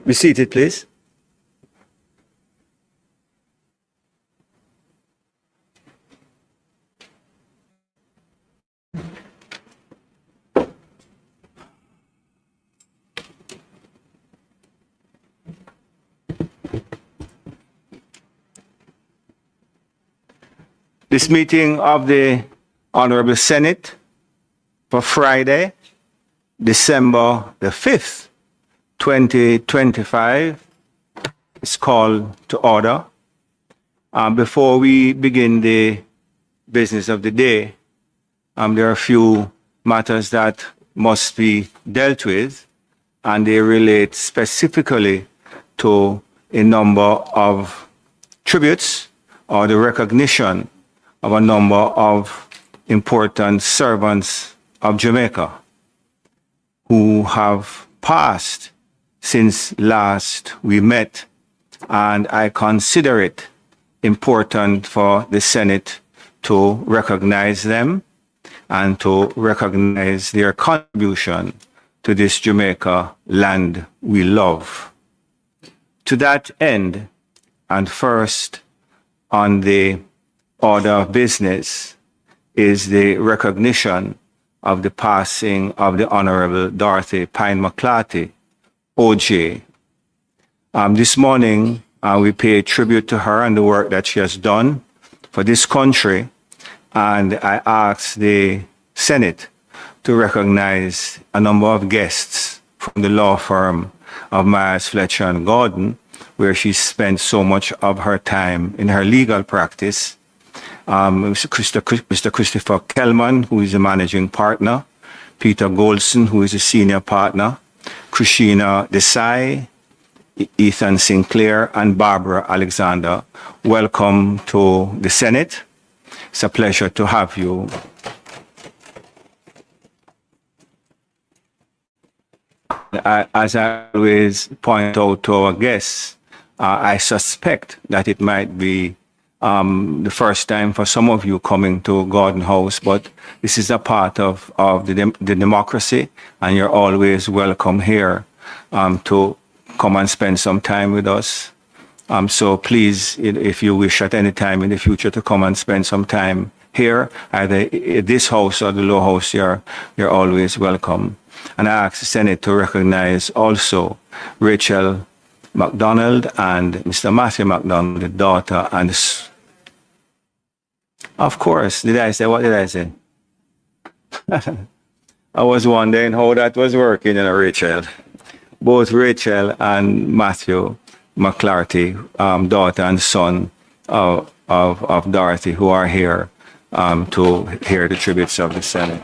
Be seated, please. This meeting of the Honorable Senate for Friday, December the 5th, 2025 is called to order. Before we begin the business of the day, there are a few matters that must be dealt with, and they relate specifically to a number of tributes or the recognition of a number of important servants of Jamaica who have passed since last we met, and I consider it important for the Senate to recognize them and to recognize their contribution to this Jamaica land we love. To that end, and first on the order of business, is the recognition of the passing of the Honorable Dorothy Pine McClarty, OJ. This morning, we pay tribute to her and the work that she has done for this country, and I ask the Senate to recognize a number of guests from the law firm of Myers, Fletcher and Gordon, where she spent so much of her time in her legal practice. Mr. Christopher Kellman, who is a managing partner, Peter Goldson, who is a senior partner, Christina Desai, Ethan Sinclair, and Barbara Alexander. Welcome to the Senate. It's a pleasure to have you. As I always point out to our guests, I suspect that it might be the first time for some of you coming to Gordon House, but this is a part of the democracy, and you're always welcome here to come and spend some time with us. So please, if you wish at any time in the future to come and spend some time here, either this house or the Low House, you're always welcome. And I ask the Senate to recognize also Rachel McDonald and Mr. Matthew McDonald, the daughter, and of course, did I say, what did I say? I was wondering how that was working, Rachel. Both Rachel and Matthew McClarty, daughter and son of Dorothy, who are here to hear the tributes of the Senate.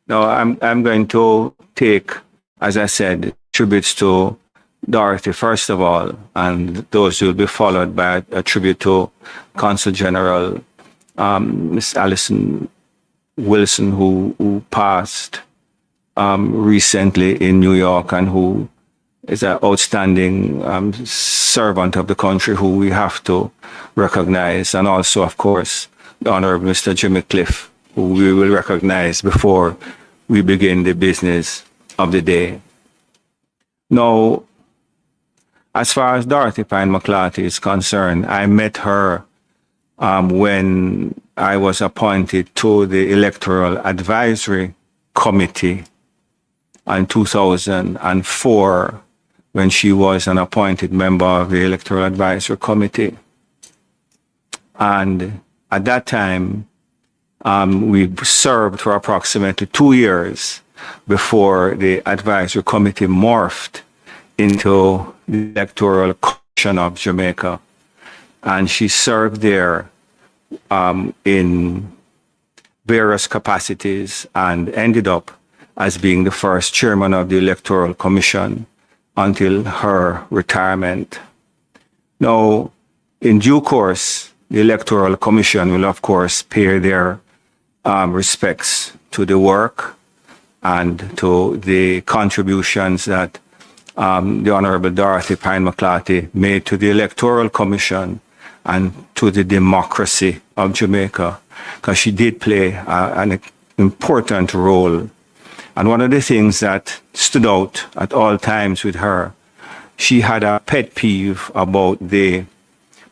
Now, I'm going to take, as I said, tributes to Dorothy first of all, and those will be followed by a tribute to Consul General Miss Alison Wilson, who passed recently in New York, and who is an outstanding servant of the country who we have to recognize, and also, of course, the Honorable Mr. Jimmy Cliff, who we will recognize before we begin the business of the day. Now, as far as Dorothy Pine McClarty is concerned, I met her when I was appointed to the Electoral Advisory Committee in 2004, when she was an appointed member of the Electoral Advisory Committee. And at that time, we served for approximately 2 years before the Advisory Committee morphed into the Electoral Commission of Jamaica. And she served there in various capacities and ended up as being the first chairman of the Electoral Commission until her retirement. Now, in due course, the Electoral Commission will, of course, pay their respects to the work and to the contributions that the Honorable Dorothy Pine McClarty made to the Electoral Commission and to the democracy of Jamaica, because she did play an important role And one of the things that stood out at all times with her, she had a pet peeve about the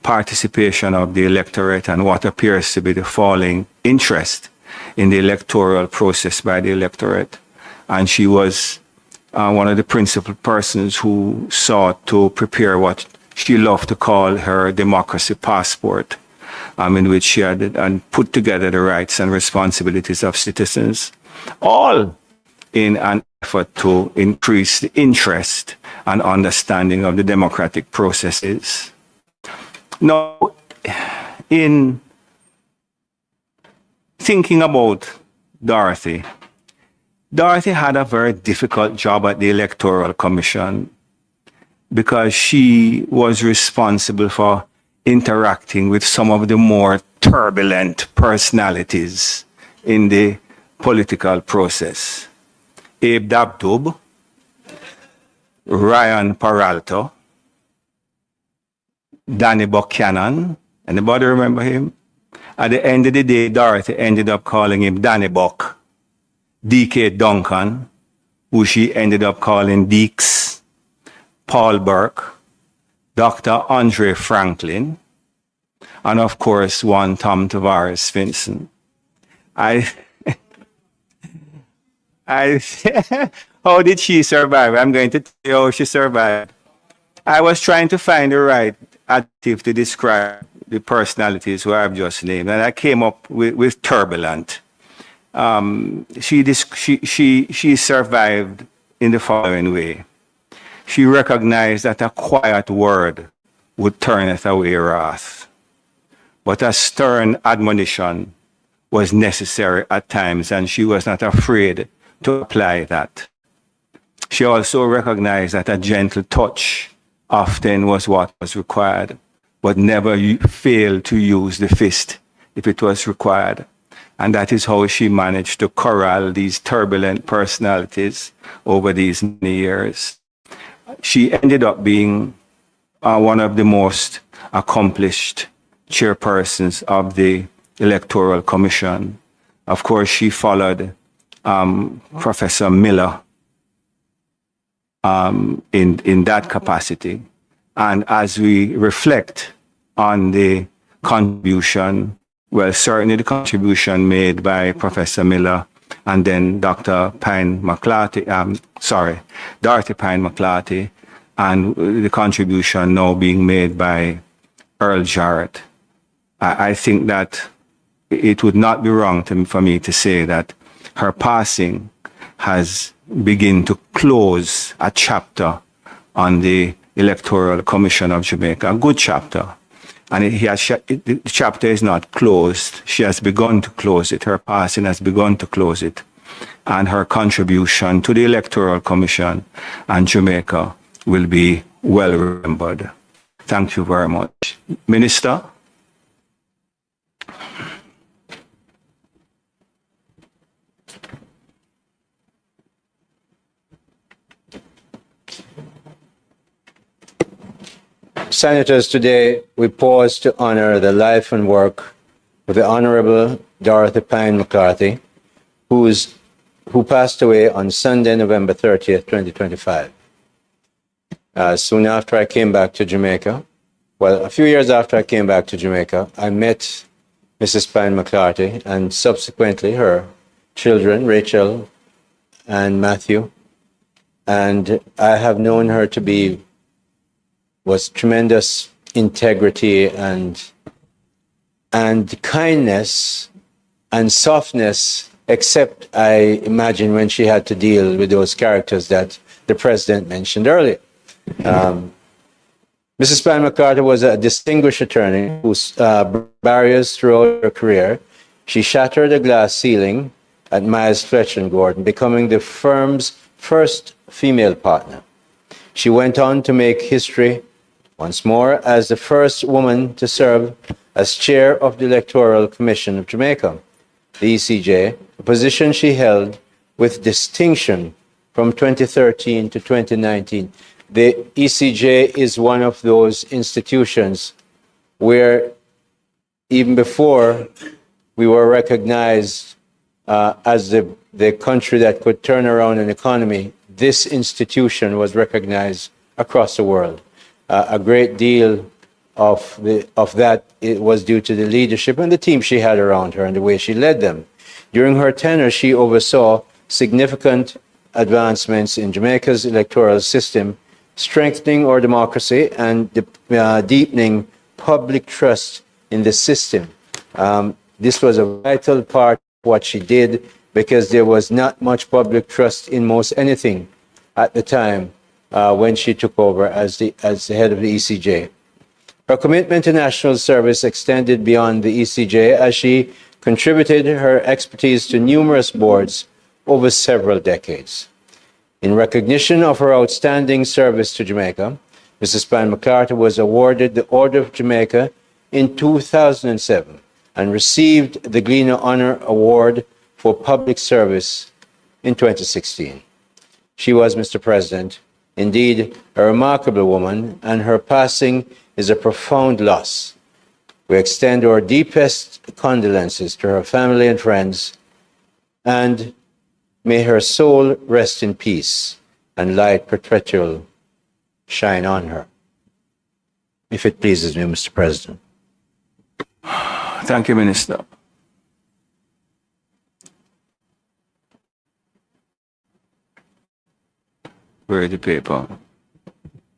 participation of the electorate and what appears to be the falling interest in the electoral process by the electorate. And she was one of the principal persons who sought to prepare what she loved to call her democracy passport, in which she had and put together the rights and responsibilities of citizens, all in an effort to increase the interest and understanding of the democratic processes. Now, in thinking about Dorothy had a very difficult job at the Electoral Commission because she was responsible for interacting with some of the more turbulent personalities in the political process. Abe Dabdub, Ryan Peralta, Danny Buchanan. Anybody remember him? At the end of the day, Dorothy ended up calling him Danny Buck. D.K. Duncan, who she ended up calling Deeks, Paul Burke, Dr. Andre Franklin, and of course, one Tom Tavares Finson. How did she survive? I'm going to tell you how she survived. I was trying to find the right adjective to describe the personalities who I've just named, and I came up with turbulent. She survived in the following way. She recognized that a quiet word would turneth away wrath, but a stern admonition was necessary at times, and she was not afraid to apply that. She also recognized that a gentle touch often was what was required, but never failed to use the fist if it was required. And that is how she managed to corral these turbulent personalities over these many years. She ended up being one of the most accomplished chairpersons of the Electoral Commission. Of course, she followed Professor Miller in that capacity. And as we reflect on the contribution, well, certainly the contribution made by Professor Miller and then Dr. Pine McClarty, Dorothy Pine McClarty, and the contribution now being made by Earl Jarrett. I think that it would not be wrong for me to say that her passing has begun to close a chapter on the Electoral Commission of Jamaica, a good chapter. And the chapter is not closed. She has begun to close it. Her passing has begun to close it. And her contribution to the Electoral Commission and Jamaica will be well remembered. Thank you very much. Minister? Senators, today we pause to honor the life and work of the Honorable Dorothy Pine McClarty, who passed away on Sunday, November 30th, 2025. Soon after I came back to Jamaica, well, a few years after I came back to Jamaica, I met Mrs. Pine McClarty and subsequently her children, Rachel and Matthew. And I have known her to be was tremendous integrity and kindness and softness, except I imagine when she had to deal with those characters that the president mentioned earlier. Mrs. Pine McClarty was a distinguished attorney whose barriers throughout her career, she shattered a glass ceiling at Myers Fletcher & Gordon, becoming the firm's first female partner. She went on to make history once more as the first woman to serve as chair of the Electoral Commission of Jamaica, the ECJ, a position she held with distinction from 2013 to 2019. The ECJ is one of those institutions where even before we were recognized as the country that could turn around an economy, this institution was recognized across the world. A great deal of that it was due to the leadership and the team she had around her and the way she led them. During her tenure, she oversaw significant advancements in Jamaica's electoral system, strengthening our democracy and deepening public trust in the system. This was a vital part of what she did because there was not much public trust in most anything at the time when she took over as the head of the ECJ. Her commitment to national service extended beyond the ECJ as she contributed her expertise to numerous boards over several decades. In recognition of her outstanding service to Jamaica, Mrs. Pine McCarthy was awarded the Order of Jamaica in 2007 and received the Gleaner Honor Award for Public Service in 2016. She was, Mr. President, indeed a remarkable woman, and her passing is a profound loss. We extend our deepest condolences to her family and friends, and may her soul rest in peace and light perpetual shine on her. If it pleases me, Mr. President. Thank you, Minister. Where is the paper?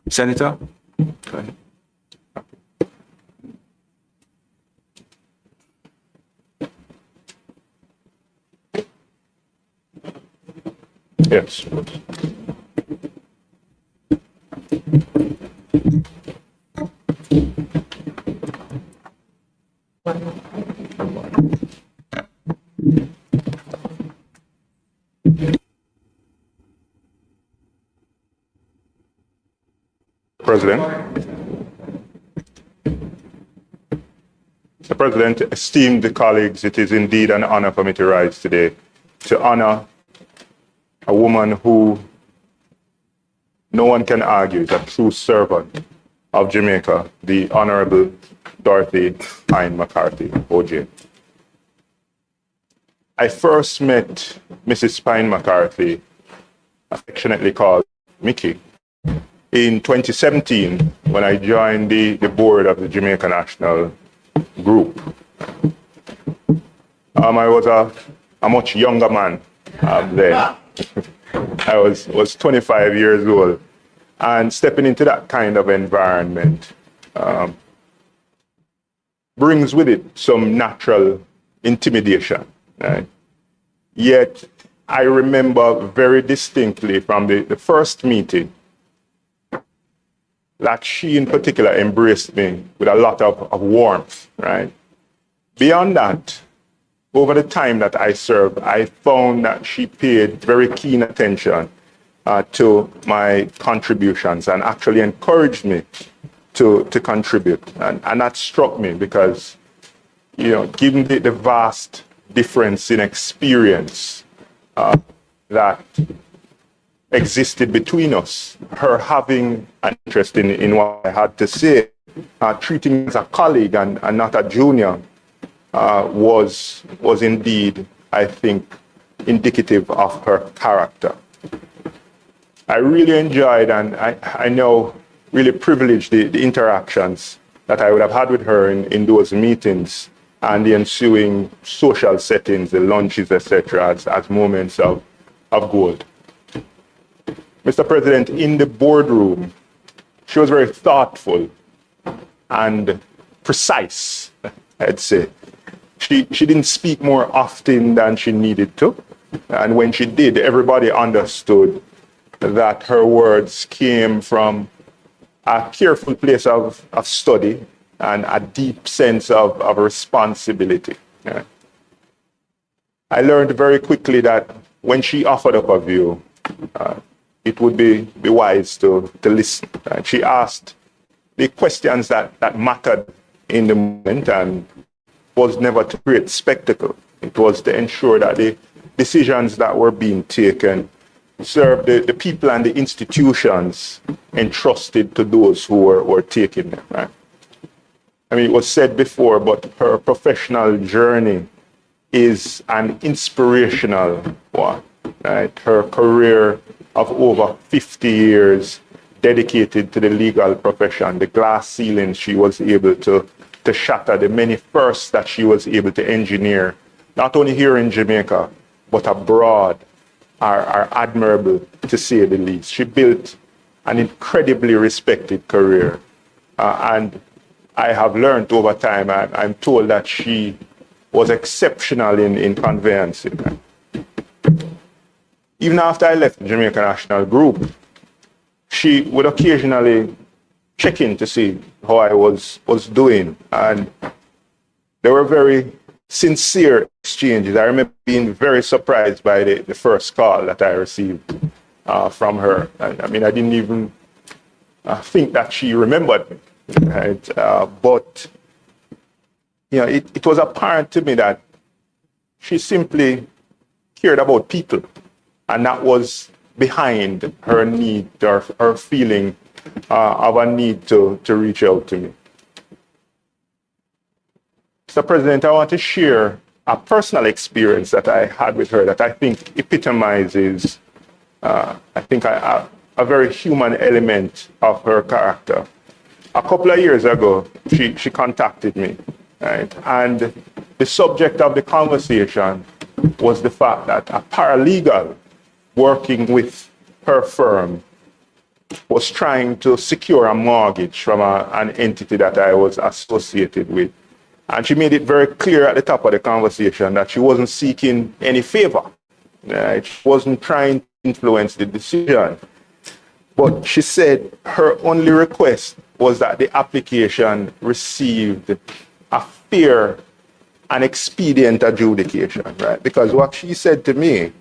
Senator? Go ahead. Yes. President. Mr. President, esteemed colleagues, it is indeed an honor for me to rise today to honor a woman who no one can argue is a true servant of Jamaica, the Honorable Dorothy Pine McCarthy, OJ. I first met Mrs. Pine McCarthy, affectionately called Mickey, in 2017 when I joined the board of the Jamaica National Group. I was a much younger man then. I was 25 years old, and stepping into that kind of environment brings with it some natural intimidation. Right? Yet I remember very distinctly from the first meeting that she in particular embraced me with a lot of warmth. Right? Beyond that, over the time that I served, I found that she paid very keen attention to my contributions and actually encouraged me to contribute. And that struck me because, you know, given the vast difference in experience that existed between us, her having an interest in what I had to say, treating me as a colleague and not a junior, was indeed, I think, indicative of her character. I really enjoyed and I know really privileged the interactions that I would have had with her in those meetings and the ensuing social settings, the lunches, etc., as moments of gold. Mr. President, in the boardroom, she was very thoughtful and precise, I'd say. She didn't speak more often than she needed to. And when she did, everybody understood that her words came from a careful place of study and a deep sense of responsibility. Yeah. I learned very quickly that when she offered up a view, it would be wise to listen. She asked the questions that mattered in the moment and was never to create spectacle. It was to ensure that the decisions that were being taken served the people and the institutions entrusted to those who were taking them. Right? I mean, it was said before, but her professional journey is an inspirational one. Right? Her career of over 50 years dedicated to the legal profession, the glass ceilings she was able to shatter, the many firsts that she was able to engineer, not only here in Jamaica, but abroad, are admirable, to say the least. She built an incredibly respected career. And I have learned over time, I'm told that she was exceptional in conveyancing. Even after I left the Jamaica National Group, she would occasionally check in to see how I was doing. And they were very sincere exchanges. I remember being very surprised by the first call that I received from her. I mean, I didn't even think that she remembered me. Right? But, you know, it was apparent to me that she simply cared about people. And that was behind her need, or her feeling of a need to reach out to me. Mr. President, I want to share a personal experience that I had with her that I think epitomizes, a very human element of her character. A couple of years ago, she contacted me, right? And the subject of the conversation was the fact that a paralegal working with her firm was trying to secure a mortgage from an entity that I was associated with. And she made it very clear at the top of the conversation that she wasn't seeking any favor. Right? She wasn't trying to influence the decision. But she said her only request was that the application received a fair and expedient adjudication, right? Because what she said to me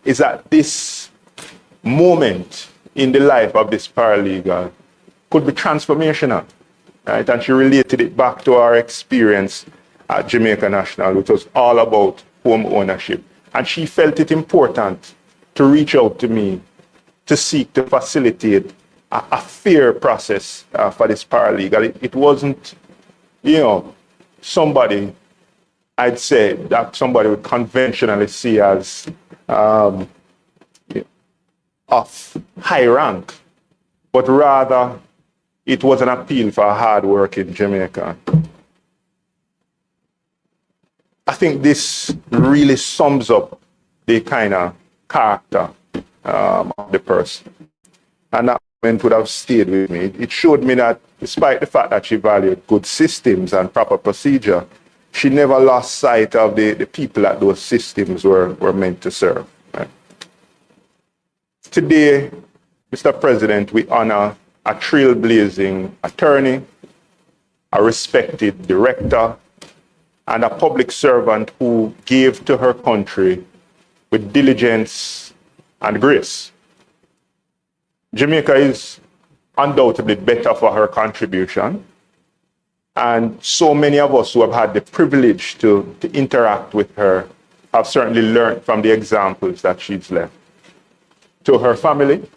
is that this moment in the life of this paralegal could be transformational, right? And she related it back to our experience at Jamaica National, which was all about home ownership. And she felt it important to reach out to me to seek to facilitate a fair process for this paralegal. It wasn't, you know, somebody, I'd say, that somebody would conventionally see as of high rank, but rather it was an appeal for a hard-working Jamaican. I think this really sums up the kind of character of the person. And that moment would have stayed with me. It showed me that despite the fact that she valued good systems and proper procedure, she never lost sight of the people that those systems were meant to serve. Right? Today, Mr. President, we honor a trailblazing attorney, a respected director, and a public servant who gave to her country with diligence and grace. Jamaica is undoubtedly better for her contribution, and so many of us who have had the privilege to interact with her have certainly learned from the examples that she's left. To her family,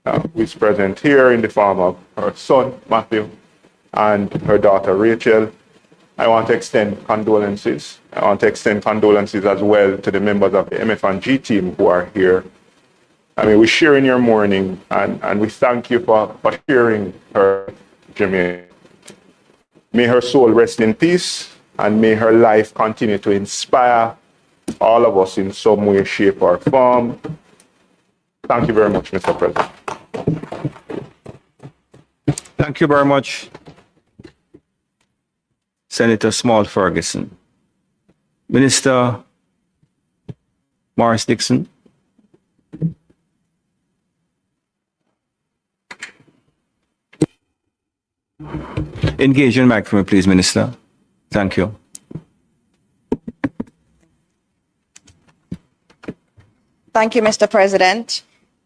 who is present here in the form of her son, Matthew, and her daughter, Rachel, I want to extend condolences. I want to extend condolences as well to the members of the MF&G team who are here. I mean, we share in your mourning, and we thank you for sharing her Jamaica. May her soul rest in peace, and may her life continue to inspire all of us in some way, shape, or form. Thank you very much, Mr. President. Thank you very much, Senator Small Ferguson. Minister Morris Dixon. Engage your microphone, please, Minister. Thank you. Thank you, Mr. President.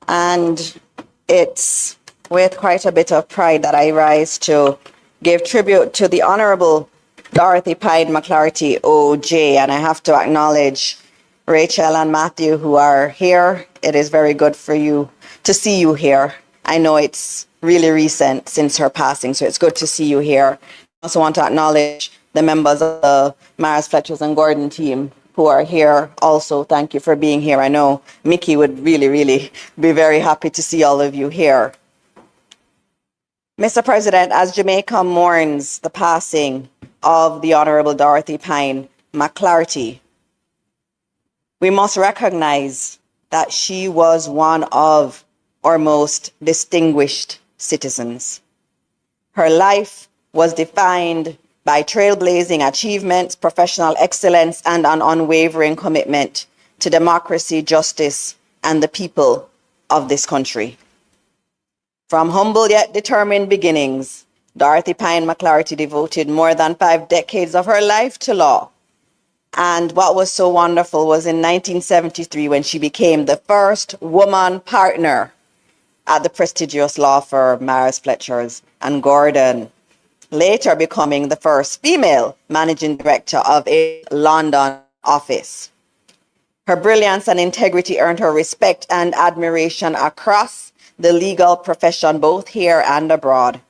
And it's with quite a bit of pride that I rise to give tribute to the Honorable Dorothy Pine McClarty, OJ. And I have to acknowledge Rachel and Matthew who are here. It is very good for you to see you here. I know it's really recent since her passing, so it's good to see you here. I also want to acknowledge the members of the Mars Fletchers and Gordon team who are here also. Thank you for being here. I know Mickey would really, really be very happy to see all of you here. Mr. President, as Jamaica mourns the passing of the Honorable Dorothy Pine McClarty, we must recognize that she was one of our most distinguished citizens. Her life was defined by trailblazing achievements, professional excellence, and an unwavering commitment to democracy, justice, and the people of this country. From humble yet determined beginnings, Dorothy Pine McClarty devoted more than 5 decades of her life to law. And what was so wonderful was in 1973 when she became the first woman partner at the prestigious law firm Mars Fletchers and Gordon, later becoming the first female managing director of a London office. Her brilliance and integrity earned her respect and admiration across the legal profession, both here and abroad.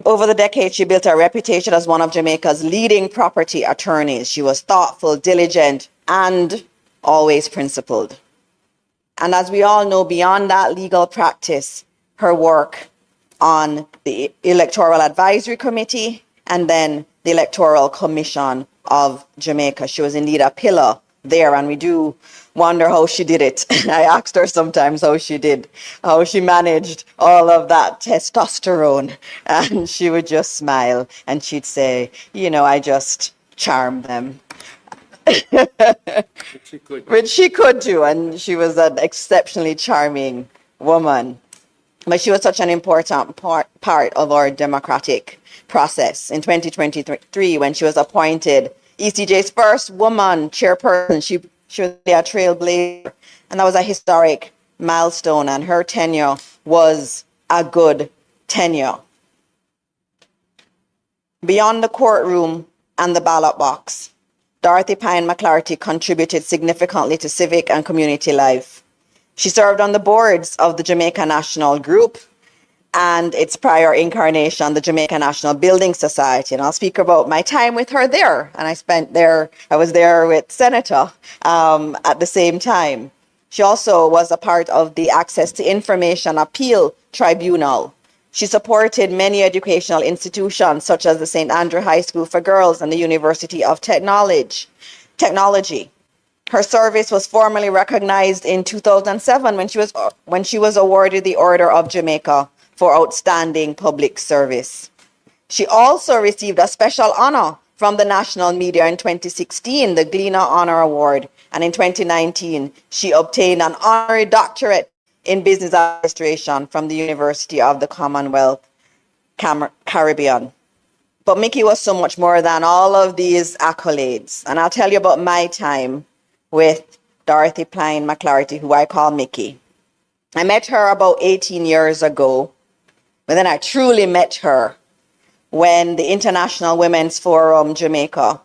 Over the decades, she built a reputation as one of Jamaica's leading property attorneys. She was thoughtful, diligent, and always principled. And as we all know, beyond that legal practice, her work on the Electoral Advisory Committee and then the Electoral Commission of Jamaica. She was indeed a pillar there, and we do wonder how she did it. I asked her sometimes how she managed all of that testosterone, and she would just smile and she'd say, I just charm them. Which she could do, and she was an exceptionally charming woman. But she was such an important part of our democratic process. In 2023, when she was appointed ECJ's first woman chairperson, she was a trailblazer, and that was a historic milestone, and her tenure was a good tenure. Beyond the courtroom and the ballot box, Dorothy Pine McClarty contributed significantly to civic and community life. She served on the boards of the Jamaica National Group and its prior incarnation, the Jamaica National Building Society. And I'll speak about my time with her there. And I was there with Senator at the same time. She also was a part of the Access to Information Appeal Tribunal. She supported many educational institutions such as the St. Andrew High School for Girls and the University of Technology. Her service was formally recognized in 2007 when she was awarded the Order of Jamaica for outstanding public service. She also received a special honor from the national media in 2016, the Gleaner Honor Award, and in 2019, she obtained an honorary doctorate in business administration from the University of the Commonwealth Caribbean. But Mickey was so much more than all of these accolades, and I'll tell you about my time with Dorothy Pine McClarty, who I call Mickey. I met her about 18 years ago, but then I truly met her when the International Women's Forum Jamaica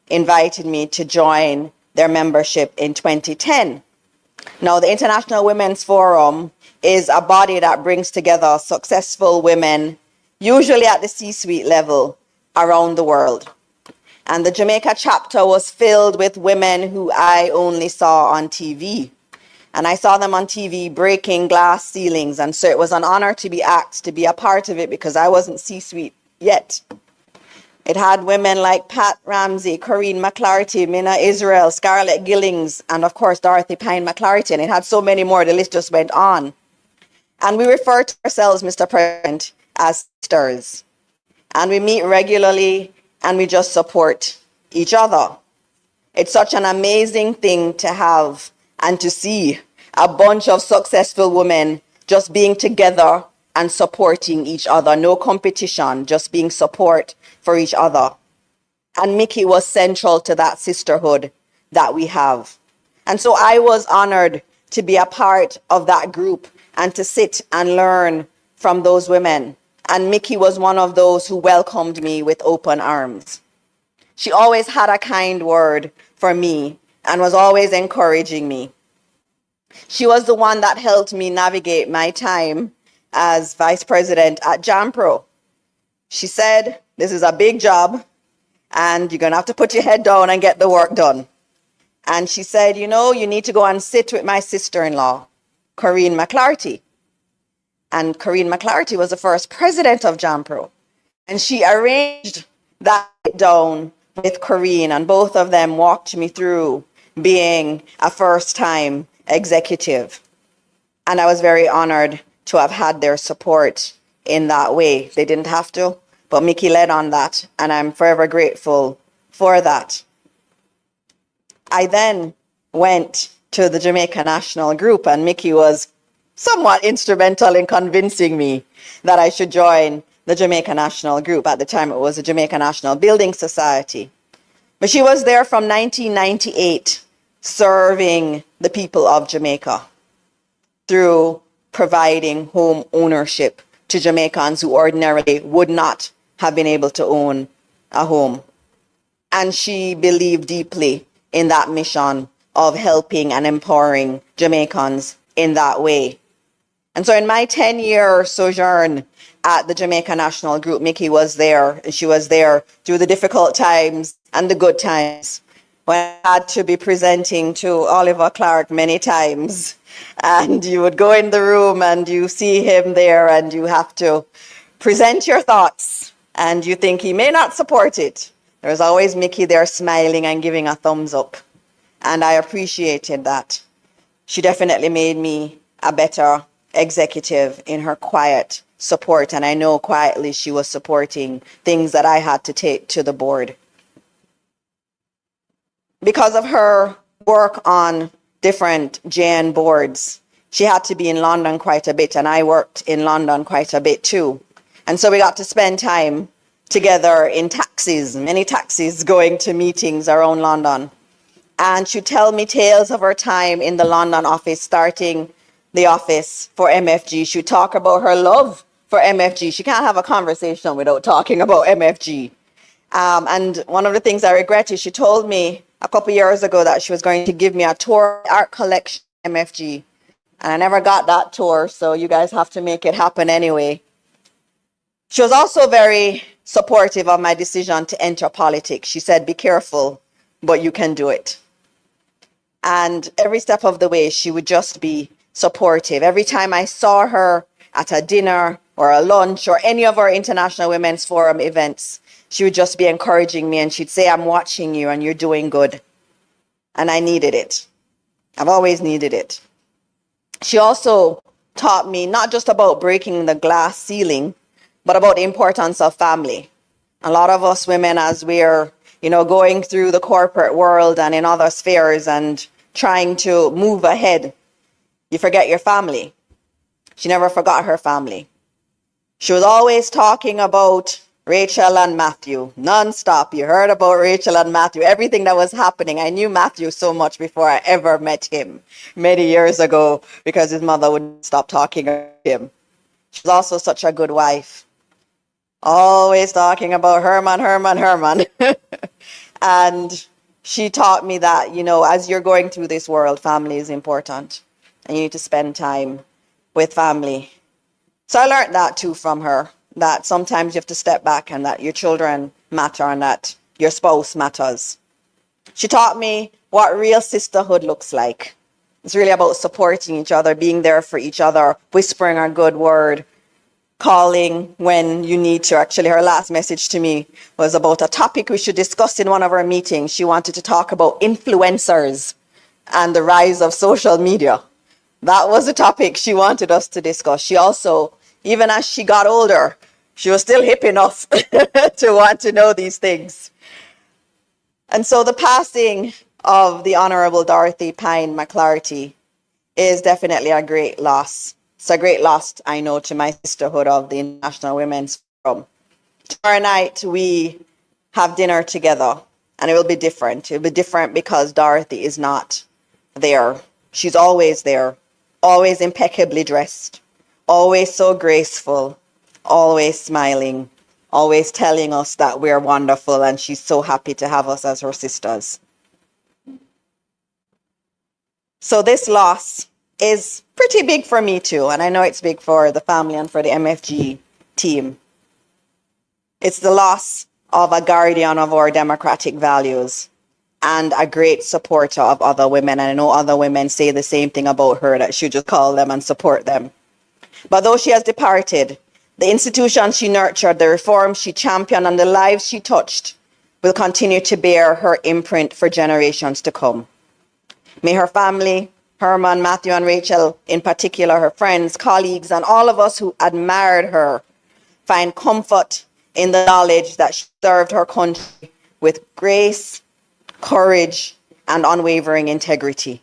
invited me to join their membership in 2010. Now, the International Women's Forum is a body that brings together successful women, usually at the C-suite level, around the world. And the Jamaica chapter was filled with women who I only saw on TV. And I saw them on TV breaking glass ceilings. And so it was an honor to be asked to be a part of it because I wasn't C-suite yet. It had women like Pat Ramsey, Corinne McClarty, Minna Israel, Scarlett Gillings, and of course, Dorothy Pine McClarty. And it had so many more, the list just went on. And we refer to ourselves, Mr. President, as sisters. And we meet regularly and we just support each other. It's such an amazing thing to have and to see a bunch of successful women just being together and supporting each other. No competition, just being support for each other. And Mickey was central to that sisterhood that we have. And so I was honored to be a part of that group and to sit and learn from those women. And Mickey was one of those who welcomed me with open arms. She always had a kind word for me and was always encouraging me. She was the one that helped me navigate my time as vice president at JAMPRO. She said, this is a big job and you're going to have to put your head down and get the work done. And she said, you know, you need to go and sit with my sister-in-law, Corinne McClarty. And Corinne McClarty was the first president of JAMPRO. And she arranged that down with Corinne, and both of them walked me through being a first-time executive. And I was very honored to have had their support in that way. They didn't have to, but Mickey led on that, and I'm forever grateful for that. I then went to the Jamaica National Group, and Mickey was somewhat instrumental in convincing me that I should join the Jamaica National Group. At the time, it was the Jamaica National Building Society. But she was there from 1998, serving the people of Jamaica through providing home ownership to Jamaicans who ordinarily would not have been able to own a home. And she believed deeply in that mission of helping and empowering Jamaicans in that way. And so in my 10-year sojourn at the Jamaica National Group, Mickey was there, and she was there through the difficult times and the good times, when I had to be presenting to Oliver Clark many times. And you would go in the room and you see him there and you have to present your thoughts, and you think he may not support it. There's always Mickey there smiling and giving a thumbs up. And I appreciated that. She definitely made me a better executive in her quiet support. And I know quietly she was supporting things that I had to take to the board. Because of her work on different JN boards, she had to be in London quite a bit, and I worked in London quite a bit too. And so we got to spend time together in taxis, many taxis going to meetings around London. And she'd tell me tales of her time in the London office, starting the office for MFG. She'd talk about her love for MFG. She can't have a conversation without talking about MFG. And one of the things I regret is she told me a couple years ago that she was going to give me a tour of art collection MFG. And I never got that tour, so you guys have to make it happen anyway. She was also very supportive of my decision to enter politics. She said, be careful, but you can do it. And every step of the way, she would just be supportive. Every time I saw her at a dinner or a lunch or any of our International Women's Forum events, she would just be encouraging me, and she'd say, I'm watching you and you're doing good. And I needed it. I've always needed it. She also taught me not just about breaking the glass ceiling, but about the importance of family. A lot of us women, as we're, going through the corporate world and in other spheres and trying to move ahead, you forget your family. She never forgot her family. She was always talking about Rachel and Matthew, nonstop. You heard about Rachel and Matthew, everything that was happening. I knew Matthew so much before I ever met him many years ago, because his mother wouldn't stop talking about him. She was also such a good wife. Always talking about Herman. And she taught me that, as you're going through this world, family is important. And you need to spend time with family. So I learned that too from her, that sometimes you have to step back and that your children matter and that your spouse matters. She taught me what real sisterhood looks like. It's really about supporting each other, being there for each other, whispering a good word, calling when you need to. Actually, her last message to me was about a topic we should discuss in one of our meetings. She wanted to talk about influencers and the rise of social media. That was the topic she wanted us to discuss. She also, even as she got older, she was still hip enough to want to know these things. And so the passing of the Honorable Dorothy Pine McClarty is definitely a great loss. It's a great loss, I know, to my sisterhood of the International Women's Forum. Tomorrow night, we have dinner together, and it will be different. It will be different because Dorothy is not there. She's always there, always impeccably dressed, always so graceful, always smiling, always telling us that we're wonderful, and she's so happy to have us as her sisters. So this loss is pretty big for me too, and I know it's big for the family and for the MFG team. It's the loss of a guardian of our democratic values and a great supporter of other women. And I know other women say the same thing about her, that she just call them and support them. But though she has departed, the institutions she nurtured, the reforms she championed, and the lives she touched will continue to bear her imprint for generations to come. May her family, Herman, Matthew, and Rachel in particular, her friends, colleagues, and all of us who admired her find comfort in the knowledge that she served her country with grace, courage, and unwavering integrity.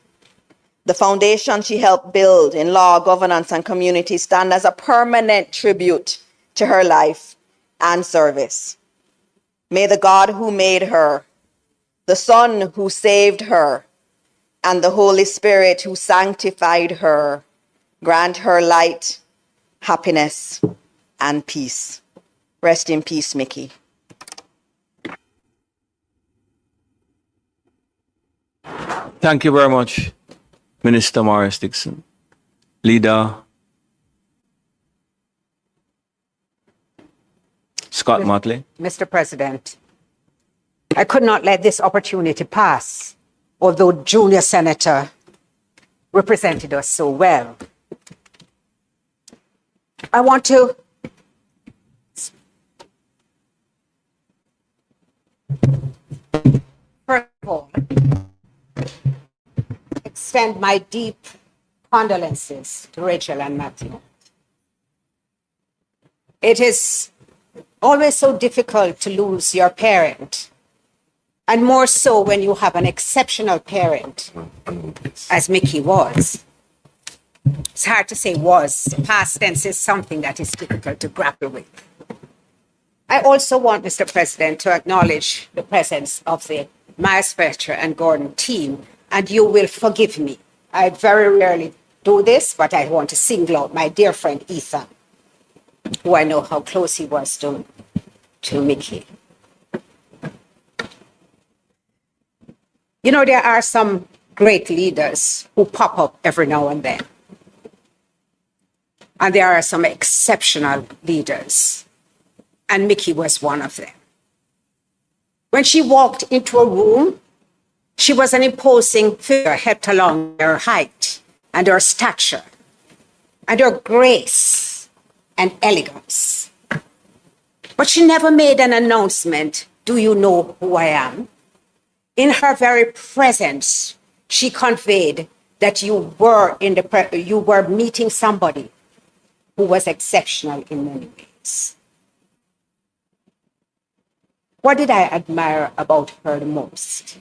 The foundation she helped build in law, governance, and community stand as a permanent tribute to her life and service. May the God who made her, the Son who saved her, and the Holy Spirit who sanctified her grant her light, happiness, and peace. Rest in peace, Mickey. Thank you very much, Minister Morris Dixon. Leader Scott Motley. Mr. President, I could not let this opportunity pass, although Junior Senator represented us so well. I want to first of all extend my deep condolences to Rachel and Matthew. It is always so difficult to lose your parent, and more so when you have an exceptional parent, as Mickey was. It's hard to say was. Past tense is something that is difficult to grapple with. I also want, Mr. President, to acknowledge the presence of the Myers Fletcher and Gordon team, and you will forgive me. I very rarely do this, but I want to single out my dear friend Ethan, who I know how close he was to Mickey. You know, there are some great leaders who pop up every now and then. And there are some exceptional leaders. And Mickey was one of them. When she walked into a room, she was an imposing figure, helped along her height and her stature and her grace and elegance. But she never made an announcement, "Do you know who I am?" In her very presence, she conveyed that you were meeting somebody who was exceptional in many ways. What did I admire about her the most?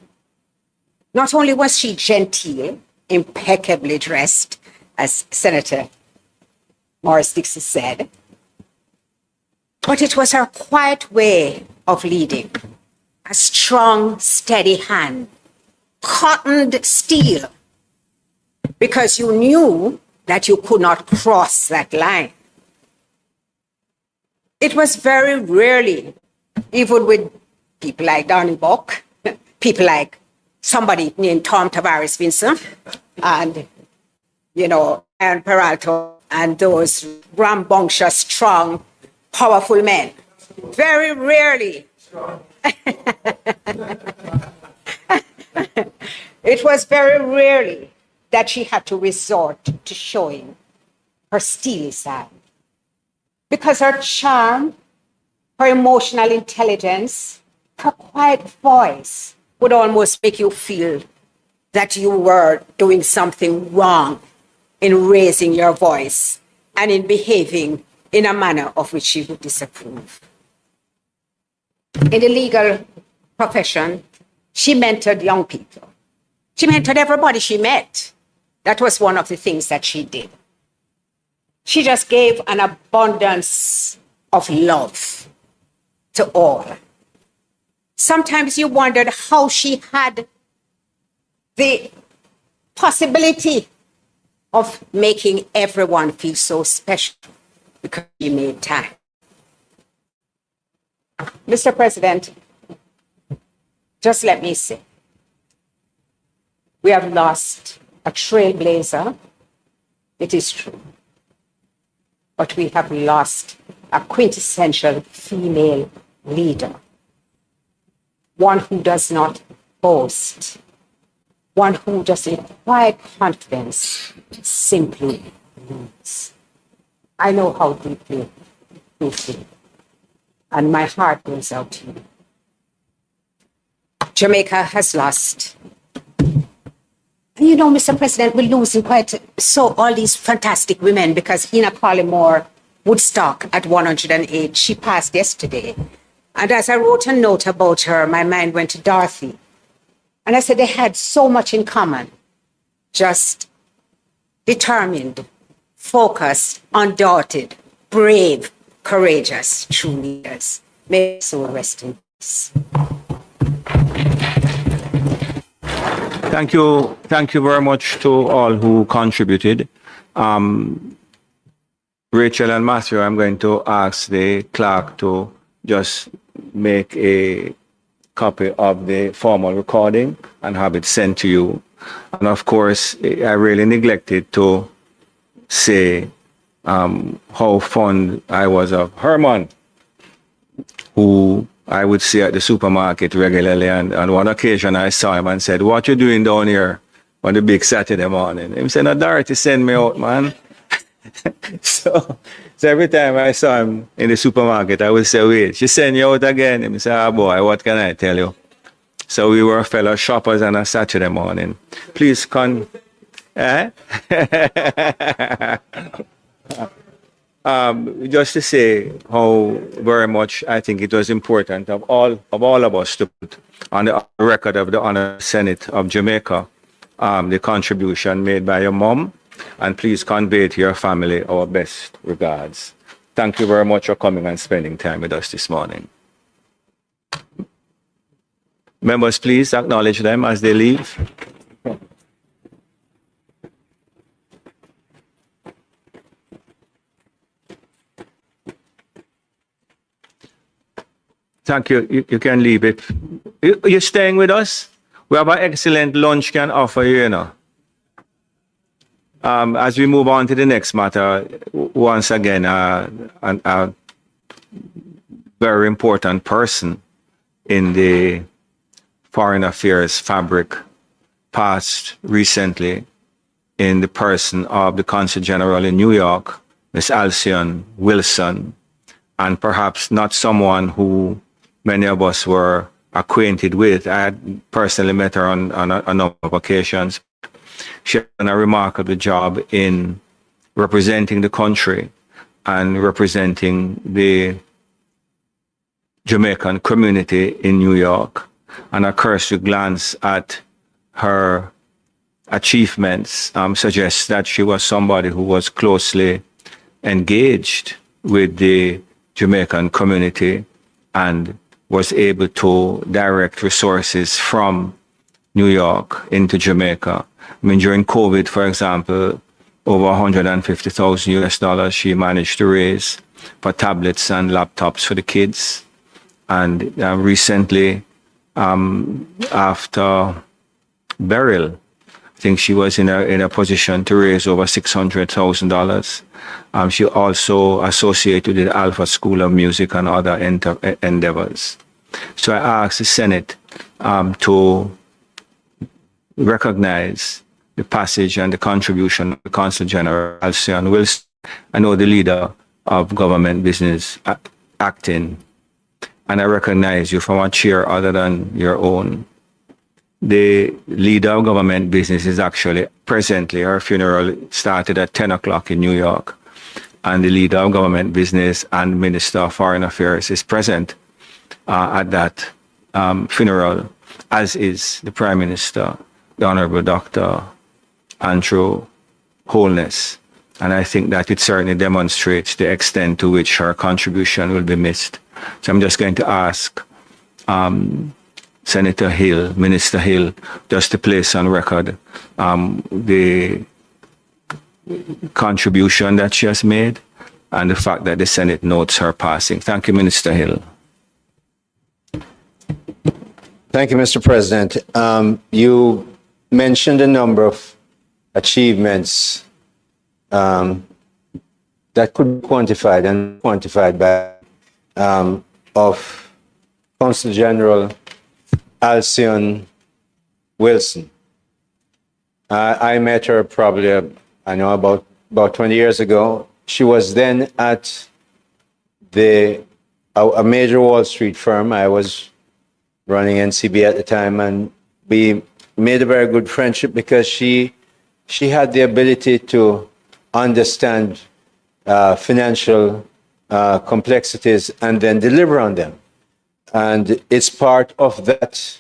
Not only was she genteel, impeccably dressed, as Senator Morris Dixon said, but it was her quiet way of leading, a strong, steady hand, cottoned steel, because you knew that you could not cross that line. It was very rarely, even with people like Donnie Buck, people like somebody named Tom Tavares Vincent, and, Aaron Peralta, and those rambunctious, strong, powerful men. Very rarely. It was very rarely that she had to resort to showing her steely side. Because her charm, her emotional intelligence, her quiet voice would almost make you feel that you were doing something wrong in raising your voice and in behaving in a manner of which she would disapprove. In the legal profession, she mentored young people. She mentored everybody she met. That was one of the things that she did. She just gave an abundance of love to all. Sometimes you wondered how she had the possibility of making everyone feel so special, because she made time. Mr. President, just let me say, we have lost a trailblazer, it is true, but we have lost a quintessential female leader one who does not boast, one who just in quiet confidence simply leads. I know how deeply you feel, and my heart goes out to you. Jamaica has lost. You know, Mr. President, we're losing all these fantastic women because Ina Collymore Woodstock at 108, she passed yesterday. And as I wrote a note about her, my mind went to Dorothy. And I said they had so much in common. Just determined, focused, undaunted, brave, courageous, true leaders. May so rest in peace. Thank you. Thank you very much to all who contributed. Rachel and Matthew, I'm going to ask the clerk to just make a copy of the formal recording and have it sent to you. And of course, I really neglected to say how fond I was of Herman, who I would see at the supermarket regularly. And on one occasion, I saw him and said, "What you doing down here on the big Saturday morning?" He said, "No, Dorothy send me out, man." So every time I saw him in the supermarket, I would say, "Wait, she send you out again?" He said, "Ah, boy, what can I tell you?" So we were fellow shoppers on a Saturday morning. Please just to say how very much I think it was important of all of us to put on the record of the Honorable Senate of Jamaica the contribution made by your mom, and please convey to your family our best regards. Thank you very much for coming and spending time with us this morning. Members, please acknowledge them as they leave. Thank you. You can leave it. You're staying with us? We have an excellent lunch can offer you, you know. As we move on to the next matter, once again, a very important person in the foreign affairs fabric passed recently in the person of the Consul General in New York, Ms. Alcyon Wilson, and perhaps not someone who many of us were acquainted with. I had personally met her on a number of occasions. She had done a remarkable job in representing the country and representing the Jamaican community in New York. And a cursory glance at her achievements suggests that she was somebody who was closely engaged with the Jamaican community and was able to direct resources from New York into Jamaica. I mean, during COVID, for example, over $150,000 she managed to raise for tablets and laptops for the kids. And recently, after burial, I think she was in a position to raise over $600,000. She also associated with the Alpha School of Music and other endeavors. So I asked the Senate to recognize the passage and the contribution of the Consul General Alcyon Wilson. I know the leader of government business acting, and I recognize you from a chair other than your own. The leader of government business is actually presently, her funeral started at 10 o'clock in New York, and the leader of government business and Minister of Foreign Affairs is present at that funeral, as is the Prime Minister, the Honorable Dr. Andrew Holness. And I think that it certainly demonstrates the extent to which her contribution will be missed. So I'm just going to ask Senator Hill, Minister Hill, just to place on record the contribution that she has made and the fact that the Senate notes her passing. Thank you, Minister Hill. Thank you, Mr. President. You mentioned a number of achievements that could be quantified by of Consul General Alcyon Wilson. I met her probably, I know, about 20 years ago. She was then at a major Wall Street firm. I was running NCB at the time, and we made a very good friendship because she had the ability to understand financial complexities and then deliver on them. And it's part of that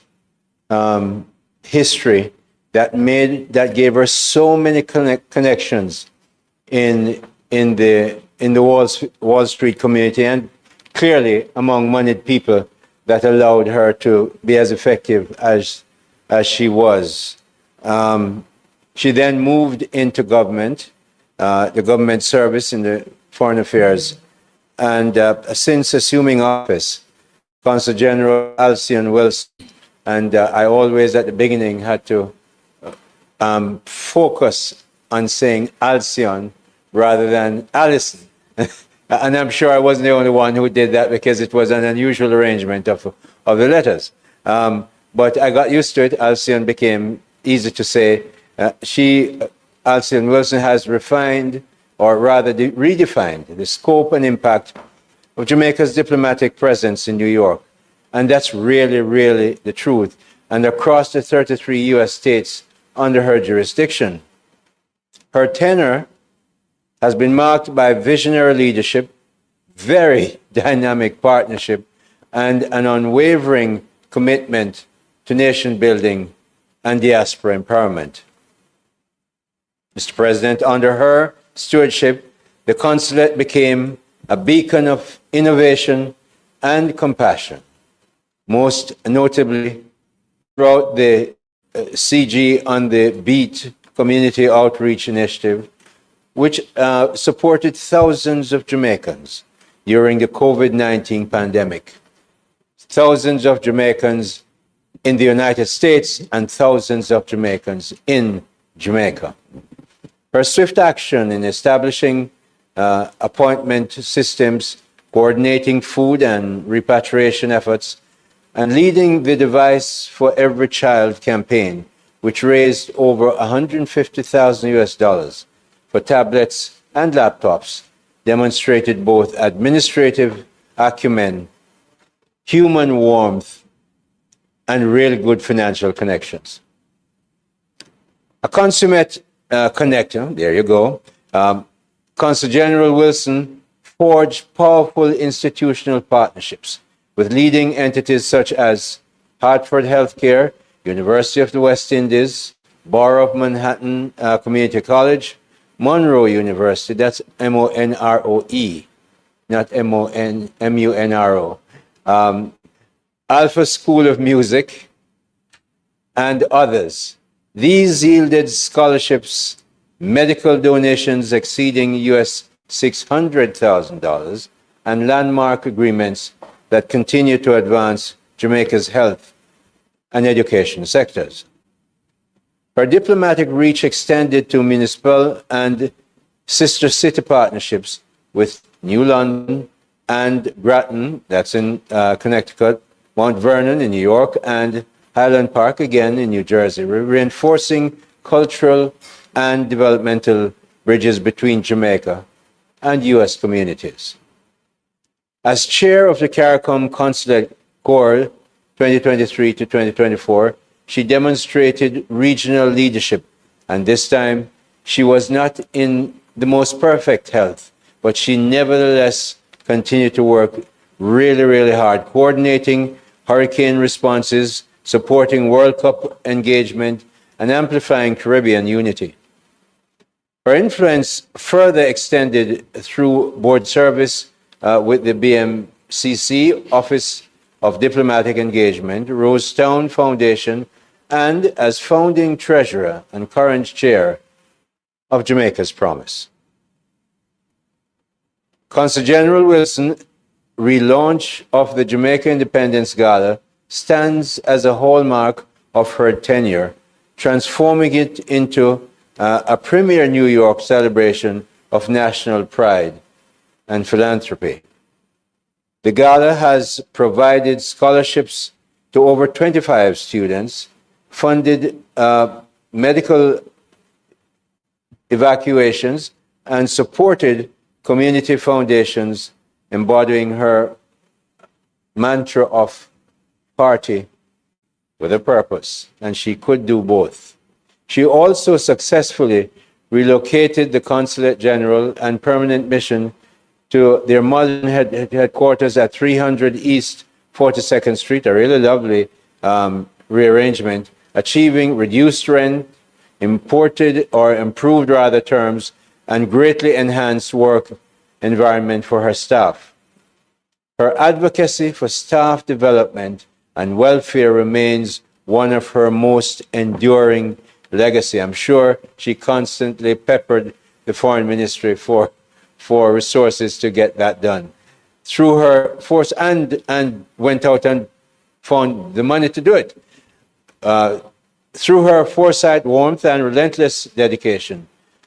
history that gave her so many connections in the Wall Street community, and clearly among moneyed people, that allowed her to be as effective as she was. She then moved into government, the government service in the Foreign Affairs, and since assuming office, Consul General Alcyon Wilson, and I always at the beginning had to focus on saying Alcyon rather than Allison. And I'm sure I wasn't the only one who did that because it was an unusual arrangement of the letters. But I got used to it. Alcyon became easy to say. Alcyon Wilson has refined, or rather redefined, the scope and impact of Jamaica's diplomatic presence in New York. And that's really, really the truth. And across the 33 US states under her jurisdiction. Her tenure has been marked by visionary leadership, very dynamic partnership, and an unwavering commitment to nation building and diaspora empowerment. Mr. President, under her stewardship, the consulate became a beacon of innovation and compassion, most notably throughout the CG on the Beat Community Outreach Initiative, which supported thousands of Jamaicans during the COVID-19 pandemic. Thousands of Jamaicans in the United States and thousands of Jamaicans in Jamaica. Her swift action in establishing appointment systems, coordinating food and repatriation efforts, and leading the Device for Every Child campaign, which raised over $150,000 for tablets and laptops, demonstrated both administrative acumen, human warmth, and real good financial connections. A consummate connector, there you go. Consul General Wilson forged powerful institutional partnerships with leading entities such as Hartford Healthcare, University of the West Indies, Borough of Manhattan Community College, Monroe University, that's M-O-N-R-O-E, not M-U-N-R-O, Alpha School of Music, and others. These yielded scholarships, medical donations exceeding US $600,000, and landmark agreements that continue to advance Jamaica's health and education sectors. Her diplomatic reach extended to municipal and sister city partnerships with New London and Grattan, that's in Connecticut, Mount Vernon in New York, and Highland Park, again in New Jersey, reinforcing cultural and developmental bridges between Jamaica and US communities. As chair of the CARICOM Consulate Corps 2023 to 2024, she demonstrated regional leadership, and this time she was not in the most perfect health, but she nevertheless continued to work really, really hard, coordinating hurricane responses, supporting World Cup engagement, and amplifying Caribbean unity. Her influence further extended through board service with the BMCC, Office of Diplomatic Engagement, Rosetown Foundation, and as founding treasurer and current chair of Jamaica's Promise. Consul General Wilson relaunch of the Jamaica Independence Gala stands as a hallmark of her tenure, transforming it into a premier New York celebration of national pride and philanthropy. The gala has provided scholarships to over 25 students, funded medical evacuations, and supported community foundations embodying her mantra of party with a purpose, and she could do both. She also successfully relocated the Consulate General and Permanent Mission to their modern headquarters at 300 East 42nd Street, a really lovely rearrangement, achieving reduced rent, improved rather terms, and greatly enhanced work environment for her staff. Her advocacy for staff development and welfare remains one of her most enduring legacy. I'm sure she constantly peppered the foreign ministry for resources to get that done. Through her force and went out and found the money to do it. Through her foresight, warmth, and relentless dedication,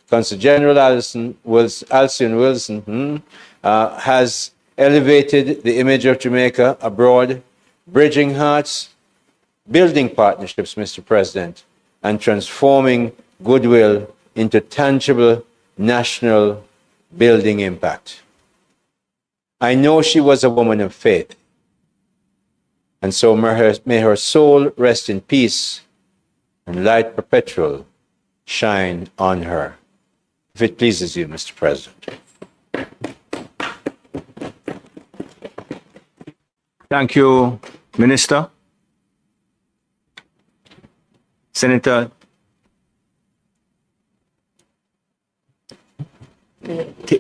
Consul General Alcyon Wilson has elevated the image of Jamaica abroad, bridging hearts, building partnerships, Mr. President, and transforming goodwill into tangible national building impact. I know she was a woman of faith, and so may her soul rest in peace and light perpetual shine on her. If it pleases you, Mr. President. Thank you, Minister. Senator.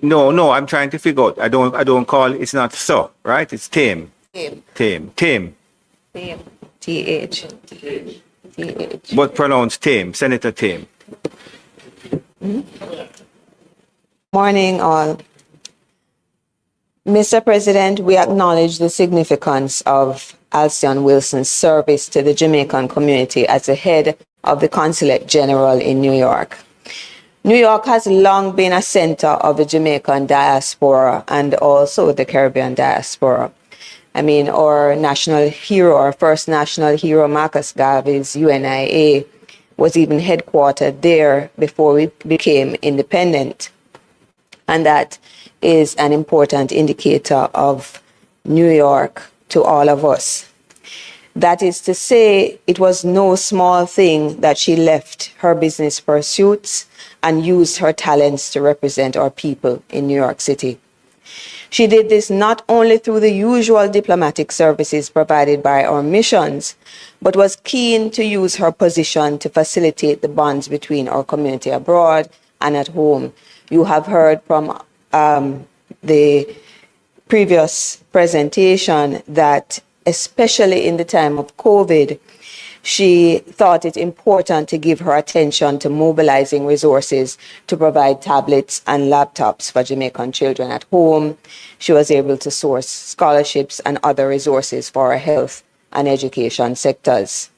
No, I'm trying to figure out. I don't call it's not so, right? It's Tame. Tame. TH. But pronounced Tame, Senator Tame. Morning, all. Mr. President, we acknowledge the significance of Alcyon Wilson's service to the Jamaican community as the head of the Consulate General in New York. New York has long been a center of the Jamaican diaspora and also the Caribbean diaspora. I mean, our national hero, our first national hero, Marcus Garvey's UNIA, was even headquartered there before we became independent. And that is an important indicator of New York to all of us. That is to say, it was no small thing that she left her business pursuits and used her talents to represent our people in New York City. She did this not only through the usual diplomatic services provided by our missions, but was keen to use her position to facilitate the bonds between our community abroad and at home. You have heard from the previous presentation that especially in the time of COVID, she thought it important to give her attention to mobilizing resources to provide tablets and laptops for Jamaican children at home. She was able to source scholarships and other resources for our health and education sectors.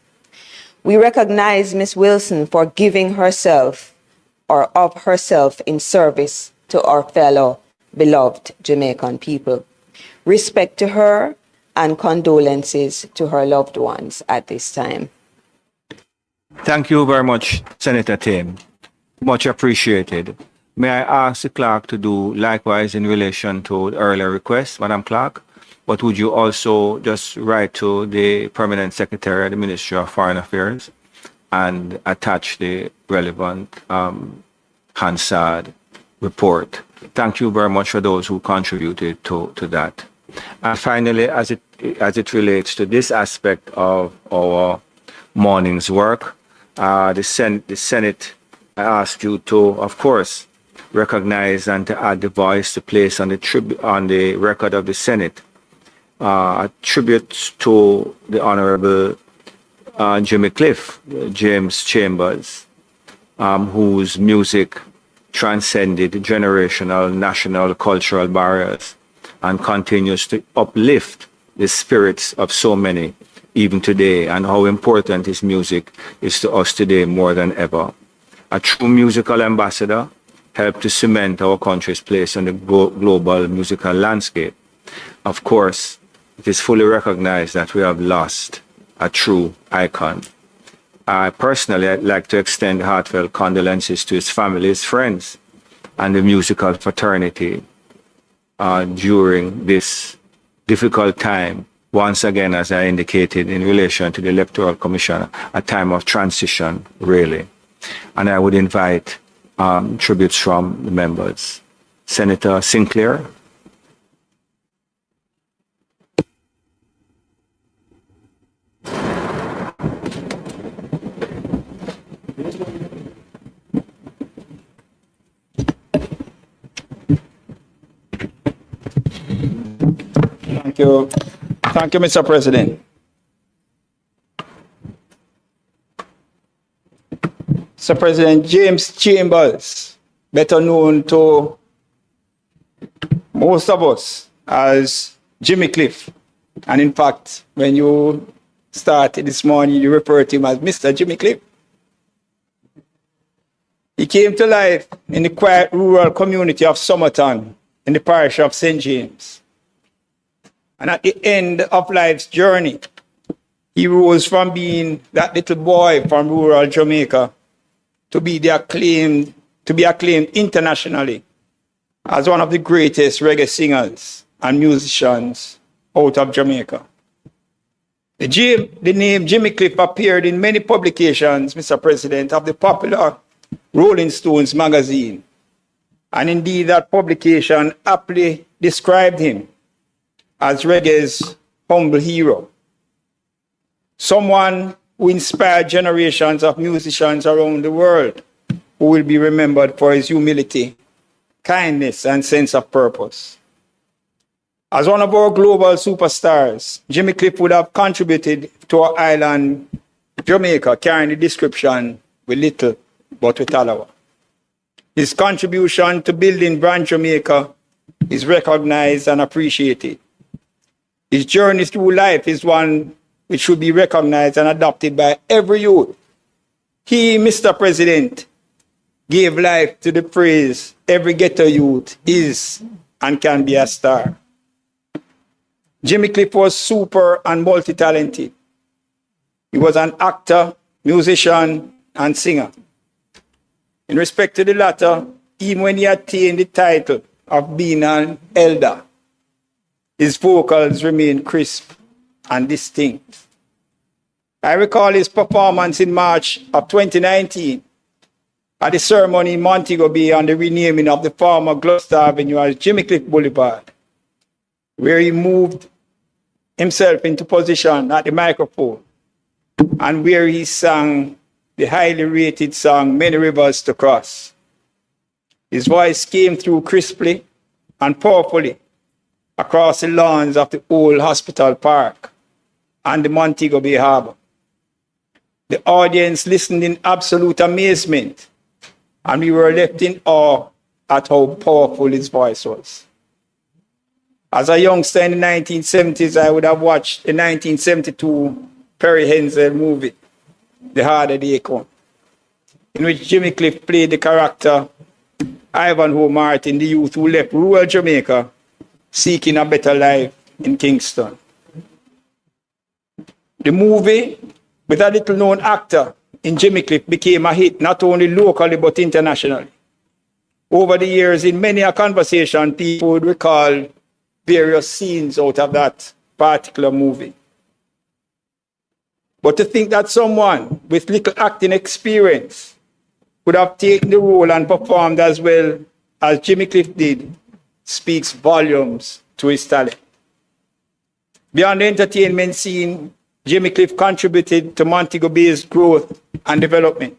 We recognize Ms. Wilson for giving herself or of herself in service to our fellow beloved Jamaican people. Respect to her and condolences to her loved ones at this time. Thank you very much, Senator Tame. Much appreciated. May I ask the clerk to do likewise in relation to the earlier request, Madam Clerk? But would you also just write to the Permanent Secretary of the Ministry of Foreign Affairs and attach the relevant Hansard report? Thank you very much for those who contributed to that. And finally, as it relates to this aspect of our morning's work, the Senate, I ask you to, of course, recognize and to add the voice to place on the record of the Senate a tribute to the Honorable Jimmy Cliff, James Chambers, whose music transcended generational, national, cultural barriers and continues to uplift the spirits of so many, even today, and how important his music is to us today more than ever. A true musical ambassador helped to cement our country's place on the global musical landscape. Of course, it is fully recognized that we have lost a true icon. I personally, I'd like to extend heartfelt condolences to his family, his friends, and the musical fraternity during this difficult time. Once again, as I indicated in relation to the Electoral Commission, a time of transition, really. And I would invite tributes from the members. Senator Sinclair. Thank you. Thank you, Mr. President. Mr. President, James Chambers, better known to most of us as Jimmy Cliff. And in fact, when you started this morning, you referred to him as Mr. Jimmy Cliff. He came to life in the quiet rural community of Somerton in the parish of St. James. And at the end of life's journey, he rose from being that little boy from rural Jamaica to be acclaimed internationally as one of the greatest reggae singers and musicians out of Jamaica. The name Jimmy Cliff appeared in many publications, Mr. President, of the popular Rolling Stones magazine. And indeed, that publication aptly described him as reggae's humble hero. Someone who inspired generations of musicians around the world, who will be remembered for his humility, kindness, and sense of purpose. As one of our global superstars, Jimmy Cliff would have contributed to our island, Jamaica, carrying the description with little but with Alawa. His contribution to building brand Jamaica is recognized and appreciated. His journey through life is one which should be recognized and adopted by every youth. He, Mr. President, gave life to the phrase, every ghetto youth is and can be a star. Jimmy Cliff was super and multi-talented. He was an actor, musician, and singer. In respect to the latter, even when he attained the title of being an elder, his vocals remained crisp and distinct. I recall his performance in March of 2019 at the ceremony in Montego Bay on the renaming of the former Gloucester Avenue as Jimmy Cliff Boulevard, where he moved himself into position at the microphone and where he sang the highly rated song, Many Rivers to Cross. His voice came through crisply and powerfully across the lawns of the old hospital park and the Montego Bay Harbor. The audience listened in absolute amazement, and we were left in awe at how powerful his voice was. As a youngster in the 1970s, I would have watched the 1972 Perry Henzell movie, The Harder They Come, in which Jimmy Cliff played the character Ivanhoe Martin, the youth who left rural Jamaica seeking a better life in Kingston. The movie, with a little-known actor in Jimmy Cliff, became a hit not only locally but internationally. Over the years, in many a conversation, people would recall various scenes out of that particular movie. But to think that someone with little acting experience could have taken the role and performed as well as Jimmy Cliff did speaks volumes to his talent. Beyond the entertainment scene, Jimmy Cliff contributed to Montego Bay's growth and development.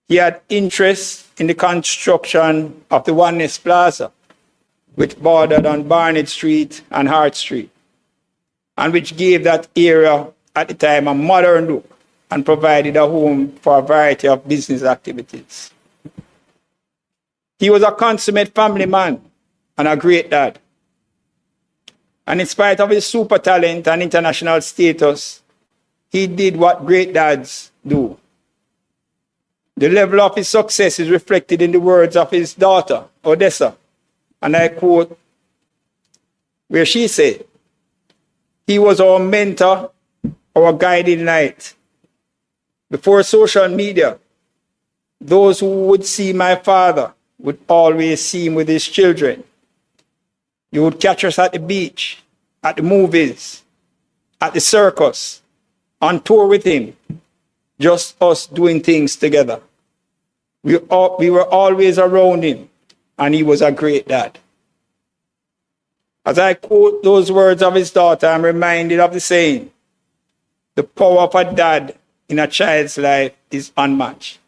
He had interest in the construction of the Oneness Plaza, which bordered on Barnett Street and Hart Street, and which gave that area at the time a modern look and provided a home for a variety of business activities. He was a consummate family man and a great dad. And in spite of his super talent and international status, he did what great dads do. The level of his success is reflected in the words of his daughter, Odessa, and I quote, where she said, "He was our mentor our guiding light. Before social media, those who would see my father would always see him with his children. You would catch us at the beach, at the movies, at the circus, on tour with him, just us doing things together. We were always around him, and he was a great dad. As I quote those words of his daughter, I'm reminded of the saying, the power of a dad in a child's life is unmatched.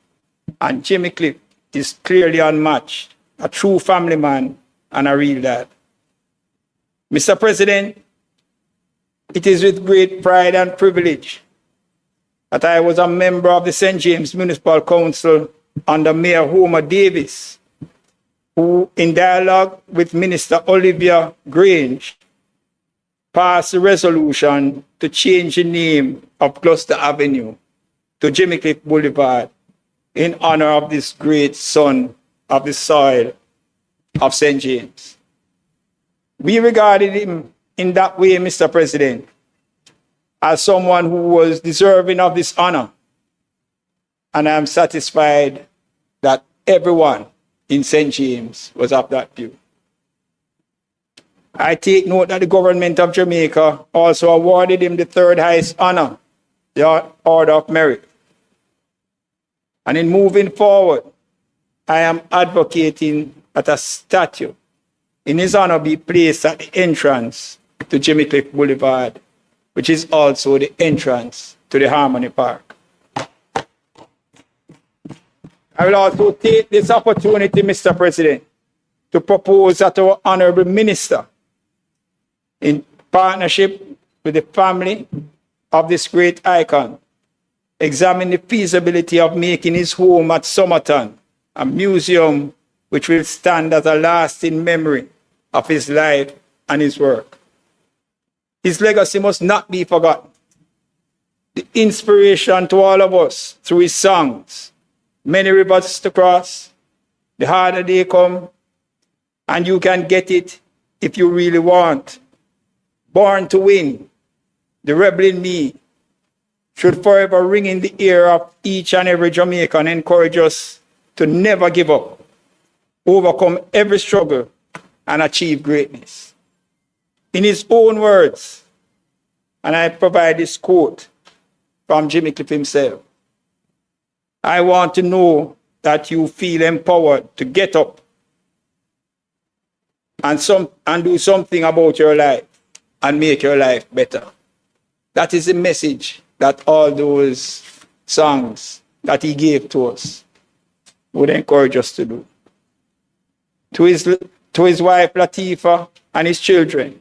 And Jimmy Cliff is clearly unmatched, a true family man and a real dad. Mr. President, it is with great pride and privilege that I was a member of the St. James Municipal Council under Mayor Homer Davis, who, in dialogue with Minister Olivia Grange, passed a resolution to change the name of Gloucester Avenue to Jimmy Cliff Boulevard in honor of this great son of the soil of St. James. We regarded him in that way, Mr. President, as someone who was deserving of this honor. And I'm satisfied that everyone in St. James was of that view. I take note that the government of Jamaica also awarded him the third highest honor, the Order of Merit. And in moving forward, I am advocating that a statue in his honor be placed at the entrance to Jimmy Cliff Boulevard, which is also the entrance to the Harmony Park. I will also take this opportunity, Mr. President, to propose that our Honorable Minister, in partnership with the family of this great icon, examine the feasibility of making his home at Somerton a museum which will stand as a lasting memory of his life and his work. His legacy must not be forgotten. The inspiration to all of us through his songs, Many Rivers to Cross, The Harder They Come, and You Can Get It If You Really Want, Born to Win, The Rebel in Me, should forever ring in the ear of each and every Jamaican, encourage us to never give up, overcome every struggle, and achieve greatness. In his own words, and I provide this quote from Jimmy Cliff himself, I want to know that you feel empowered to get up and do something about your life and make your life better. That is the message that all those songs that he gave to us would encourage us to do. To his wife Latifah and his children,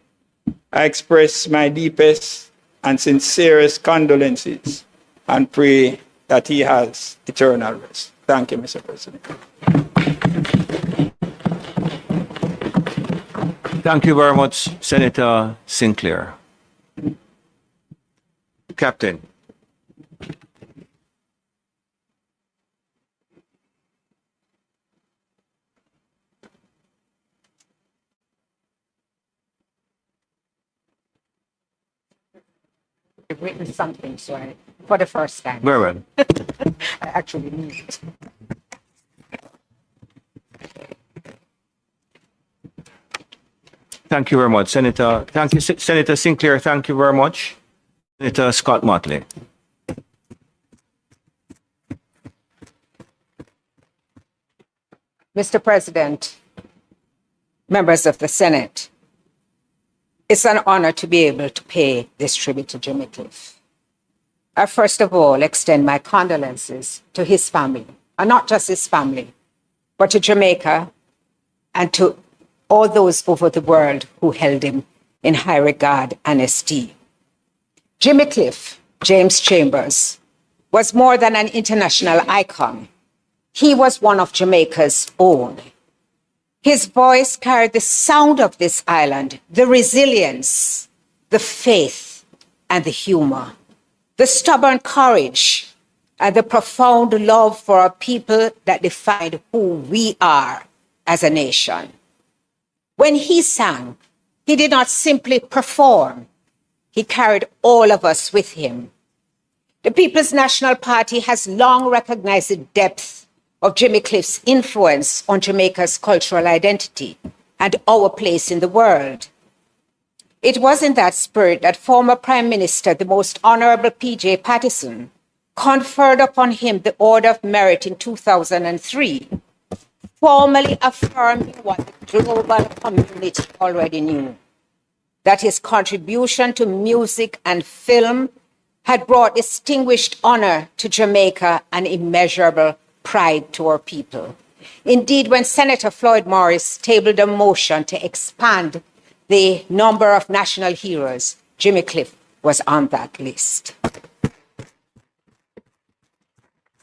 I express my deepest and sincerest condolences and pray that he has eternal rest. Thank you, Mr. President. Thank you very much, Senator Sinclair. Captain. I've written something, so for the first time. Very well. I actually need it. Thank you very much, Senator. Thank you, Senator Sinclair. Thank you very much. Senator Scott Motley. Mr. President, members of the Senate, it's an honor to be able to pay this tribute to Jimmy Cliff. I first of all extend my condolences to his family, and not just his family, but to Jamaica and to all those over the world who held him in high regard and esteem. Jimmy Cliff, James Chambers, was more than an international icon. He was one of Jamaica's own. His voice carried the sound of this island, the resilience, the faith, and the humor, the stubborn courage, and the profound love for our people that defined who we are as a nation. When he sang, he did not simply perform. he carried all of us with him. The People's National Party has long recognized the depth of Jimmy Cliff's influence on Jamaica's cultural identity and our place in the world. It was in that spirit that former Prime Minister, the Most Honorable P.J. Patterson, conferred upon him the Order of Merit in 2003, formally affirming what the global community already knew, that his contribution to music and film had brought distinguished honor to Jamaica and immeasurable pride to our people. Indeed, when Senator Floyd Morris tabled a motion to expand the number of national heroes, Jimmy Cliff was on that list.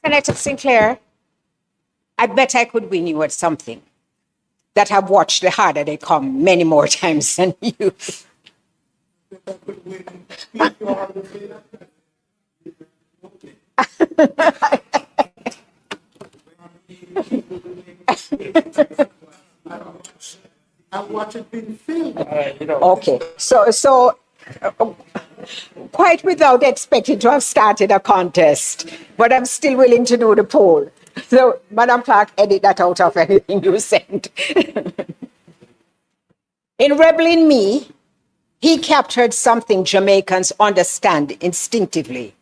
Senator Sinclair, I bet I could win you at something that I've watched The Harder They Come many more times than you. Okay, so quite without expecting to have started a contest, but I'm still willing to do the poll. So, Madam Clerk, edit that out of anything you sent. In Rebel in Me, he captured something Jamaicans understand instinctively.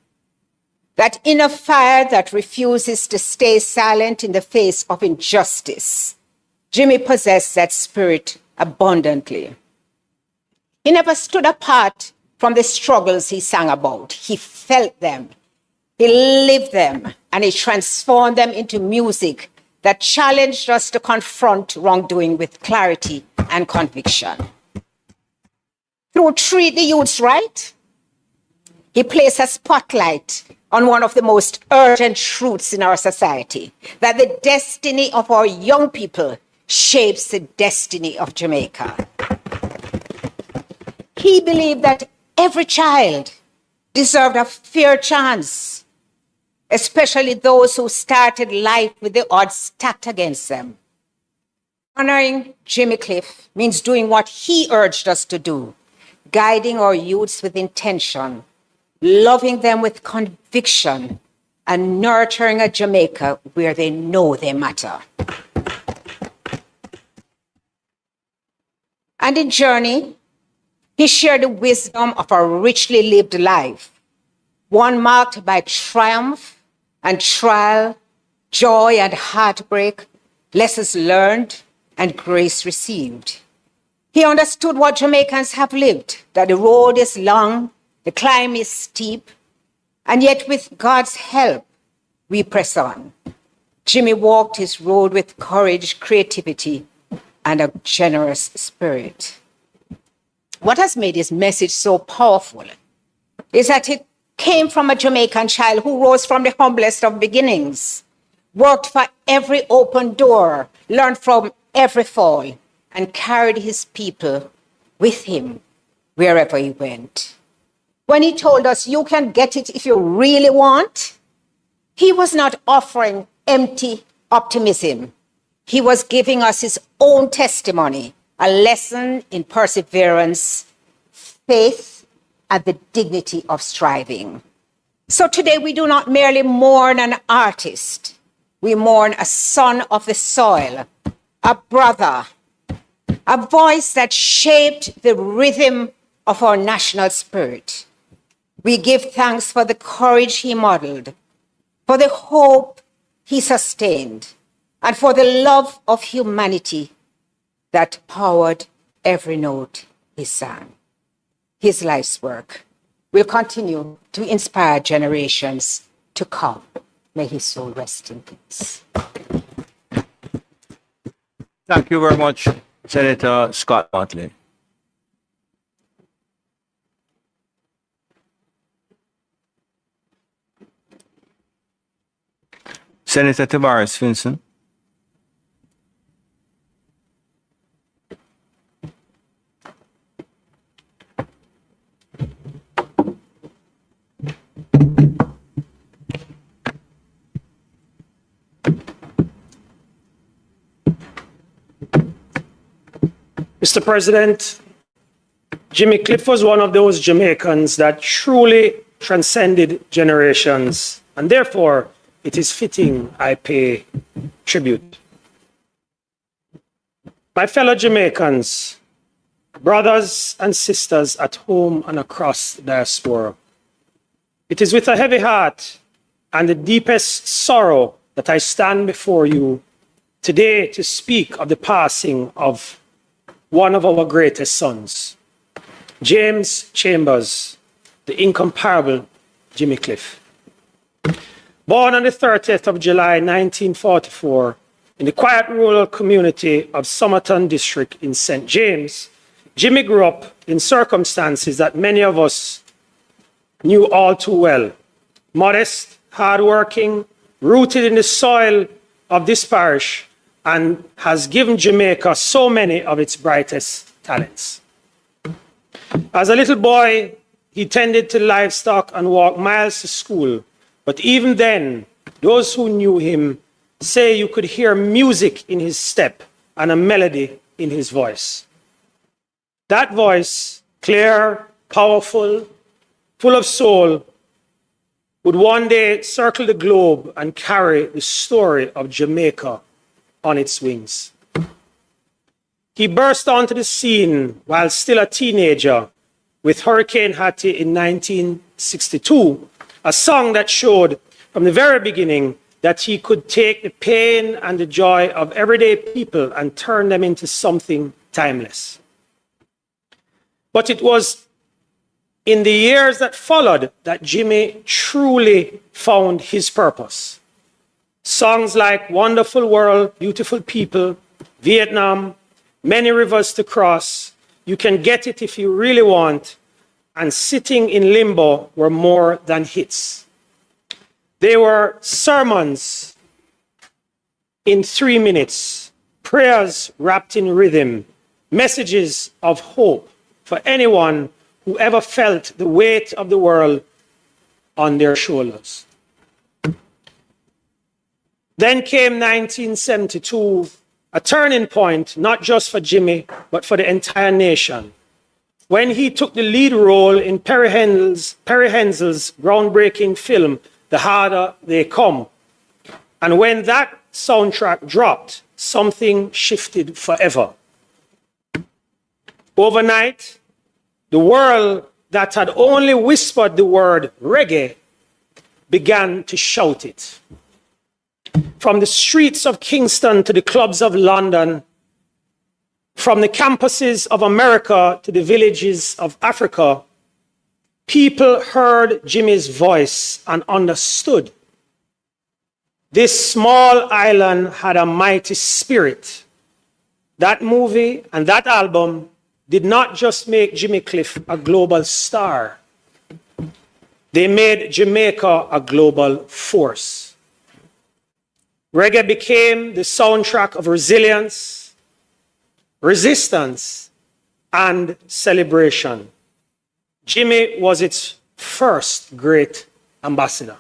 That inner fire that refuses to stay silent in the face of injustice. Jimmy possessed that spirit abundantly. He never stood apart from the struggles he sang about. He felt them, he lived them, and he transformed them into music that challenged us to confront wrongdoing with clarity and conviction. Through Treat the Youths Right, he placed a spotlight on one of the most urgent truths in our society, that the destiny of our young people shapes the destiny of Jamaica. He believed that every child deserved a fair chance, especially those who started life with the odds stacked against them. Honoring Jimmy Cliff means doing what he urged us to do, guiding our youths with intention, loving them with conviction, and nurturing a Jamaica where they know they matter. And in Journey, he shared the wisdom of a richly lived life, one marked by triumph and trial, joy and heartbreak, lessons learned and grace received. He understood what Jamaicans have lived, that the road is long, the climb is steep, and yet with God's help, we press on. Jimmy walked his road with courage, creativity, and a generous spirit. What has made his message so powerful is that it came from a Jamaican child who rose from the humblest of beginnings, worked for every open door, learned from every fall, and carried his people with him wherever he went. When he told us, you can get it if you really want, he was not offering empty optimism. He was giving us his own testimony, a lesson in perseverance, faith, and the dignity of striving. So today we do not merely mourn an artist. We mourn a son of the soil, a brother, a voice that shaped the rhythm of our national spirit. We give thanks for the courage he modeled, for the hope he sustained, and for the love of humanity that powered every note he sang. His life's work will continue to inspire generations to come. May his soul rest in peace. Thank you very much, Senator Scott Motley. Senator Tavares Finson. Mr. President, Jimmy Cliff was one of those Jamaicans that truly transcended generations, and therefore it is fitting I pay tribute. My fellow Jamaicans, brothers and sisters at home and across the diaspora, it is with a heavy heart and the deepest sorrow that I stand before you today to speak of the passing of one of our greatest sons, James Chambers, the incomparable Jimmy Cliff. Born on the 30th of July, 1944, in the quiet rural community of Somerton District in St. James, Jimmy grew up in circumstances that many of us knew all too well. Modest, hardworking, rooted in the soil of this parish, and has given Jamaica so many of its brightest talents. As a little boy, he tended to livestock and walked miles to school. But even then, those who knew him say you could hear music in his step and a melody in his voice. That voice, clear, powerful, full of soul, would one day circle the globe and carry the story of Jamaica on its wings. He burst onto the scene while still a teenager with Hurricane Hattie in 1962, a song that showed from the very beginning that he could take the pain and the joy of everyday people and turn them into something timeless. But it was in the years that followed that Jimmy truly found his purpose. Songs like Wonderful World, Beautiful People, Vietnam, Many Rivers to Cross, You Can Get It If You Really Want, and Sitting in Limbo were more than hits. They were sermons in 3 minutes, prayers wrapped in rhythm, messages of hope for anyone who ever felt the weight of the world on their shoulders. Then came 1972, a turning point, not just for Jimmy, but for the entire nation, when he took the lead role in Perry Hensel's groundbreaking film, The Harder They Come. And when that soundtrack dropped, something shifted forever. Overnight, the world that had only whispered the word reggae began to shout it. From the streets of Kingston to the clubs of London, from the campuses of America to the villages of Africa, people heard Jimmy's voice and understood. This small island had a mighty spirit. That movie and that album did not just make Jimmy Cliff a global star. They made Jamaica a global force. Reggae became the soundtrack of resilience, resistance, and celebration. Jimmy was its first great ambassador.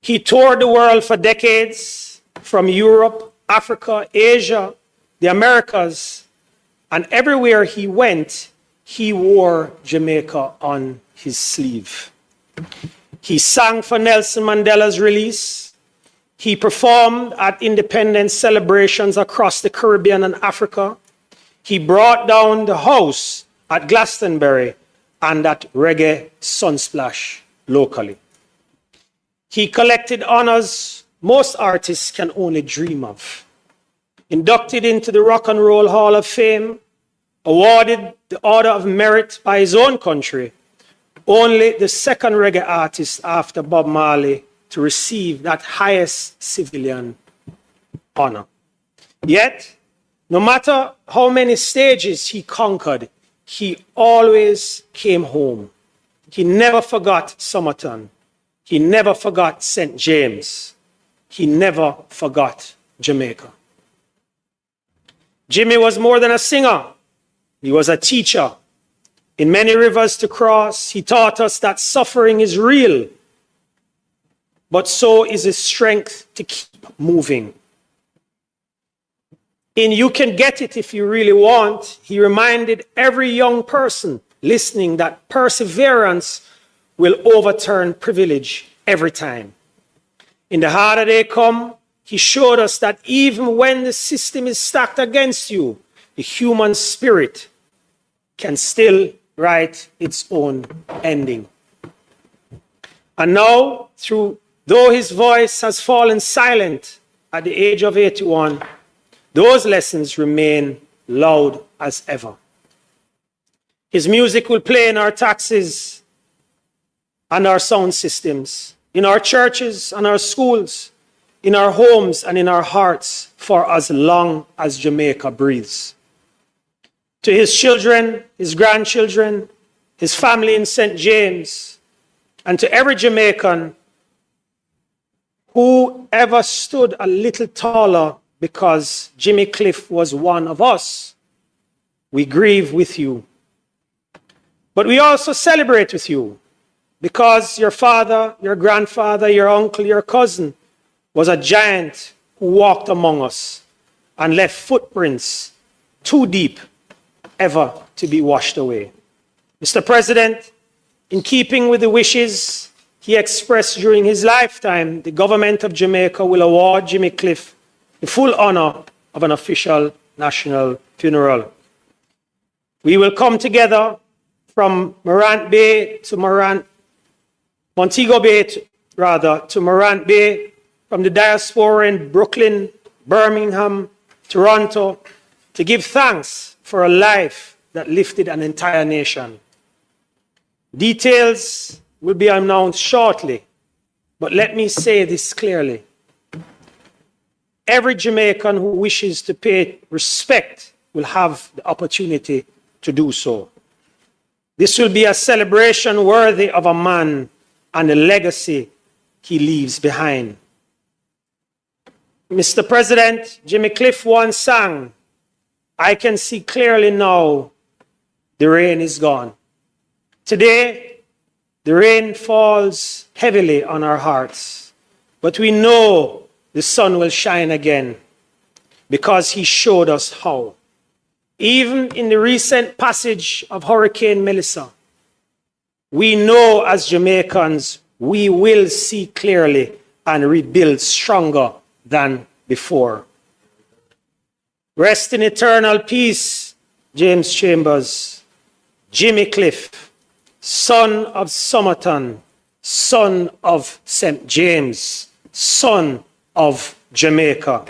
He toured the world for decades, from Europe, Africa, Asia, the Americas, and everywhere he went, he wore Jamaica on his sleeve. He sang for Nelson Mandela's release. He performed at independence celebrations across the Caribbean and Africa. He brought down the house at Glastonbury and at Reggae Sunsplash locally. He collected honors most artists can only dream of. Inducted into the Rock and Roll Hall of Fame, awarded the Order of Merit by his own country, only the second reggae artist after Bob Marley to receive that highest civilian honor. Yet, no matter how many stages he conquered, he always came home. He never forgot Somerton. He never forgot St. James. He never forgot Jamaica. Jimmy was more than a singer. He was a teacher. In Many Rivers to Cross, he taught us that suffering is real, but so is the strength to keep moving. In You Can Get It If You Really Want, he reminded every young person listening that perseverance will overturn privilege every time. In The Harder They Come, he showed us that even when the system is stacked against you, the human spirit can still write its own ending. And now, though his voice has fallen silent at the age of 81, those lessons remain loud as ever. His music will play in our taxis and our sound systems, in our churches and our schools, in our homes and in our hearts for as long as Jamaica breathes. To his children, his grandchildren, his family in St. James, and to every Jamaican who ever stood a little taller because Jimmy Cliff was one of us, we grieve with you. But we also celebrate with you because your father, your grandfather, your uncle, your cousin was a giant who walked among us and left footprints too deep ever to be washed away. Mr. President, in keeping with the wishes he expressed during his lifetime, the government of Jamaica will award Jimmy Cliff the full honor of an official national funeral. We will come together from Morant Bay to Montego Bay to Morant Bay, from the diaspora in Brooklyn, Birmingham, Toronto, to give thanks for a life that lifted an entire nation. Details will be announced shortly, but let me say this clearly. Every Jamaican who wishes to pay respect will have the opportunity to do so. This will be a celebration worthy of a man and the legacy he leaves behind. Mr. President, Jimmy Cliff once sang, "I can see clearly now, the rain is gone." Today, the rain falls heavily on our hearts, but we know the sun will shine again because he showed us how. Even in the recent passage of Hurricane Melissa, we know as Jamaicans, we will see clearly and rebuild stronger than before. Rest in eternal peace, James Chambers, Jimmy Cliff, son of Somerton, son of St. James, son of Jamaica.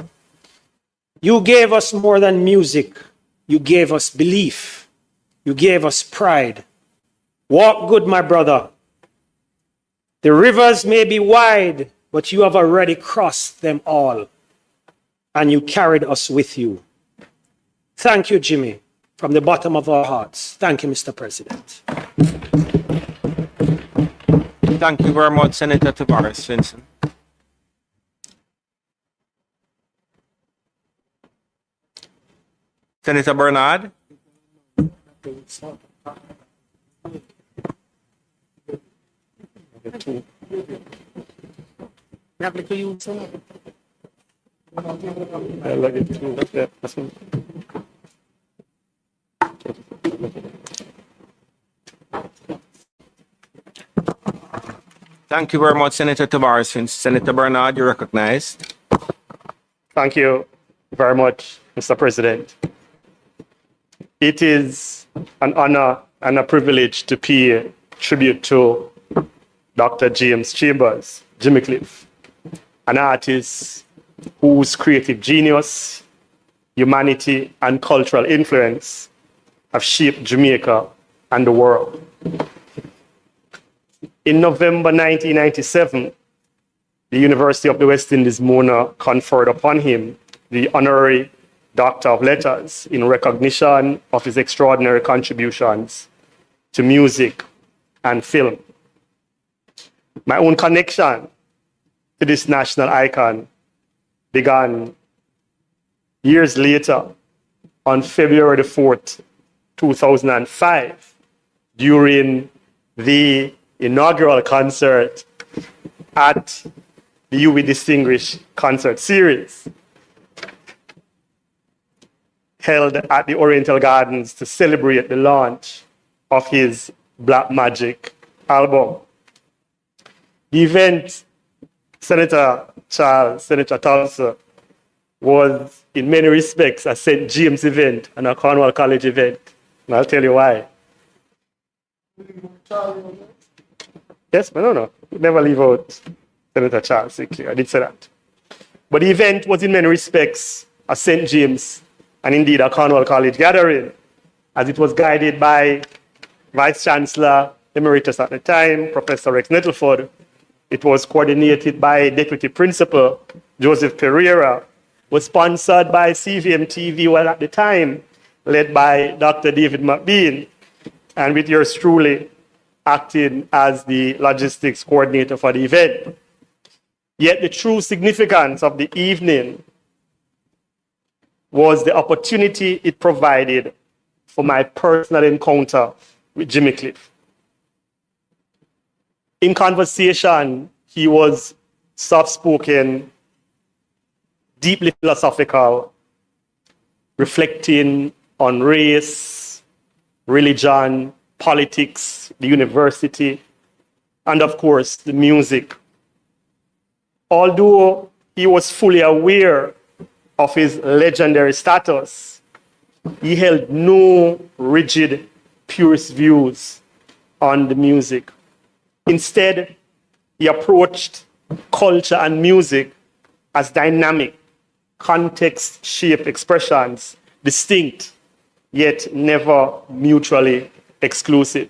You gave us more than music. You gave us belief. You gave us pride. Walk good, my brother. The rivers may be wide, but you have already crossed them all, and you carried us with you. Thank you, Jimmy, from the bottom of our hearts. Thank you, Mr. President. Thank you very much, Senator Tavares Vincent. Senator Bernard. Thank you very much, Senator Tavares Vincent. Senator Bernard, you're recognized. Thank you very much, Mr. President. It is an honor and a privilege to pay tribute to Dr. James Chambers, Jimmy Cliff, an artist whose creative genius, humanity, and cultural influence have shaped Jamaica and the world. In November 1997, the University of the West Indies, Mona, conferred upon him the honorary Doctor of Letters in recognition of his extraordinary contributions to music and film. My own connection to this national icon began years later on February the 4th, 2005, during the inaugural concert at the UWI Distinguished Concert Series. held at the Oriental Gardens to celebrate the launch of his Black Magic album. The event, Senator Thompson, was in many respects a St. James event and a Cornwall College event. And I'll tell you why. Yes, but no. Never leave out Senator Charles Sinclair. I did say that. But the event was in many respects a St. James and indeed a Cornwall College gathering, as it was guided by Vice Chancellor Emeritus at the time, Professor Rex Nettleford. It was coordinated by Deputy Principal Joseph Pereira, was sponsored by CVM TV, well at the time, led by Dr. David McBean, and with yours truly acting as the logistics coordinator for the event. Yet the true significance of the evening was the opportunity it provided for my personal encounter with Jimmy Cliff. In conversation, he was soft-spoken, deeply philosophical, reflecting on race, religion, politics, the university, and of course, the music. Although he was fully aware of his legendary status, he held no rigid, purist views on the music. Instead, he approached culture and music as dynamic, context-shaped expressions, distinct, yet never mutually exclusive.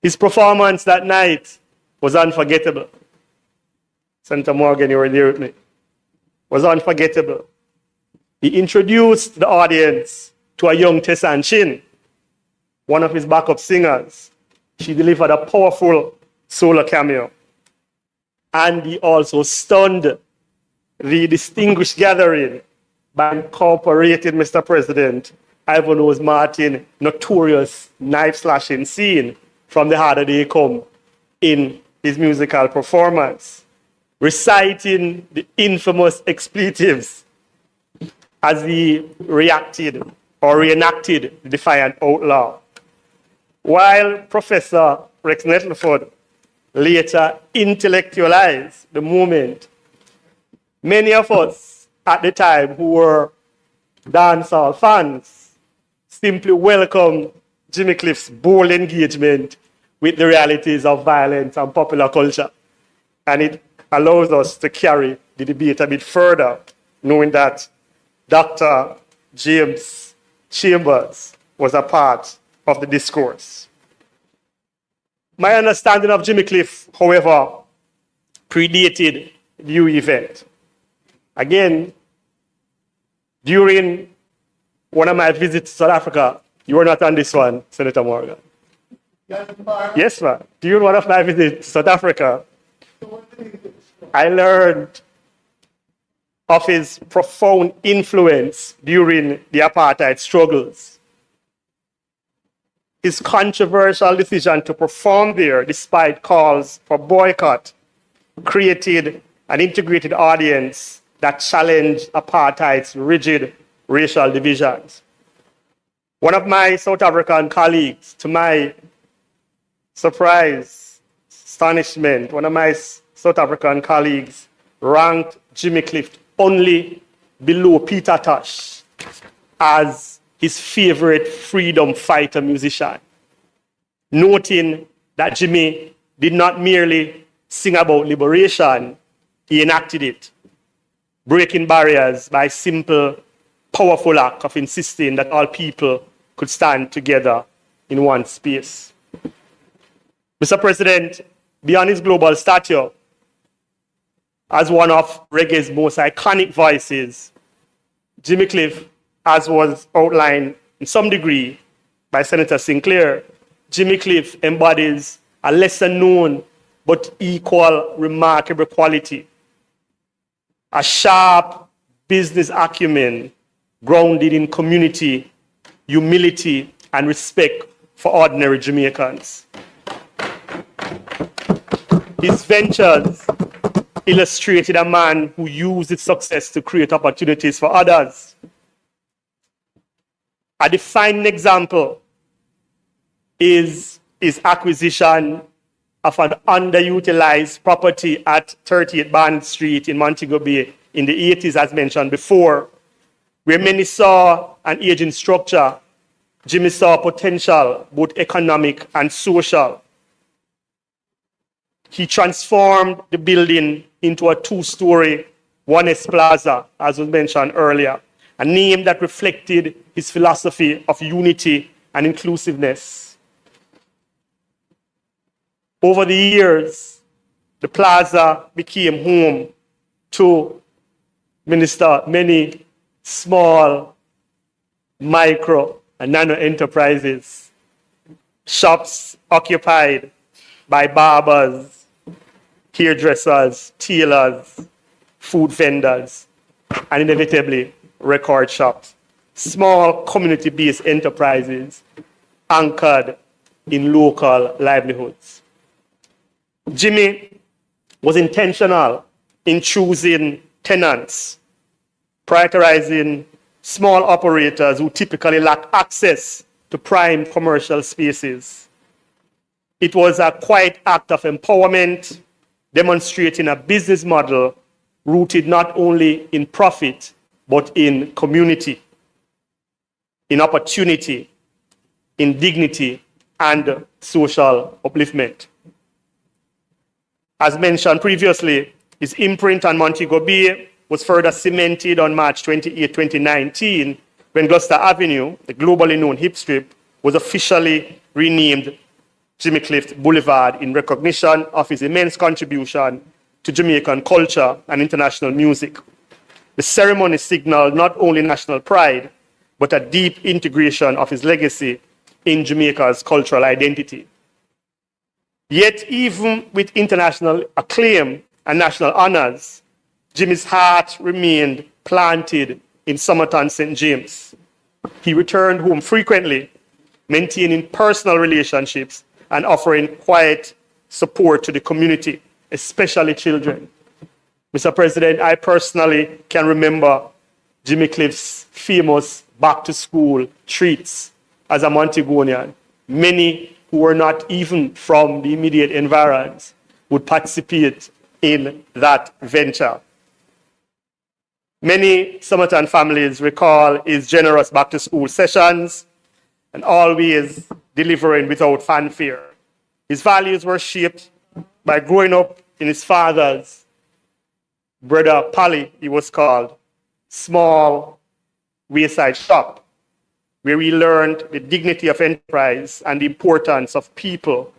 His performance that night was unforgettable. Senator Morgan, you were there with me. Was unforgettable. He introduced the audience to a young Tessan Chin, one of his backup singers. She delivered a powerful solo cameo. And he also stunned the distinguished gathering by incorporating, Mr. President, Ivan Rose Martin notorious knife slashing scene from The Harder They Come in his musical performance, reciting the infamous expletives as he reacted or reenacted the Defiant Outlaw. While Professor Rex Nettleford later intellectualized the moment, many of us at the time who were dancehall fans simply welcomed Jimmy Cliff's bold engagement with the realities of violence and popular culture. And it allows us to carry the debate a bit further, knowing that Dr. James Chambers was a part of the discourse. My understanding of Jimmy Cliff, however, predated the U event. Again, during one of my visits to South Africa, you were not on this one, Senator Morgan. Yes, sir. During one of my visits to South Africa, I learned of his profound influence during the apartheid struggles. His controversial decision to perform there, despite calls for boycott, created an integrated audience that challenged apartheid's rigid racial divisions. One of my South African colleagues, to my surprise, astonishment, one of my South African colleagues ranked Jimmy Cliff only below Peter Tosh as his favorite freedom fighter musician, noting that Jimmy did not merely sing about liberation, he enacted it, breaking barriers by simple, powerful act of insisting that all people could stand together in one space. Mr. President, beyond his global stature, as one of reggae's most iconic voices, Jimmy Cliff, as was outlined in some degree by Senator Sinclair, Jimmy Cliff embodies a lesser known but equal remarkable quality, a sharp business acumen grounded in community, humility, and respect for ordinary Jamaicans. His ventures illustrated a man who used his success to create opportunities for others. A defining example is his acquisition of an underutilized property at 38 Bond Street in Montego Bay in the 80s, as mentioned before, where many saw an aging structure. Jimmy saw potential, both economic and social. He transformed the building into a two-story One S Plaza, as was mentioned earlier, a name that reflected his philosophy of unity and inclusiveness. Over the years, the plaza became home to many small, micro, and nano enterprises, shops occupied by barbers, hairdressers, tailors, food vendors, and inevitably record shops. Small community-based enterprises anchored in local livelihoods. Jimmy was intentional in choosing tenants, prioritizing small operators who typically lack access to prime commercial spaces. It was a quiet act of empowerment, demonstrating a business model rooted not only in profit, but in community, in opportunity, in dignity, and social upliftment. As mentioned previously, his imprint on Montego Bay was further cemented on March 28, 2019, when Gloucester Avenue, the globally known hip strip, was officially renamed Jimmy Cliff Boulevard in recognition of his immense contribution to Jamaican culture and international music. The ceremony signaled not only national pride, but a deep integration of his legacy in Jamaica's cultural identity. Yet, even with international acclaim and national honors, Jimmy's heart remained planted in Somerton St. James. He returned home frequently, maintaining personal relationships and offering quiet support to the community, especially children. Mr. President, I personally can remember Jimmy Cliff's famous back-to-school treats as a Montegonian. Many who were not even from the immediate environs would participate in that venture. Many Somerton families recall his generous back-to-school sessions and always delivering without fanfare. His values were shaped by growing up in his father's, Brother Polly, he was called, small wayside shop, where we learned the dignity of enterprise and the importance of people,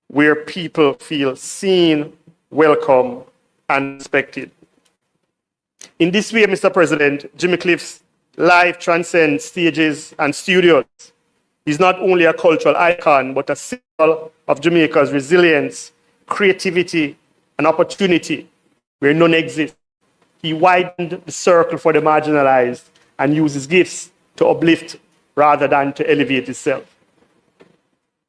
where people feel seen, welcome, and respected. In this way, Mr. President, Jimmy Cliff's life transcends stages and studios. He's not only a cultural icon, but a symbol of Jamaica's resilience, creativity, and opportunity, where none exists. He widened the circle for the marginalized and used his gifts to uplift rather than to elevate itself.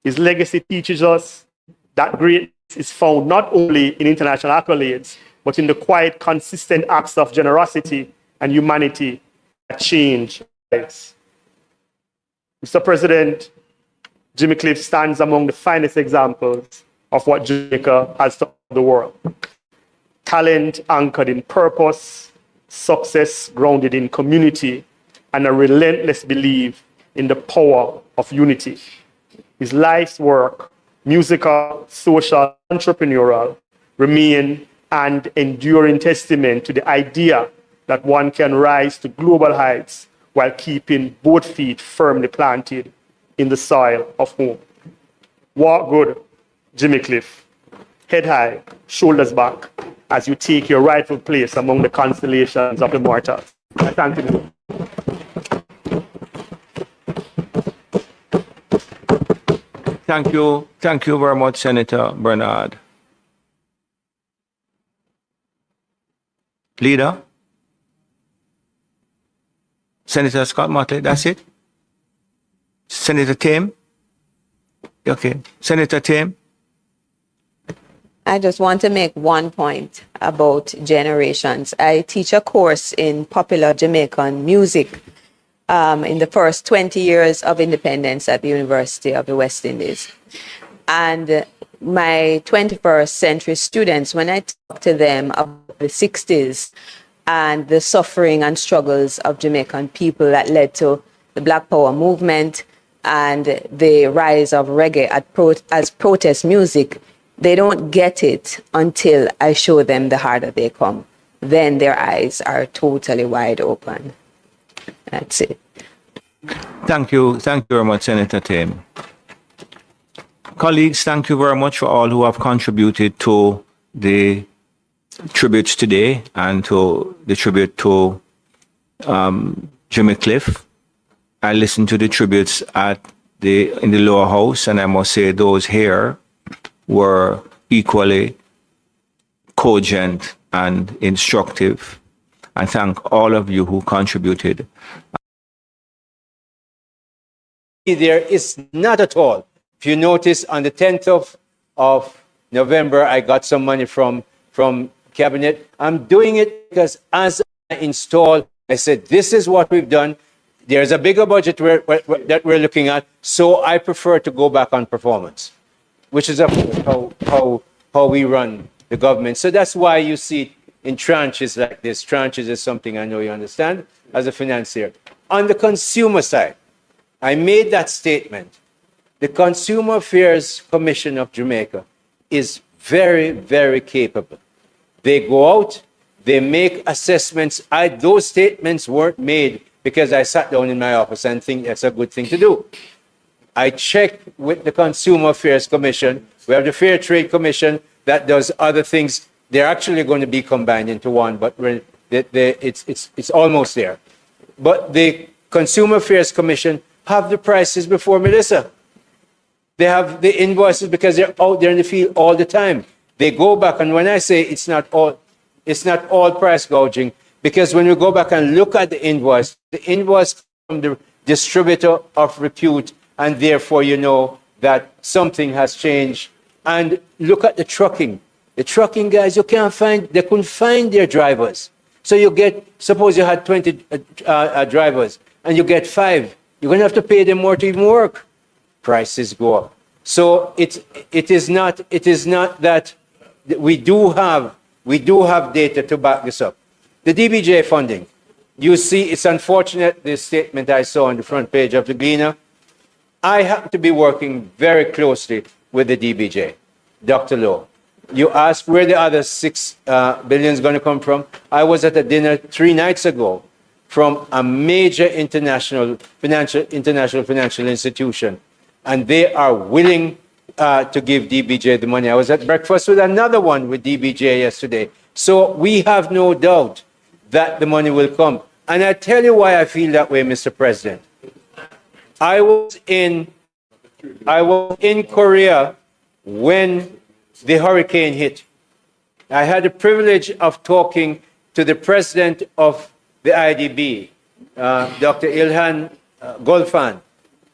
His legacy teaches us that greatness is found not only in international accolades, but in the quiet, consistent acts of generosity and humanity that change lives. Mr. President, Jimmy Cliff stands among the finest examples of what Jamaica has to the world. Talent anchored in purpose, success grounded in community, and a relentless belief in the power of unity. His life's work, musical, social, entrepreneurial, remain an enduring testament to the idea that one can rise to global heights while keeping both feet firmly planted in the soil of home. Walk good, Jimmy Cliff. Head high, shoulders back, as you take your rightful place among the constellations of the mortals. I thank you. Thank you very much, Senator Bernard. Leader? Senator Scott Motley, that's it? Senator Tim? Okay. Senator Tim? I just want to make one point about generations. I teach a course in popular Jamaican music, in the first 20 years of independence at the University of the West Indies. And my 21st century students, when I talk to them about the 60s and the suffering and struggles of Jamaican people that led to the Black Power movement and the rise of reggae as protest music, they don't get it until I show them the harder they come. Then their eyes are totally wide open. That's it. Thank you. Thank you very much, Senator Tim. Colleagues, thank you very much for all who have contributed to the tributes today and to the tribute to Jimmy Cliff. I listened to the tributes in the lower house, and I must say those here were equally cogent and instructive. I thank all of you who contributed. There is not at all. If you notice, on the 10th of November, I got some money from Cabinet. I'm doing it because as I install, I said, this is what we've done. There's a bigger budget that we're looking at, so I prefer to go back on performance, which is how we run the government. So that's why you see it in tranches like this. Tranches is something I know you understand as a financier. On the consumer side, I made that statement. The Consumer Affairs Commission of Jamaica is very, very capable. They go out, they make assessments. Those statements weren't made because I sat down in my office and think that's a good thing to do. I checked with the Consumer Affairs Commission. We have the Fair Trade Commission that does other things. They're actually going to be combined into one, but it's almost there. But the Consumer Affairs Commission have the prices before Melissa. They have the invoices because they're out there in the field all the time. They go back, and when I say it's not all price gouging, because when you go back and look at the invoice from the distributor of repute, and therefore you know that something has changed. And look at the trucking. The trucking guys, they couldn't find their drivers. So you get, suppose you had 20 drivers, and you get 5. You're going to have to pay them more to even work. Prices go up. So it is not that we do have data to back this up. The DBJ funding, you see, it's unfortunate, this statement I saw on the front page of the Gleaner. I happen to be working very closely with the DBJ, Dr. Lowe. You asked where the other $6 billion is going to come from. I was at a dinner 3 nights ago from a major international financial institution, and they are willing to give DBJ the money. I was at breakfast with another one with DBJ yesterday. So we have no doubt that the money will come. And I tell you why I feel that way, Mr. President. I was in Korea when the hurricane hit. I had the privilege of talking to the president of the IDB, Dr. Ilhan Golfan,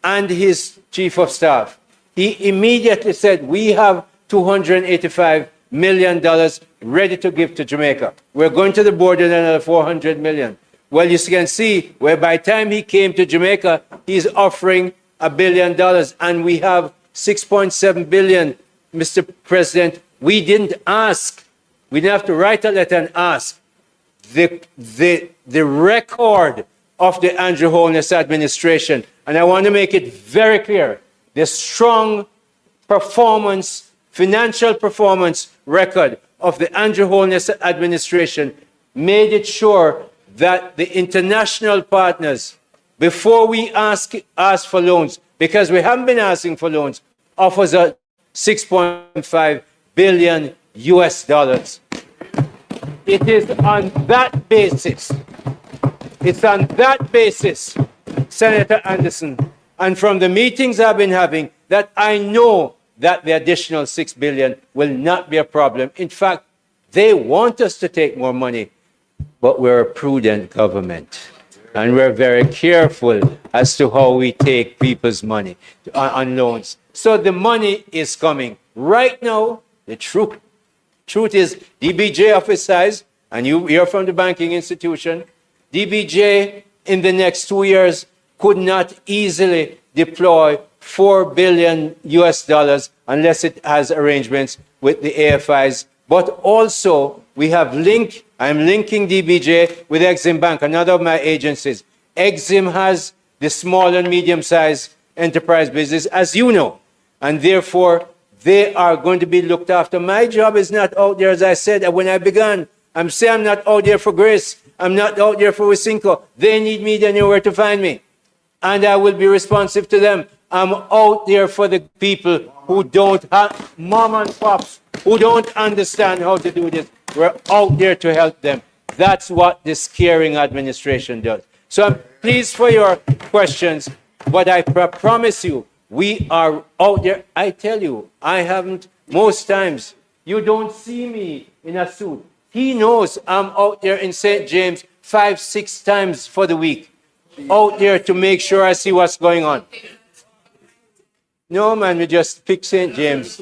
and his chief of staff. He immediately said, we have $285 million ready to give to Jamaica. We're going to the board with another $400 million. Well, you can see where by the time he came to Jamaica, he's offering $1 billion, and we have 6.7 billion, Mr. President. We didn't ask. We didn't have to write a letter and ask. The record of the Andrew Holness administration, and I want to make it very clear, the strong performance, financial performance record of the Andrew Holness administration made it sure that the international partners, before we ask for loans, because we haven't been asking for loans, offers us $6.5 billion US dollars. It is on that basis. It's on that basis, Senator Anderson, and from the meetings I've been having, that I know that the additional $6 billion will not be a problem. In fact, they want us to take more money, but we're a prudent government, and we're very careful as to how we take people's money on loans. So the money is coming. Right now, the truth is DBJ of his size, and you're from the banking institution, DBJ in the next 2 years could not easily deploy $4 billion US dollars unless it has arrangements with the AFIs. But also, I'm linking DBJ with Exim Bank, another of my agencies. Exim has the small and medium-sized enterprise business, as you know, and therefore they are going to be looked after. My job is not out there, as I said when I began. I'm saying I'm not out there for Grace. I'm not out there for Wisynco. They need me, they know where to find me. And I will be responsive to them. I'm out there for the people who don't have, mom and pops, who don't understand how to do this. We're out there to help them. That's what this caring administration does. So I'm pleased for your questions, but I promise you, we are out there. I tell you, I haven't, most times, you don't see me in a suit. He knows I'm out there in St. James 5-6 times for the week, out there to make sure I see what's going on. No, man, we just pick St. James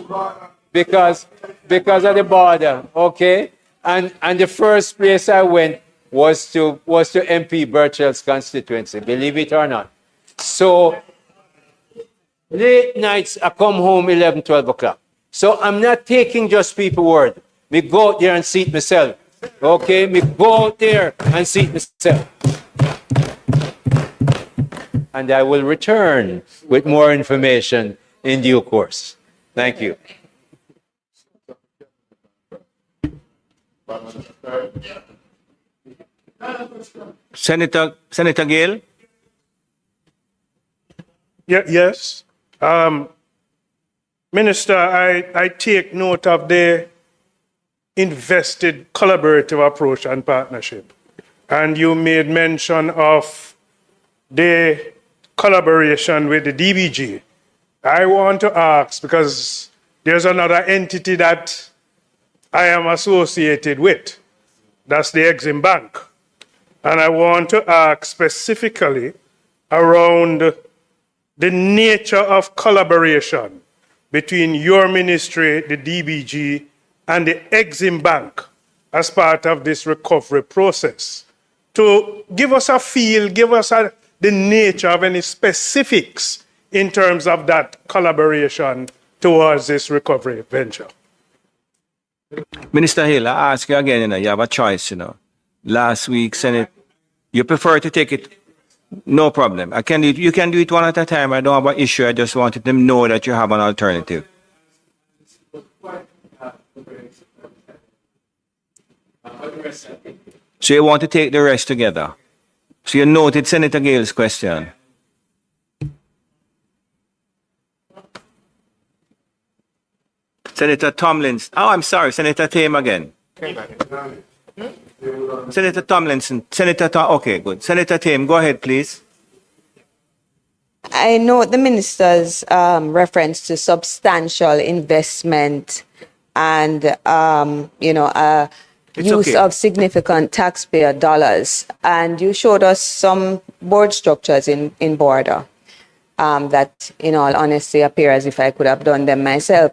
because of the border, okay? And the first place I went was to MP Burchell's constituency, believe it or not. So late nights, I come home 11, 12 o'clock. So I'm not taking just people's word. Me go out there and see it myself. Okay, me go out there and see it myself. And I will return with more information in due course. Thank you. Senator Gale? Yes. Minister, I take note of the invested collaborative approach and partnership. And you made mention of the collaboration with the DBG. I want to ask, because there's another entity that I am associated with. That's the Exim Bank. And I want to ask specifically around the nature of collaboration between your ministry, the DBG, and the Exim Bank as part of this recovery process. To give us a feel, give us the nature of any specifics in terms of that collaboration towards this recovery venture. Minister Hill, I ask you again, you have a choice, Last week, Senate, you prefer to take it, no problem. You can do it one at a time. I don't have an issue. I just wanted them to know that you have an alternative. So you want to take the rest together. So you noted Senator Gale's question. Senator Tomlinson. Oh, I'm sorry, Senator Tame again. Senator Tomlinson. Okay, good. Senator Tame, go ahead, please. I note the minister's reference to substantial investment and, use of significant taxpayer dollars. And you showed us some board structures in border that, in all honesty, appear as if I could have done them myself.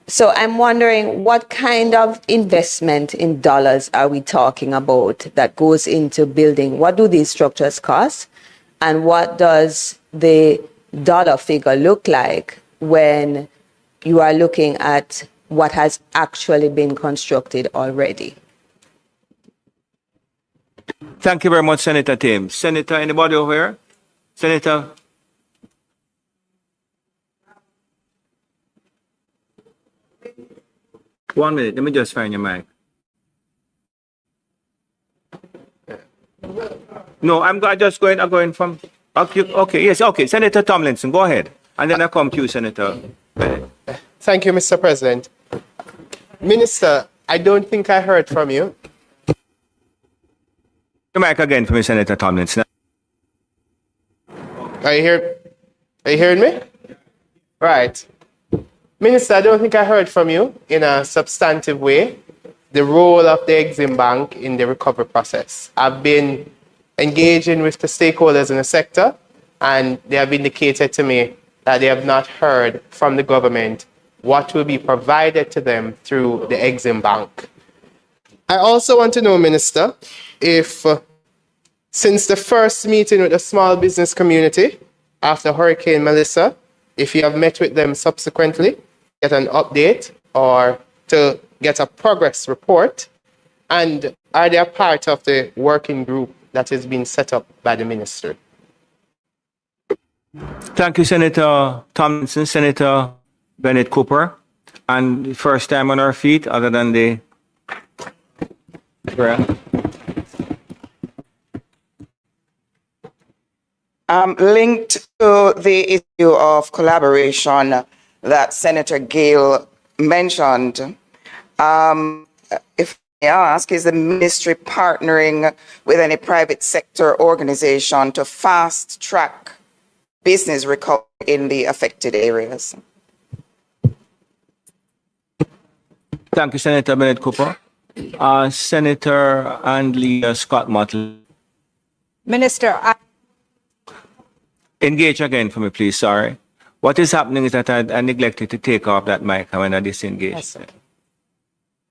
So I'm wondering, what kind of investment in dollars are we talking about that goes into building? What do these structures cost? And what does the dollar figure look like when you are looking at what has actually been constructed already? Thank you very much, Senator Tame. Senator, anybody over here? Senator? One minute, let me just find your mic. No, I'm going from, okay, yes, okay. Senator Tomlinson, go ahead. And then I come to you, Senator. Thank you, Mr. President. Minister, I don't think I heard from you. The mic again for me, Senator Tomlinson. Are you hearing me? Right. Minister, I don't think I heard from you in a substantive way the role of the Exim Bank in the recovery process. I've been engaging with the stakeholders in the sector, and they have indicated to me that they have not heard from the government what will be provided to them through the Exim Bank. I also want to know, Minister, if Since the first meeting with the small business community after Hurricane Melissa, if you have met with them subsequently, get an update or to get a progress report, and are they a part of the working group that is being set up by the ministry? Thank you, Senator Thompson. Senator Bennett Cooper. And first time on our feet, other than the prayer. Linked to the issue of collaboration that Senator Gale mentioned, if I ask, is the ministry partnering with any private sector organization to fast track business recovery in the affected areas? Thank you, Senator Bennett Cooper. Senator Andrea Scott Motley. Minister, Engage again for me, please. Sorry. What is happening is that I neglected to take off that mic when I disengaged. Yes, sir.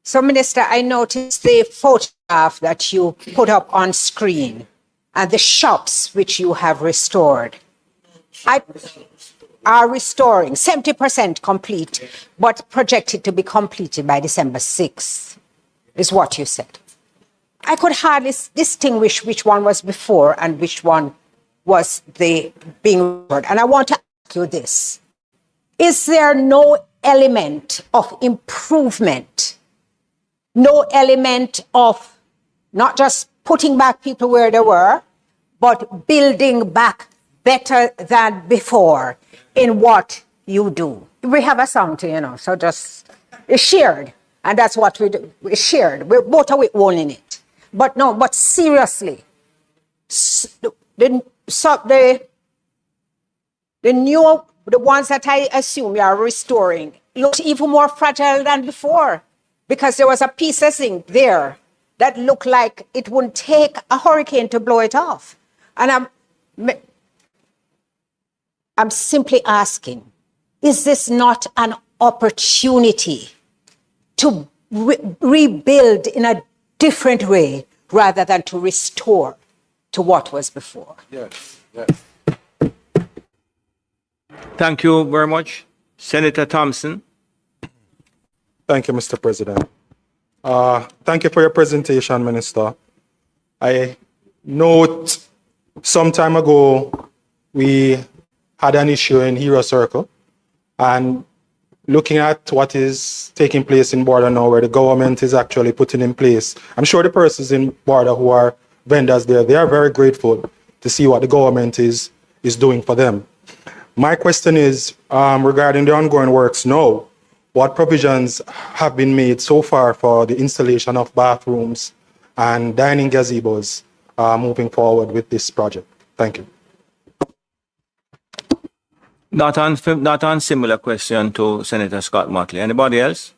So, Minister, I noticed the photograph that you put up on screen and the shops which you have restored. Are restoring 70% complete, but projected to be completed by December 6th, is what you said. I could hardly distinguish which one was before and which one was the being restored. And I want to ask you this. Is there no element of improvement, no element of not just putting back people where they were, but building back better than before in what you do? We have a song to, so just, it's shared. And that's what we do. It's shared. We're both are we owning it. But no, but seriously, the ones that I assume you are restoring look even more fragile than before, because there was a piece of zinc there that looked like it wouldn't take a hurricane to blow it off. And I'm simply asking, is this not an opportunity to rebuild in a different way rather than to restore to what was before? Yes. Thank you very much. Senator Thompson. Thank you, Mr. President. Thank you for your presentation, Minister. I note some time ago we had an issue in Hero Circle, and looking at what is taking place in Border now, where the government is actually putting in place, I'm sure the persons in Border who are vendors there, they are very grateful to see what the government is doing for them. My question is regarding the ongoing works now, what provisions have been made so far for the installation of bathrooms and dining gazebos moving forward with this project? Thank you. Not on similar question to Senator Scott Motley. Anybody else?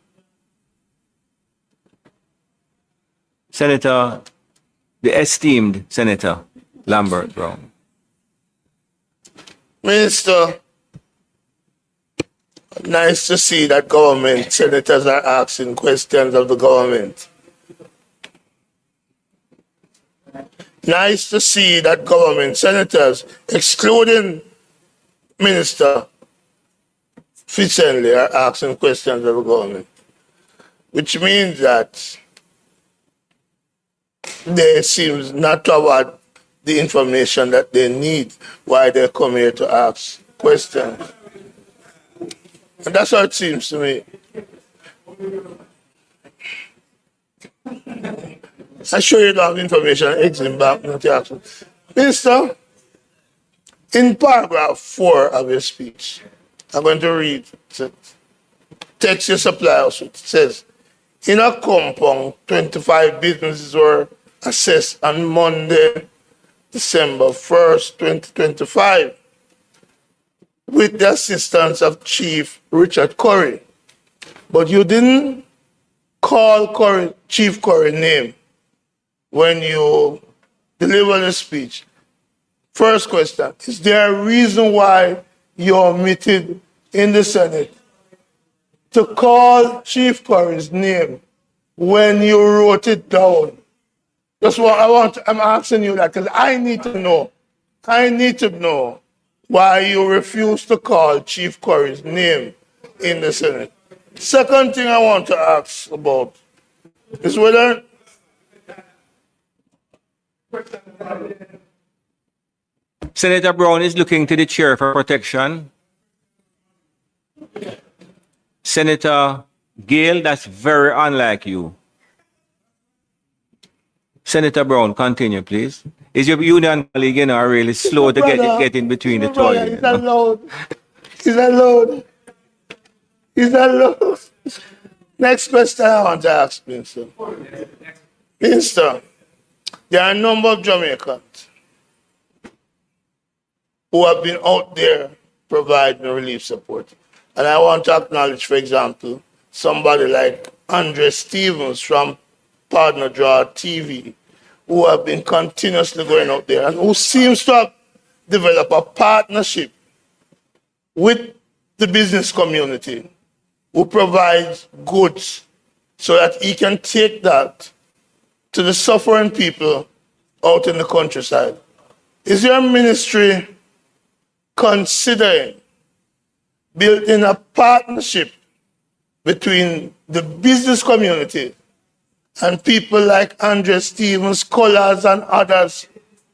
Senator, the esteemed Senator Lambert Brown. Minister, nice to see that government senators are asking questions of the government. Nice to see that government senators, excluding Minister Fitzhenley, are asking questions of the government, which means that they seem not to have the information that they need while they come here to ask questions. And that's how it seems to me. I sure you don't have information exit back, not asking. Minister, in paragraph 4 of your speech, I'm going to read it. Text your supply house. It says, in a compound, 25 businesses were assessed on Monday, December 1st, 2025, with the assistance of Chief Richard Curry. But you didn't call Chief Curry's name when you delivered the speech. First question, is there a reason why you omitted in the Senate to call Chief Curry's name when you wrote it down That's what I'm asking you that because I need to know. I need to know why you refuse to call Chief Curry's name in the Senate. Second thing I want to ask about is whether Senator Brown is looking to the chair for protection. Senator Gale, that's very unlike you. Senator Brown, continue, please. Is your union colleague, you know, really slow to get in between the two of you? He's allowed. He's allowed. He's allowed. Next question I want to ask, Minister. Minister, there are a number of Jamaicans who have been out there providing relief support. And I want to acknowledge, for example, somebody like Andre Stevens from Partner Draw TV, who have been continuously going out there and who seems to have developed a partnership with the business community, who provides goods so that he can take that to the suffering people out in the countryside. Is your ministry considering building a partnership between the business community and people like Andre Stevens, Collars, and others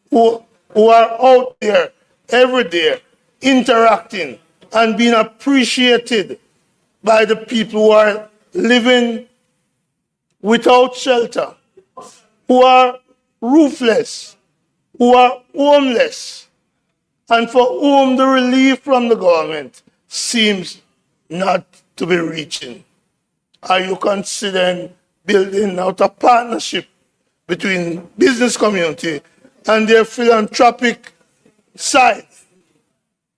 who are out there every day interacting and being appreciated by the people who are living without shelter, who are roofless, who are homeless, and for whom the relief from the government seems not to be reaching? Are you considering building out a partnership between business community and their philanthropic side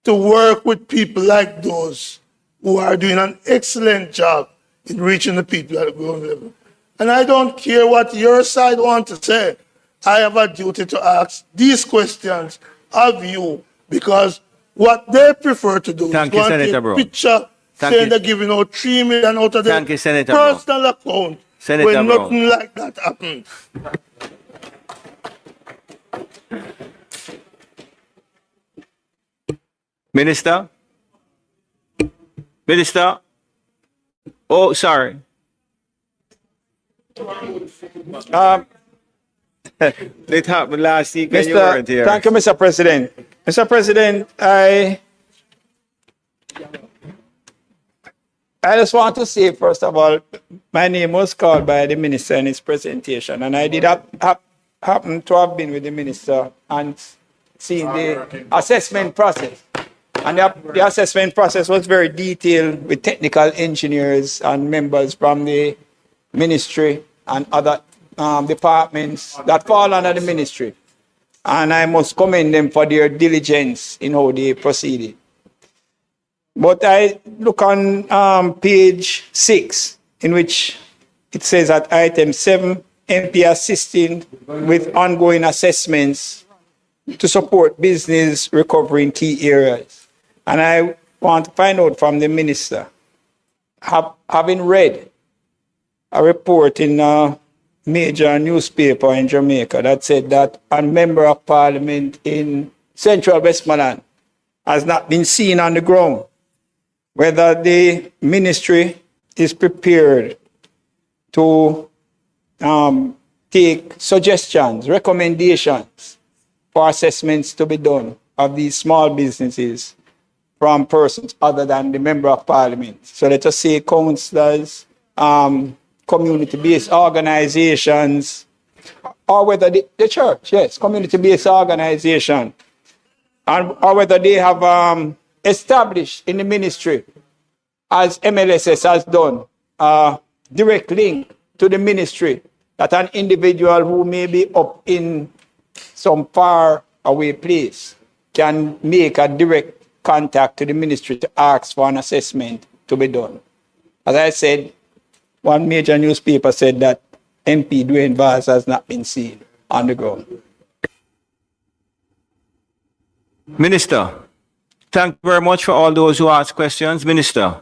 to work with people like those who are doing an excellent job in reaching the people at the ground level? And I don't care what your side wants to say. I have a duty to ask these questions of you because what they prefer to do is Thank you, want Senator a Brown. picture Thank saying you. they're giving out 3 million out of their Thank you, Senator Brown. personal account Senator when Brown. nothing like that happened. Minister? Minister? Oh, sorry. It happened last week when you weren't here. Thank you, Mr. President. Mr. President, I just want to say, first of all, my name was called by the minister in his presentation, and I did happen to have been with the minister and seen the assessment process. And the assessment process was very detailed with technical engineers and members from the ministry and other departments that fall under the ministry. And I must commend them for their diligence in how they proceeded. But I look on page 6, in which it says at item 7, MP assisting with ongoing assessments to support business recovery in key areas. And I want to find out from the minister, having read a report in a major newspaper in Jamaica that said that a member of parliament in central Westmoreland has not been seen on the ground, whether the ministry is prepared to take suggestions, recommendations for assessments to be done of these small businesses from persons other than the member of parliament. So let us say councillors, community-based organizations, or whether the church, yes, community-based organization, or whether they have established in the ministry, as MLSS has done, a direct link to the ministry that an individual who may be up in some far away place can make a direct contact to the ministry to ask for an assessment to be done. As I said, one major newspaper said that MP Dwayne Vaz has not been seen on the ground. Minister, thank you very much for all those who asked questions. Minister.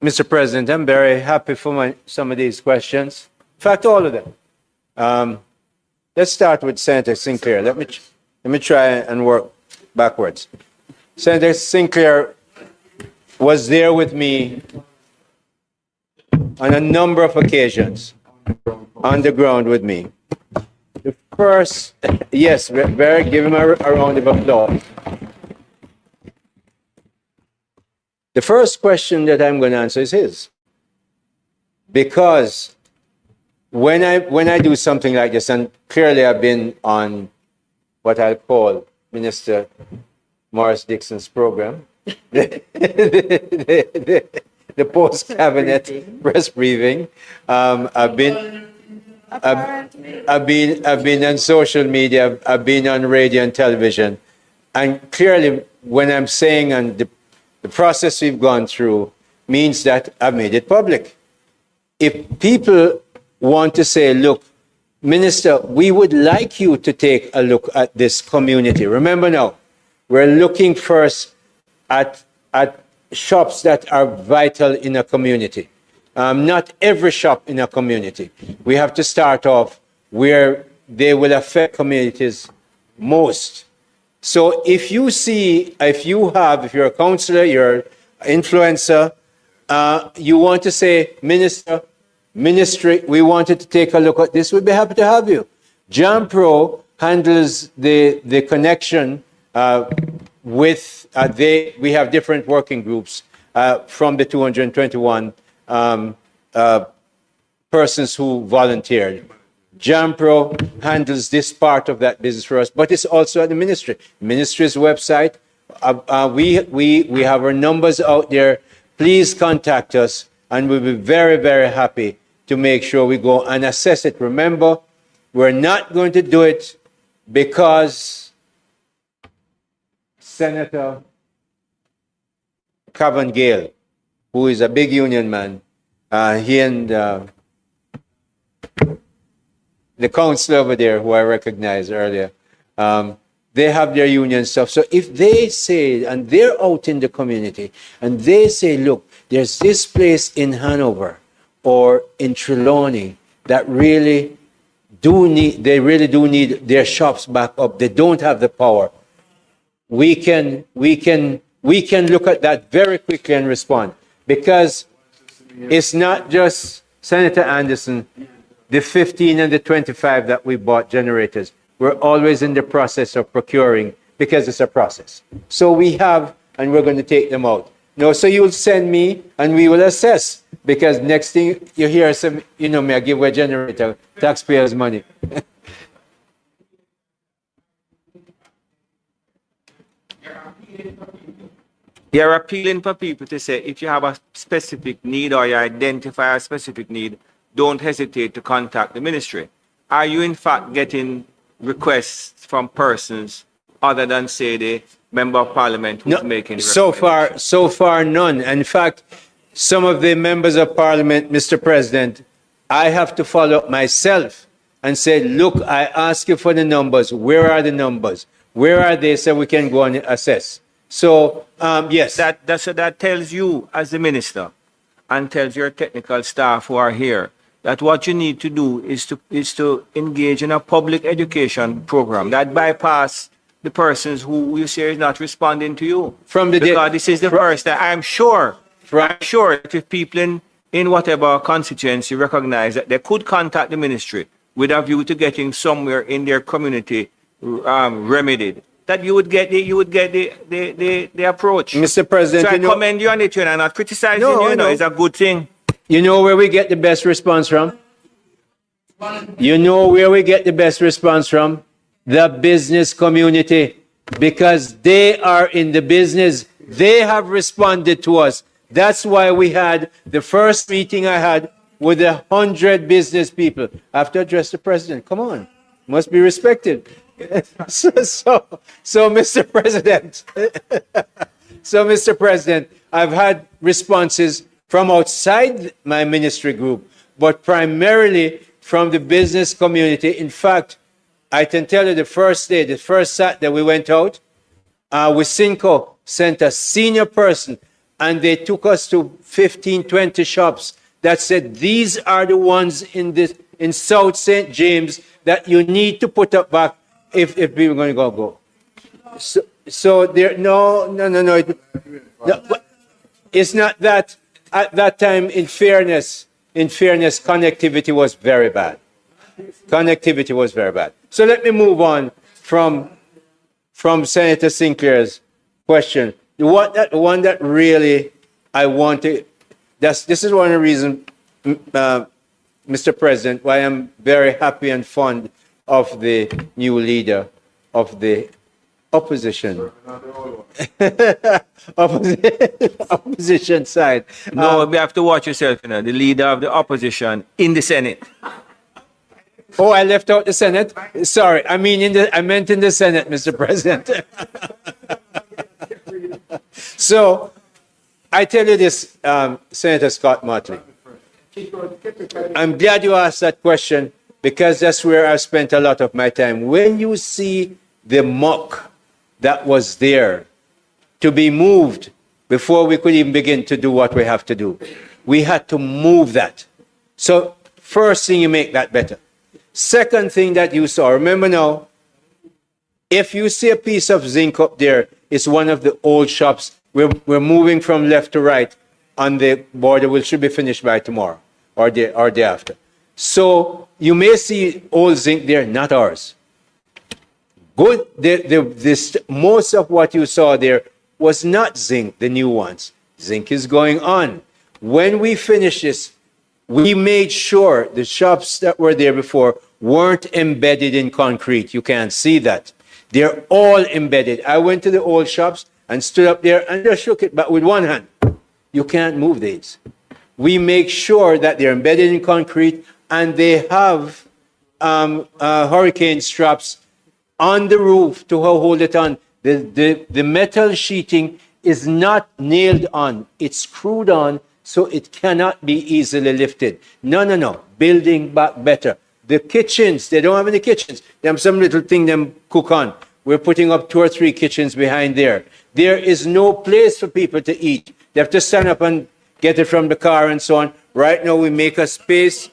Mr. President, I'm very happy for some of these questions. In fact, all of them. Let's start with Senator Sinclair. Let me try and work backwards. Senator Sinclair was there with me on a number of occasions, on the ground with me. The first, yes, very, give him a round of applause. The first question that I'm going to answer is his. Because when I do something like this, and clearly I've been on what I'll call Minister Morris Dixon's program, the post-cabinet press briefing. I've been on social media. I've been on radio and television, and clearly, when I'm saying and the process we've gone through means that I've made it public. If people want to say, look, Minister, we would like you to take a look at this community. Remember now, we're looking first at shops that are vital in a community. Not every shop in a community. We have to start off where they will affect communities most. So if you're a counselor, you're an influencer, you want to say, Ministry, we wanted to take a look at this, we'd be happy to have you. JAMPRO handles the connection with, we have different working groups from the 221 persons who volunteered. JAMPRO handles this part of that business for us, but it's also at the ministry. Ministry's website, we have our numbers out there. Please contact us, and we'll be very, very happy to make sure we go and assess it. Remember, we're not going to do it because Senator Cavan Gale, who is a big union man, he and the councillor over there, who I recognized earlier, they have their union stuff. So if they say, and they're out in the community, and they say, look, there's this place in Hanover or in Trelawney that really do need their shops back up. They don't have the power. We can look at that very quickly and respond, because it's not just Senator Anderson, the 15 and the 25 that we bought generators. We're always in the process of procuring, because it's a process. So we have, and we're going to take them out. No, so you'll send me and we will assess, because next thing you hear some, may I give away a generator, taxpayers' money. You're appealing for people to say, if you have a specific need or you identify a specific need, don't hesitate to contact the ministry. Are you in fact getting requests from persons other than, say, the member of parliament who's making the So far, none. In fact, some of the members of parliament, Mr. President, I have to follow up myself and say, look, I ask you for the numbers. Where are the numbers? Where are they, so we can go and assess? So, yes. That tells you as the minister, and tells your technical staff who are here, that what you need to do is to engage in a public education program that bypass the persons who you say is not responding to you. Because this is the first that I'm sure that if people in whatever constituency recognize that they could contact the ministry with a view to getting somewhere in their community remedied, that you would get the approach. Mr. President, so I commend you on it, and I'm not criticizing you. It's a good thing. You know where we get the best response from? You know where we get the best response from? The business community. Because they are in the business. They have responded to us. That's why we had the first meeting I had with 100 business people. I have to address the president. Come on. Must be respected. So, Mr. President. Mr. President, I've had responses from outside my ministry group, but primarily from the business community. In fact, I can tell you the first Saturday we went out, Wisynco sent a senior person and they took us to 15, 20 shops that said, these are the ones in South St. James that you need to put up back if we were going to go. So there, no. But it's not that. At that time, in fairness, connectivity was very bad. Connectivity was very bad. So let me move on from Senator Sinclair's question. The one that really I want to, this is one of the reasons, Mr. President, why I'm very happy and fond of the new leader of the opposition. Opposition side. No, we have to watch yourself, the leader of the opposition in the Senate. Oh, I left out the Senate? Sorry, I meant in the Senate, Mr. President. So, I tell you this, Senator Scott Motley. I'm glad you asked that question because that's where I spent a lot of my time. When you see the muck that was there to be moved before we could even begin to do what we have to do, we had to move that. So, first thing, you make that better. Second thing that you saw, remember now, if you see a piece of zinc up there, it's one of the old shops. We're moving from left to right on the border, which should be finished by tomorrow or day after. So you may see old zinc there, not ours. Good. Most of what you saw there was not zinc, the new ones. Zinc is going on. When we finish this, we made sure the shops that were there before weren't embedded in concrete. You can't see that. They're all embedded. I went to the old shops and stood up there and just shook it back with one hand. You can't move these. We make sure that they're embedded in concrete and they have hurricane straps on the roof to hold it on. The metal sheeting is not nailed on. It's screwed on so it cannot be easily lifted. No. Building back better. The kitchens, they don't have any kitchens. They have some little thing them cook on. We're putting up 2 or 3 kitchens behind there. There is no place for people to eat. They have to stand up and get it from the car and so on. Right now, we make a space,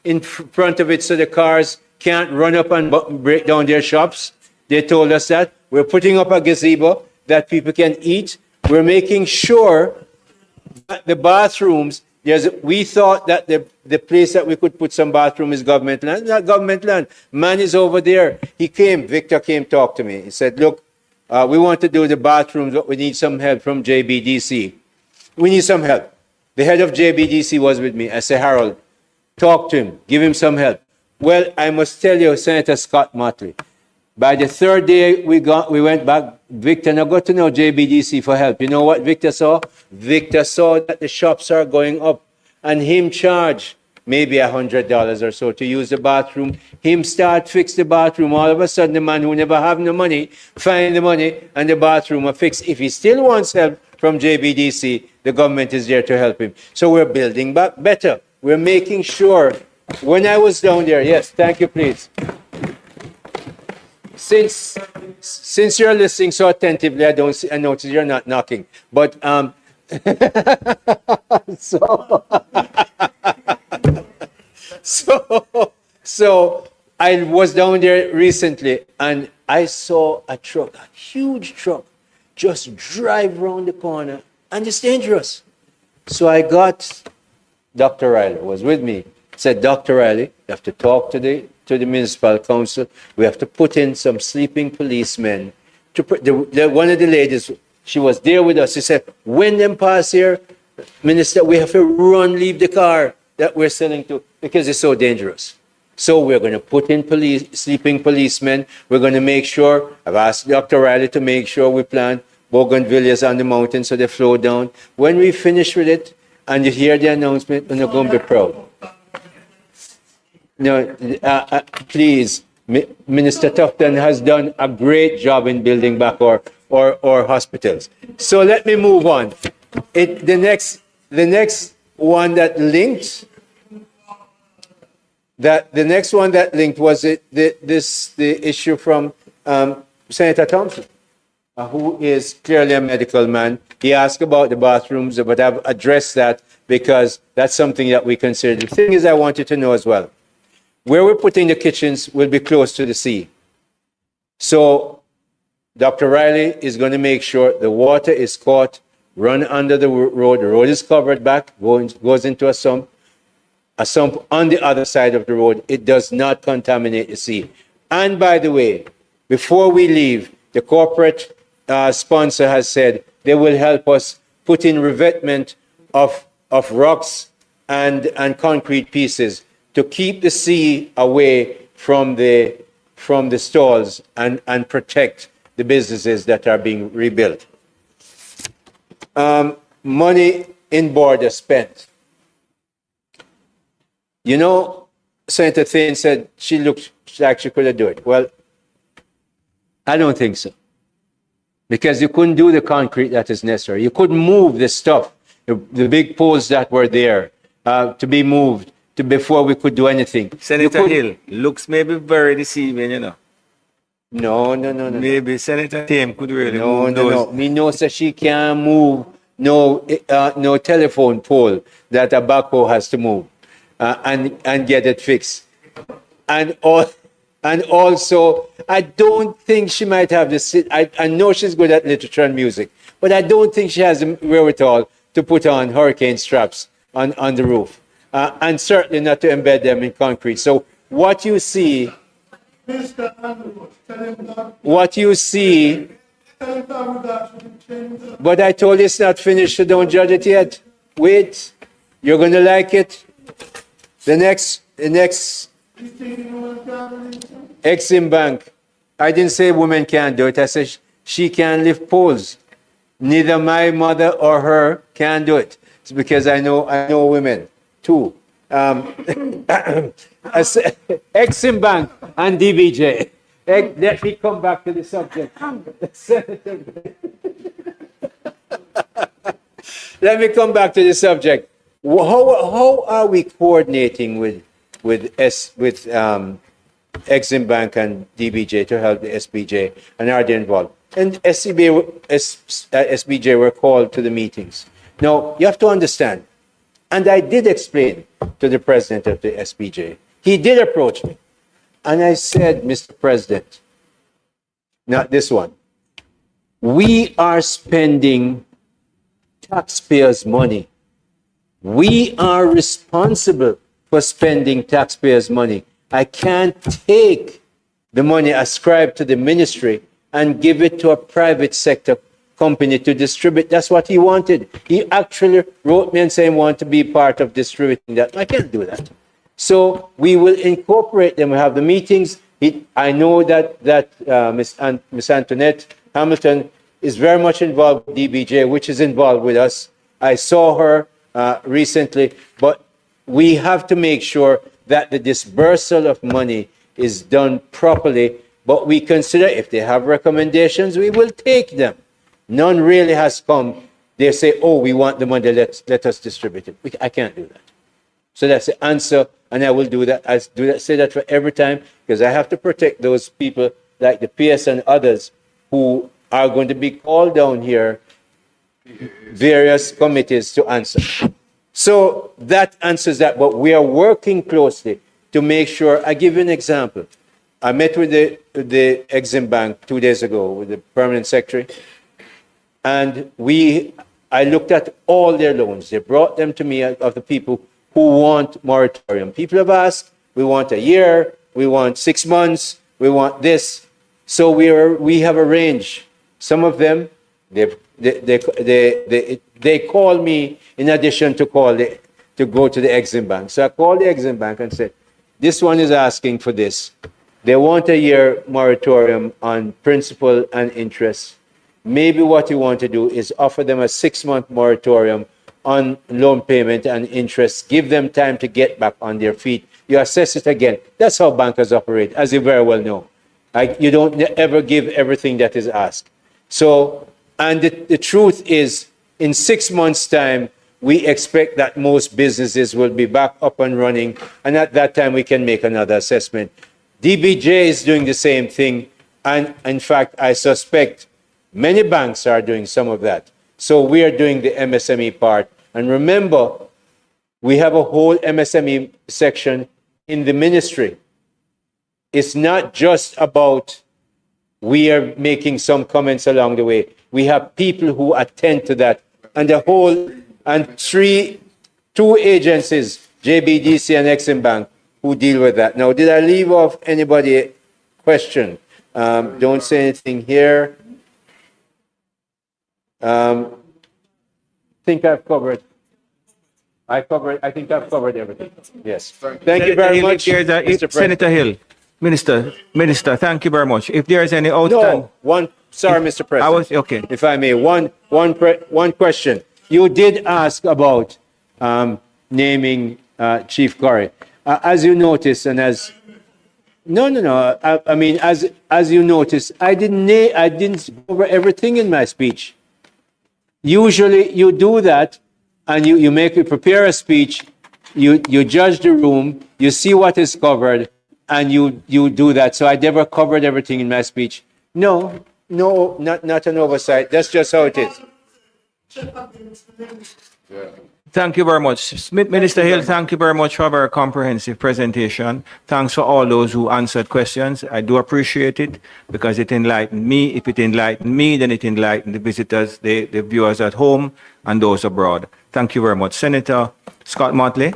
in front of it so the cars can't run up and break down their shops. They told us that. We're putting up a gazebo that people can eat. We're making sure that the bathrooms, we thought that the place that we could put some bathroom is government land. Not government land. Man is over there. Victor came talk to me. He said, look, we want to do the bathrooms, but we need some help from JBDC. We need some help. The head of JBDC was with me. I said, Harold, talk to him. Give him some help. Well, I must tell you, Senator Scott Motley, by the 3rd day we went back, Victor now got to know JBDC for help. You know what Victor saw? Victor saw that the shops are going up and him charge maybe $100 or so to use the bathroom. Him start fix the bathroom. All of a sudden, the man who never have no money, find the money and the bathroom are fixed. If he still wants help from JBDC, the government is there to help him. So we're building back better. We're making sure. When I was down there, yes, thank you, please. Since you're listening so attentively, I notice you're not knocking. But so I was down there recently and I saw a truck, a huge truck, just drive around the corner, and it's dangerous. So I got Dr. Riley was with me. Said, Dr. Riley, you have to talk to the municipal council. We have to put in some sleeping policemen. One of the ladies, she was there with us. She said, when them pass here, Minister, we have to leave the car that we're selling to because it's so dangerous. So we're going to put in sleeping policemen. We're going to make sure, I've asked Dr. Riley to make sure we plant bougainvilleas on the mountain so they flow down. When we finish with it and you hear the announcement, you're going to be proud. No, please, Minister Tufton has done a great job in building back our hospitals. So let me move on. The next one that linked was the issue from Senator Thompson. who is clearly a medical man. He asked about the bathrooms, but I've addressed that because that's something that we consider. The thing is, I want you to know as well, where we're putting the kitchens will be close to the sea. So Dr. Riley is going to make sure the water is caught, run under the road. The road is covered back, goes into a sump on the other side of the road. It does not contaminate the sea. And by the way, before we leave, the corporate sponsor has said they will help us put in revetment of rocks and concrete pieces to keep the sea away from the stalls and protect the businesses that are being rebuilt. Money in border spent. You know, Senator Thane said she looked like she could do it. Well, I don't think so. Because you couldn't do the concrete that is necessary. You couldn't move the stuff, the big poles that were there to be moved before we could do anything. Senator Hill, looks maybe very deceiving, you know. No. Maybe Senator Tim could really move No. those. Me know that she can't move no telephone pole that a backhoe has to move and get it fixed. And also, I don't think she might have the. I know she's good at literature and music, but I don't think she has the wherewithal to put on hurricane straps on the roof, and certainly not to embed them in concrete. So what you see, but I told you it's not finished, so don't judge it yet. Wait, you're going to like it. The next Exim Bank, I didn't say women can't do it. I said she can lift poles. Neither my mother or her can do it. It's because I know women too. Exim Bank and DBJ. Let me come back to the subject. Let me come back to the subject. How are we coordinating with Exim Bank and DBJ to help the SBJ, and are they involved? And SBJ were called to the meetings. Now, you have to understand, and I did explain to the president of the SBJ. He did approach me, and I said, Mr. President, not this one, we are spending taxpayers' money. We are responsible for spending taxpayers' money. I can't take the money ascribed to the ministry and give it to a private sector company to distribute. That's what he wanted. He actually wrote me and said he wanted to be part of distributing that. I can't do that. So we will incorporate them. We have the meetings. I know that Miss Antoinette Hamilton is very much involved with DBJ, which is involved with us. I saw her recently, but we have to make sure that the disbursal of money is done properly. But we consider if they have recommendations, we will take them. None really has come. They say, oh, we want the money, let us distribute it. I can't do that. So that's the answer, and I will do that. Say that for every time, because I have to protect those people like the PS and others who are going to be called down here, various committees to answer. So that answers that, but we are working closely to make sure. I give you an example. I met with the Exim Bank 2 days ago with the permanent secretary, and I looked at all their loans. They brought them to me of the people who want moratorium. People have asked, we want a year, we want 6 months, we want this. So we have arranged. Some of them, they call me in addition to go to the Exim Bank. So I called the Exim Bank and said, this one is asking for this. They want a year moratorium on principal and interest. Maybe what you want to do is offer them a 6-month moratorium on loan payment and interest. Give them time to get back on their feet. You assess it again. That's how bankers operate, as you very well know. You don't ever give everything that is asked. So, and the truth is, in 6 months' time, we expect that most businesses will be back up and running, and at that time we can make another assessment. DBJ is doing the same thing, and in fact, I suspect Many banks are doing some of that. So we are doing the MSME part. And remember, we have a whole MSME section in the ministry. It's not just about we are making some comments along the way. We have people who attend to that. And the whole, and two agencies, JBDC and Exim Bank, who deal with that. Now, did I leave off anybody question? Don't say anything here. Think I've covered. I think I've covered everything. Yes. Thank you very much, Mr. President. Senator Hill, Minister, thank you very much. If there is any outstanding. No, sorry, Mr. President. I was, okay. If I may, one question. You did ask about naming Chief Curry. As you notice, and as I mean, as you notice, I didn't cover everything in my speech. Usually, you do that, and you prepare a speech. You judge the room. You see what is covered, and you do that. So I never covered everything in my speech. No, not an oversight. That's just how it is. Thank you very much. Minister Hill, thank you very much for a very comprehensive presentation. Thanks for all those who answered questions. I do appreciate it because it enlightened me. If it enlightened me, then it enlightened the visitors, the viewers at home, and those abroad. Thank you very much. Senator Scott Motley.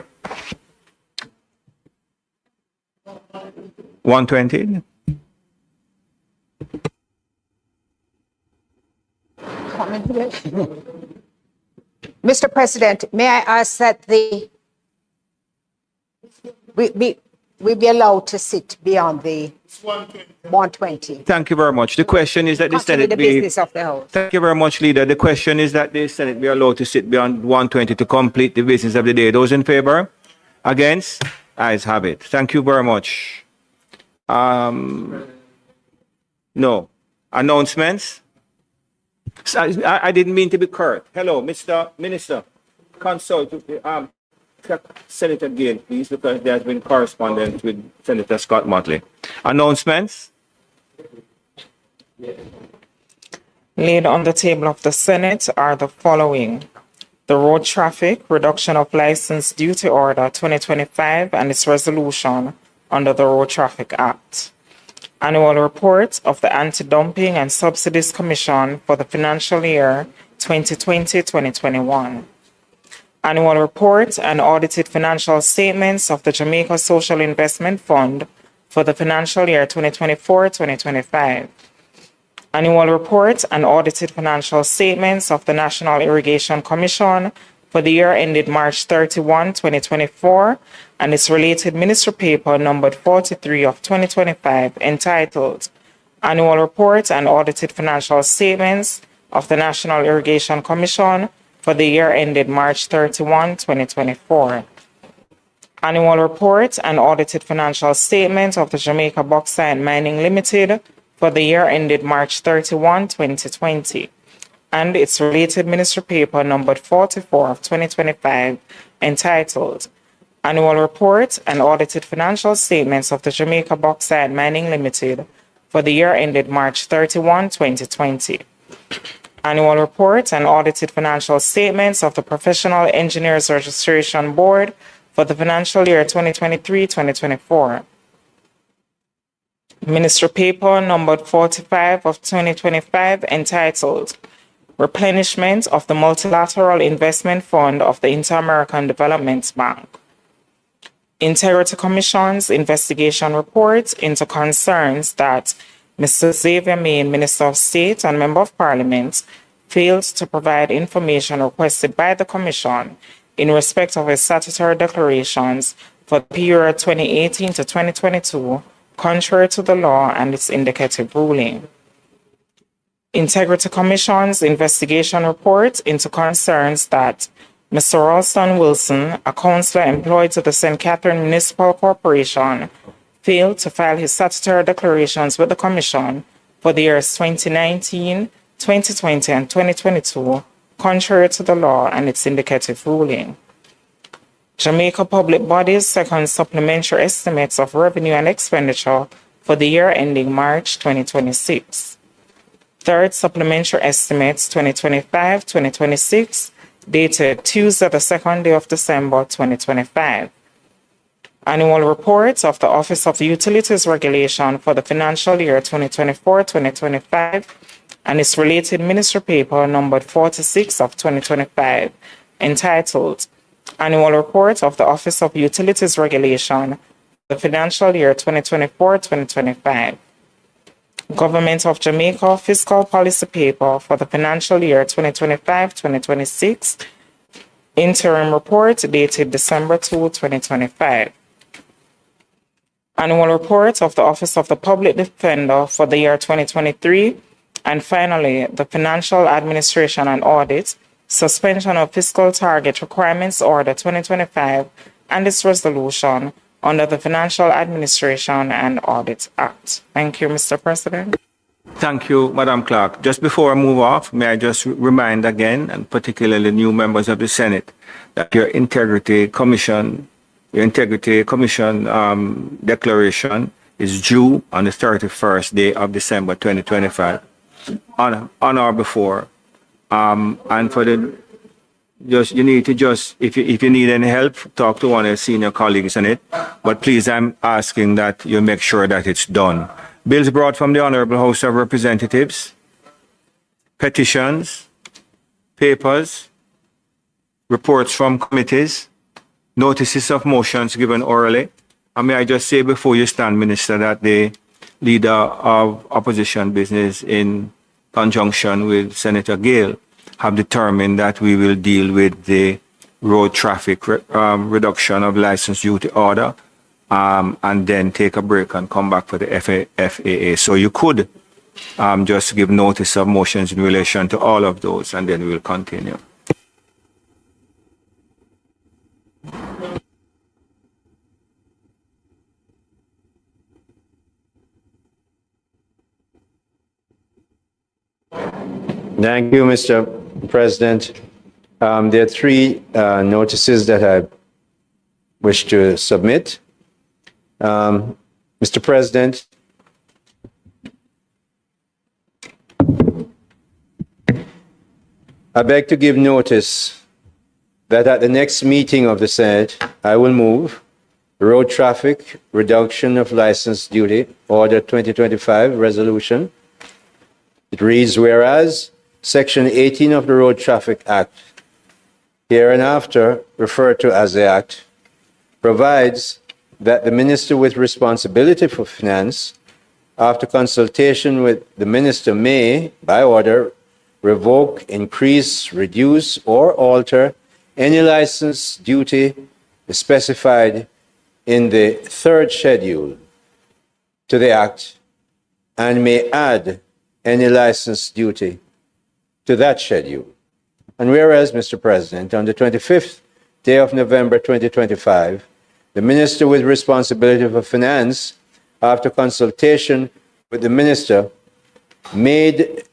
120. Mr. President, may I ask that we be allowed to sit beyond the 120? Thank you very much. The question is that the Continue Senate the be... business of the House. Thank you very much, Leader. The question is that the Senate be allowed to sit beyond 120 to complete the business of the day. Those in favor? Against? Ayes have it. Thank you very much. No. Announcements? I didn't mean to be curt. Hello, Mr. Minister. Consult Senator Gale, please, because there has been correspondence with Senator Scott Motley. Announcements? Laid on the table of the Senate are the following: the Road Traffic Reduction of License Duty Order 2025 and its resolution under the Road Traffic Act. Annual report of the Anti-Dumping and Subsidies Commission for the financial year 2020-2021. Annual report and audited financial statements of the Jamaica Social Investment Fund for the financial year 2024-2025. Annual report and audited financial statements of the National Irrigation Commission for the year ended March 31, 2024, and its related ministry paper numbered 43 of 2025, entitled Annual Report and Audited Financial Statements of the National Irrigation Commission for the year ended March 31, 2024. Annual Report and Audited Financial Statements of the Jamaica Bauxite Mining Limited for the year ended March 31, 2020. And its related ministry paper numbered 44 of 2025, entitled Annual Report and Audited Financial Statements of the Jamaica Bauxite Mining Limited for the year ended March 31, 2020. Annual Report and Audited Financial Statements of the Professional Engineers Registration Board for the financial year 2023-2024. Ministry paper numbered 45 of 2025, entitled Replenishment of the Multilateral Investment Fund of the Inter-American Development Bank. Integrity Commission's investigation report into concerns that Mr. Xavier Main, Minister of State and Member of Parliament, failed to provide information requested by the Commission in respect of his statutory declarations for the period 2018 to 2022, contrary to the law and its indicative ruling. Integrity Commission's investigation report into concerns that Mr. Ralston Wilson, a councillor employed to the St. Catherine Municipal Corporation, failed to file his statutory declarations with the Commission for the years 2019, 2020, and 2022, contrary to the law and its indicative ruling. Jamaica Public Bodies' second supplementary estimates of revenue and expenditure for the year ending March 2026. Third Supplementary Estimates 2025-2026, dated Tuesday, the 2nd day of December 2025. Annual Report of the Office of Utilities Regulation for the financial year 2024-2025 and its related ministry paper numbered 46 of 2025, entitled Annual Report of the Office of Utilities Regulation for the financial year 2024-2025. Government of Jamaica Fiscal Policy Paper for the financial year 2025-2026, Interim Report dated December 2, 2025. Annual Report of the Office of the Public Defender for the year 2023, and finally, the Financial Administration and Audit, Suspension of Fiscal Target Requirements Order 2025, and its resolution under the Financial Administration and Audit Act. Thank you, Mr. President. Thank you, Madam Clerk. Just before I move off, may I just remind again, and particularly new members of the Senate, that your Integrity Commission declaration is due on the 31st day of December 2025, on or before. And for the you need to if you need any help, talk to one of your senior colleagues on it. But please, I'm asking that you make sure that it's done. Bills brought from the Honorable House of Representatives, petitions, papers, reports from committees, notices of motions given orally. And may I just say before you stand, Minister, that the Leader of Opposition Business in conjunction with Senator Gale have determined that we will deal with the road traffic reduction of license duty order and then take a break and come back for the FAA. So you could just give notice of motions in relation to all of those, and then we will continue. Thank you, Mr. President. There are three notices that I wish to submit. Mr. President, I beg to give notice that at the next meeting of the Senate, I will move Road Traffic Reduction of License Duty Order 2025 Resolution. It reads, whereas Section 18 of the Road Traffic Act, hereinafter referred to as the Act, provides that the Minister with responsibility for finance, after consultation with the Minister, may, by order, revoke, increase, reduce, or alter any license duty specified in the third schedule to the Act, and may add any license duty to that schedule. And whereas, Mr. President, on the 25th day of November 2025, the Minister with responsibility for finance, after consultation with the Minister, made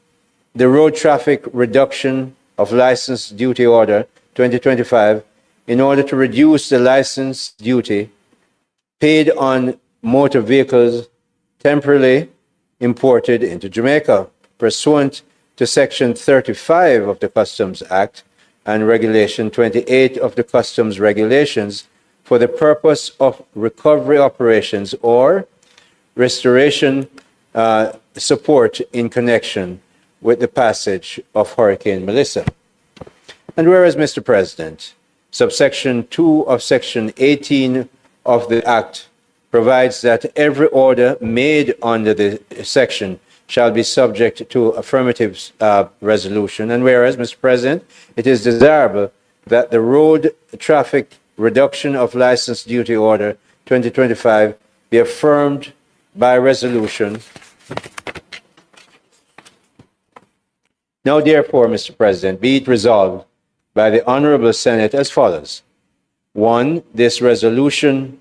the Road Traffic Reduction of License Duty Order 2025 in order to reduce the license duty paid on motor vehicles temporarily imported into Jamaica, pursuant to Section 35 of the Customs Act and Regulation 28 of the Customs Regulations for the purpose of recovery operations or restoration support in connection with the passage of Hurricane Melissa. And whereas, Mr. President, subsection 2 of Section 18 of the Act provides that every order made under the section shall be subject to affirmative resolution. And whereas, Mr. President, it is desirable that the Road Traffic Reduction of License Duty Order 2025 be affirmed by resolution. Now, therefore, Mr. President, be it resolved by the Honorable Senate as follows. 1, this resolution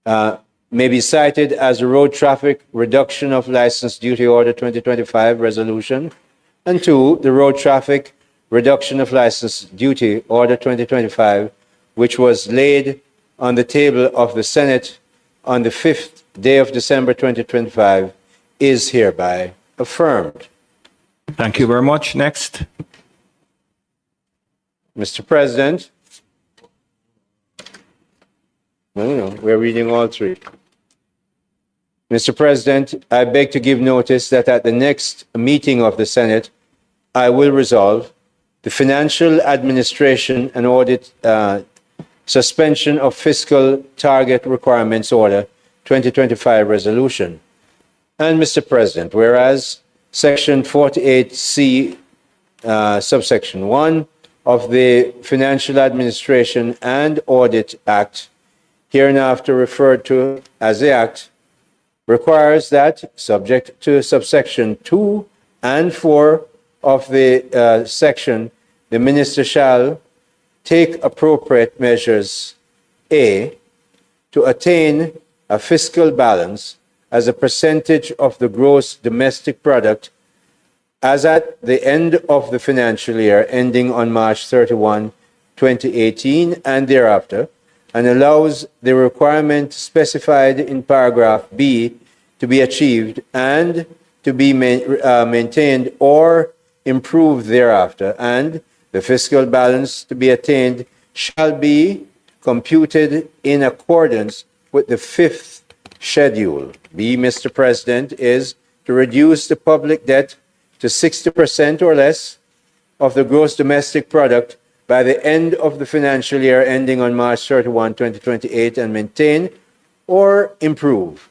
may be cited as the Road Traffic Reduction of License Duty Order 2025 resolution. And 2, the Road Traffic Reduction of License Duty Order 2025, which was laid on the table of the Senate on the 5th day of December 2025, is hereby affirmed. Thank you very much. Next. Mr. President. No, we're reading all three. Mr. President, I beg to give notice that at the next meeting of the Senate, I will resolve the Financial Administration and Audit Suspension of Fiscal Target Requirements Order 2025 Resolution. And Mr. President, whereas Section 48C, subsection 1 of the Financial Administration and Audit Act, hereinafter referred to as the Act, requires that, subject to subsection 2 and 4 of the section, the minister shall take appropriate measures, A, to attain a fiscal balance as a percentage of the gross domestic product as at the end of the financial year ending on March 31, 2018 and thereafter, and allows the requirement specified in paragraph B to be achieved and to be maintained or improved thereafter, and the fiscal balance to be attained shall be computed in accordance with the fifth schedule. B, Mr. President, is to reduce the public debt to 60% or less of the gross domestic product by the end of the financial year ending on March 31, 2028, and maintain or improve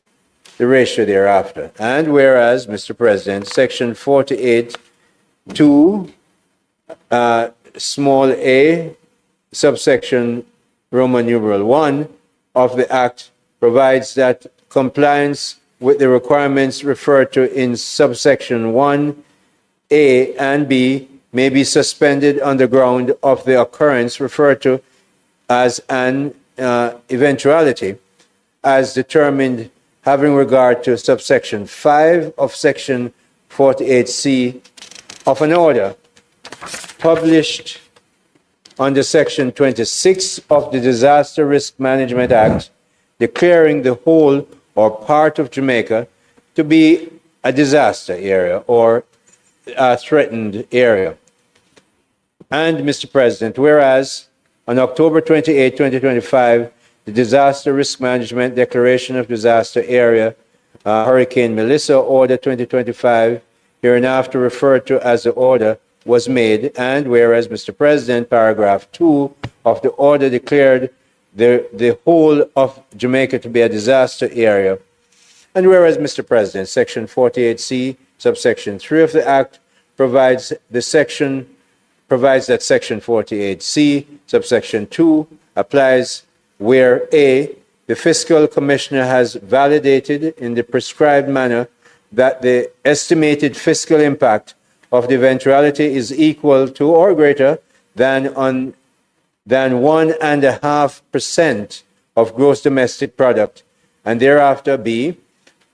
the ratio thereafter. And whereas, Mr. President, Section 48, 2, small a, subsection Roman numeral 1 of the Act provides that compliance with the requirements referred to in subsection 1A and B may be suspended on the ground of the occurrence referred to as an eventuality as determined having regard to subsection 5 of section 48C of an order published under section 26 of the Disaster Risk Management Act, declaring the whole or part of Jamaica to be a disaster area or a threatened area. And, Mr. President, whereas on October 28, 2025, the Disaster Risk Management Declaration of Disaster Area, Hurricane Melissa Order 2025, hereinafter referred to as the order, was made, and whereas, Mr. President, paragraph 2 of the order declared the whole of Jamaica to be a disaster area, and whereas, Mr. President, Section 48C, subsection 3 of the Act provides that Section 48C, subsection 2, applies where A, the Fiscal Commissioner has validated in the prescribed manner that the estimated fiscal impact of the eventuality is equal to or greater than 1.5% of gross domestic product, and thereafter B,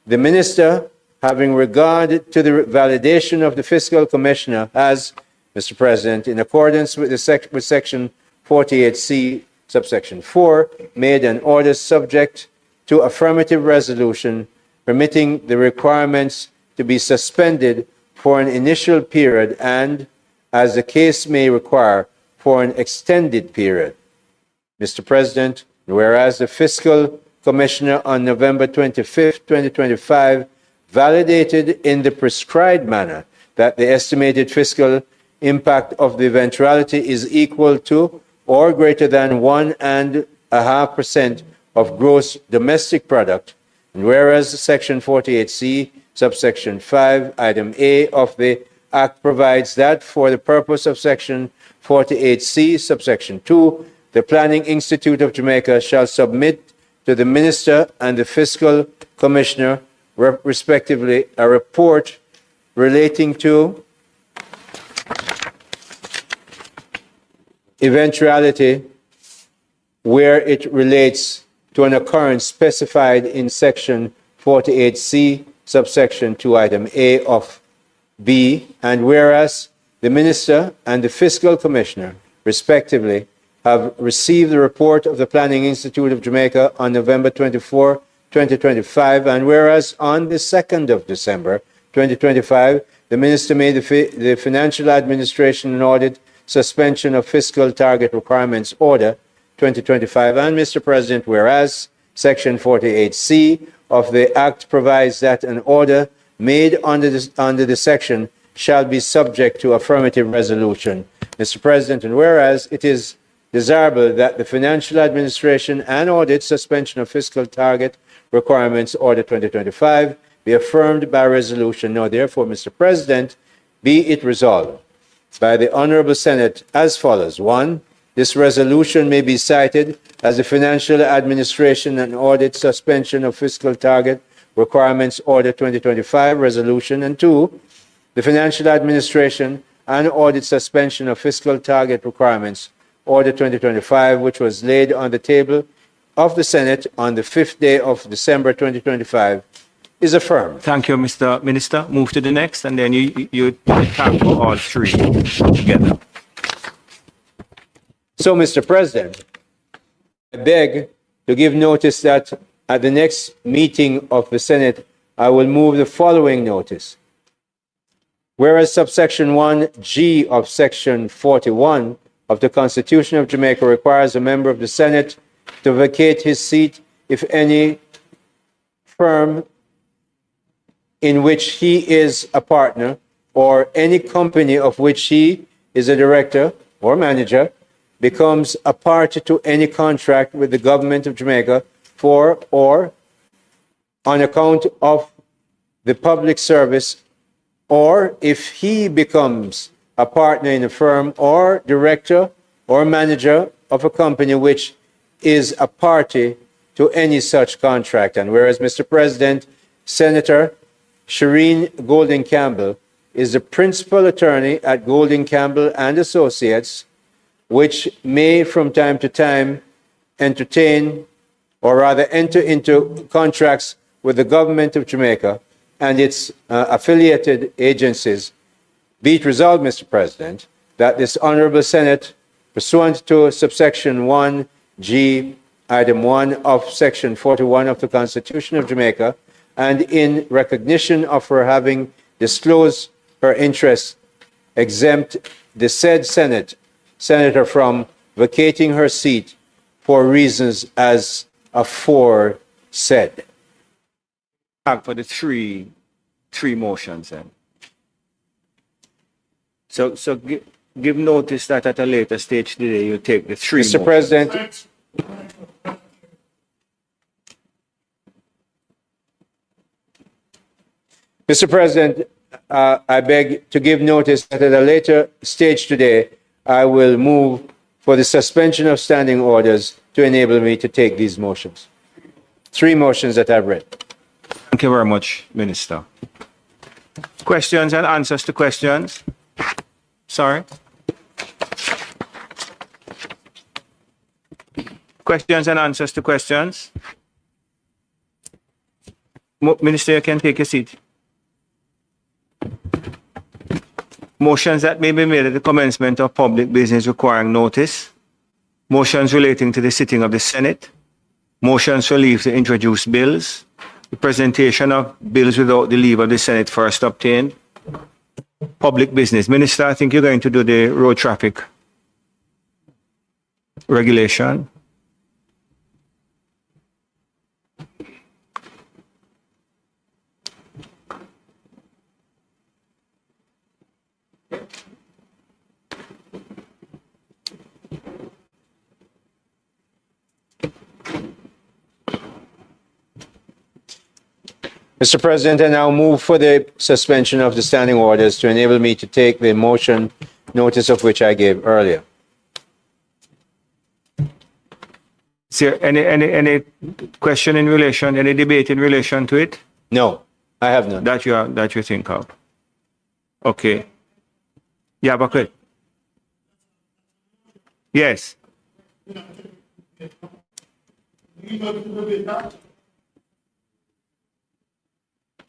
the Minister, having regard to the validation of the Fiscal Commissioner, has, Mr. President, in accordance with Section 48C, subsection 4, made an order subject to affirmative resolution permitting the requirements to be suspended for an initial period and, as the case may require, for an extended period. Mr. President, whereas the Fiscal Commissioner on November 25, 2025, validated in the prescribed manner that the estimated fiscal impact of the eventuality is equal to or greater than 1.5% of gross domestic product, and whereas Section 48C, subsection 5, item A of the Act provides that for the purpose of Section 48C, subsection 2, the Planning Institute of Jamaica shall submit to the Minister and the Fiscal Commissioner, respectively, a report relating to eventuality where it relates to an occurrence specified in Section 48C, subsection 2, item A of B, and whereas the Minister and the Fiscal Commissioner, respectively, have received the report of the Planning Institute of Jamaica on November 24, 2025, and whereas on the 2nd of December, 2025, the minister made the Financial Administration and Audit Suspension of Fiscal Target Requirements Order 2025. And Mr. President, whereas Section 48C of the Act provides that an order made under the section shall be subject to affirmative resolution. Mr. President, and whereas it is desirable that the Financial Administration and Audit Suspension of Fiscal Target Requirements Order 2025 be affirmed by resolution. Now, therefore, Mr. President, be it resolved by the Honorable Senate as follows. 1. This resolution may be cited as the Financial Administration and Audit Suspension of Fiscal Target Requirements Order 2025 resolution. And 2. The Financial Administration and Audit Suspension of Fiscal Target Requirements Order 2025, which was laid on the table of the Senate on the 5th day of December 2025, is affirmed. Thank you, Mr. Minister. Move to the next, and then you can for all three together. So, Mr. President, I beg to give notice that at the next meeting of the Senate, I will move the following notice. Whereas subsection 1G of section 41 of the Constitution of Jamaica requires a member of the Senate to vacate his seat if any firm in which he is a partner or any company of which he is a director or manager becomes a party to any contract with the government of Jamaica for or on account of the public service, or if he becomes a partner in a firm or director or manager of a company which is a party to any such contract. And whereas, Mr. President, Senator Shireen Golding Campbell is the principal attorney at Golding Campbell and Associates, which may from time to time entertain or rather enter into contracts with the government of Jamaica and its affiliated agencies. Be it resolved, Mr. President, that this Honorable Senate, pursuant to subsection 1G, item 1 of section 41 of the Constitution of Jamaica, and in recognition of her having disclosed her interests, exempt the said senator from vacating her seat for reasons as aforesaid. For the three motions then. So give notice that at a later stage today you take the three Mr. motions. President, Mr. President, I beg to give notice that at a later stage today, I will move for the suspension of standing orders to enable me to take these motions. Three motions that I've read. Thank you very much, Minister. Questions and answers to questions? Sorry? Questions and answers to questions? Minister, you can take a seat. Motions that may be made at the commencement of public business requiring notice. Motions relating to the sitting of the Senate. Motions for leave to introduce bills. The presentation of bills without the leave of the Senate first obtained. Public business. Minister, I think you're going to do the road traffic regulation. Mr. President, I now move for the suspension of the standing orders to enable me to take the motion, notice of which I gave earlier. Is there any question in relation, any debate in relation to it? No, I have none. That you think of? Okay. Yeah, Bakri. Yes.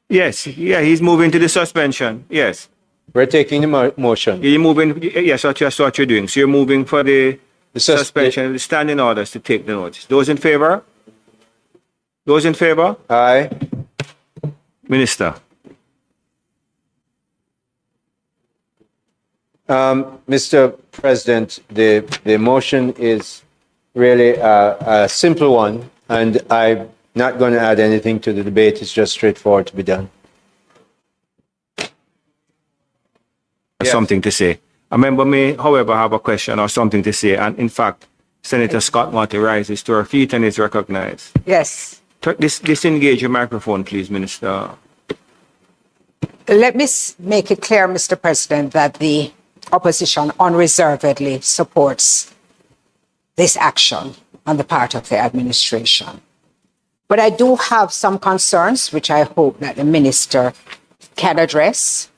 Yes, yeah, he's moving to the suspension. Yes. We're taking the motion. You're moving, yes, that's what you're doing. So you're moving for the suspension of the standing orders to take the notice. Those in favor? Those in favor? Aye. Minister. Mr. President, the motion is really a simple one, and I'm not going to add anything to the debate. It's just straightforward to be done. Something to say. A member may, however, have a question or something to say, and in fact, Senator Scott Marty rises to her feet and is recognized. Yes. Disengage your microphone, please, Minister. Let me make it clear, Mr. President, that the opposition unreservedly supports this action on the part of the administration. But I do have some concerns, which I hope that the minister can address.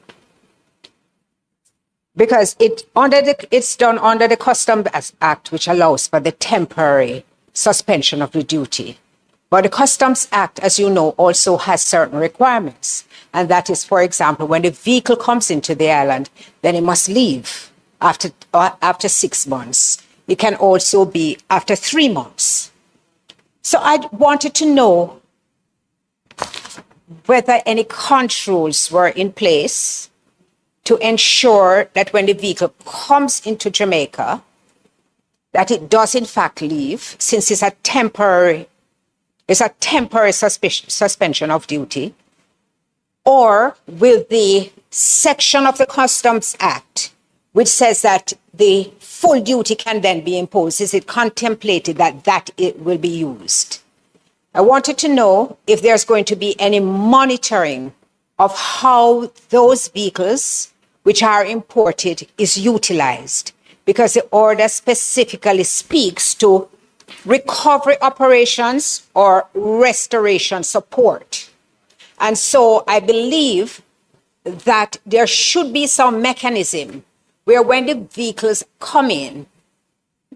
Because it's done under the Customs Act, which allows for the temporary suspension of the duty. But the Customs Act, as you know, also has certain requirements. And that is, for example, when the vehicle comes into the island, then it must leave after 6 months. It can also be after 3 months. So I wanted to know whether any controls were in place to ensure that when the vehicle comes into Jamaica, that it does in fact leave, since it's a temporary suspension of duty, or will the section of the Customs Act, which says that the full duty can then be imposed, is it contemplated that it will be used? I wanted to know if there's going to be any monitoring of how those vehicles which are imported is utilized, because the order specifically speaks to recovery operations or restoration support. And so I believe that there should be some mechanism where when the vehicles come in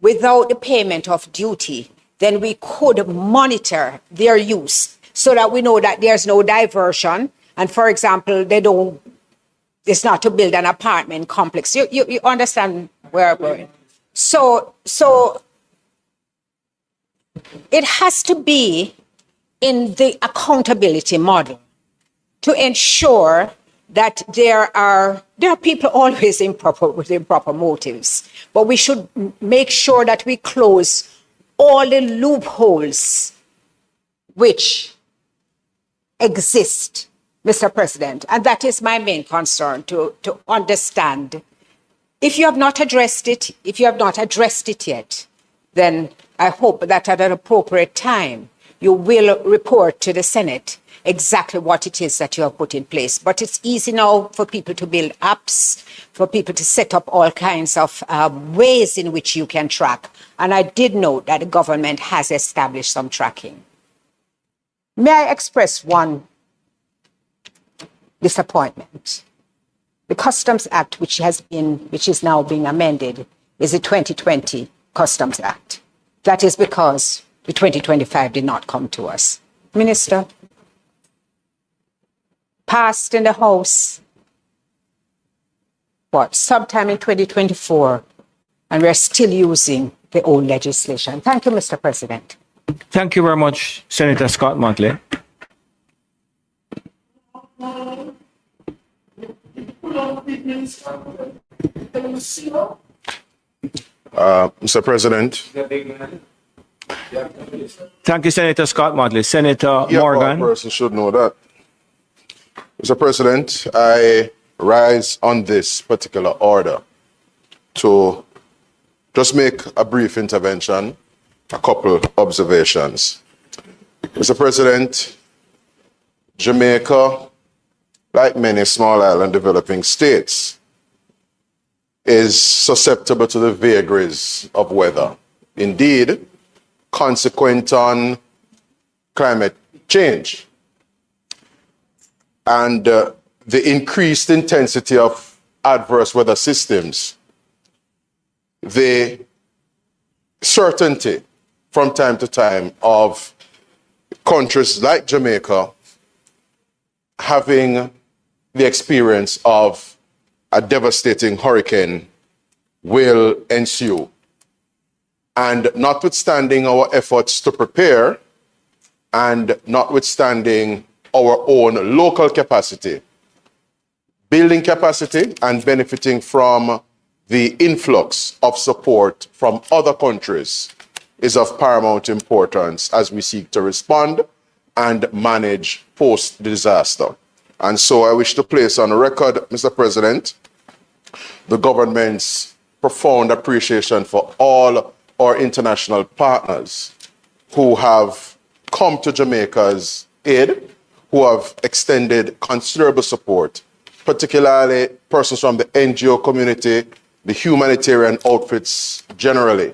without the payment of duty, then we could monitor their use so that we know that there's no diversion. And for example, it's not to build an apartment complex. You understand where I'm going? So it has to be in the accountability model to ensure that there are people always with improper motives, but we should make sure that we close all the loopholes which exist, Mr. President. And that is my main concern, to understand. If you have not addressed it yet, then I hope that at an appropriate time, you will report to the Senate exactly what it is that you have put in place. But it's easy now for people to build apps, for people to set up all kinds of ways in which you can track. And I did note that the government has established some tracking. May I express one disappointment? The Customs Act, which is now being amended, is the 2020 Customs Act. That is because the 2025 did not come to us. Minister, passed in the House, sometime in 2024, and we're still using the old legislation. Thank you, Mr. President. Thank you very much, Senator Scott Motley. Mr. President. Thank you, Senator Scott Motley. Senator Morgan. One person should know that. Mr. President, I rise on this particular order to just make a brief intervention, a couple observations. Mr. President, Jamaica, like many small island developing states, is susceptible to the vagaries of weather. Indeed, consequent on climate change and the increased intensity of adverse weather systems, the certainty from time to time of countries like Jamaica having the experience of a devastating hurricane will ensue. And notwithstanding our efforts to prepare and notwithstanding our own local capacity, building capacity and benefiting from the influx of support from other countries is of paramount importance as we seek to respond and manage post-disaster. And so I wish to place on record, Mr. President, the government's profound appreciation for all our international partners who have come to Jamaica's aid, who have extended considerable support, particularly persons from the NGO community, the humanitarian outfits generally,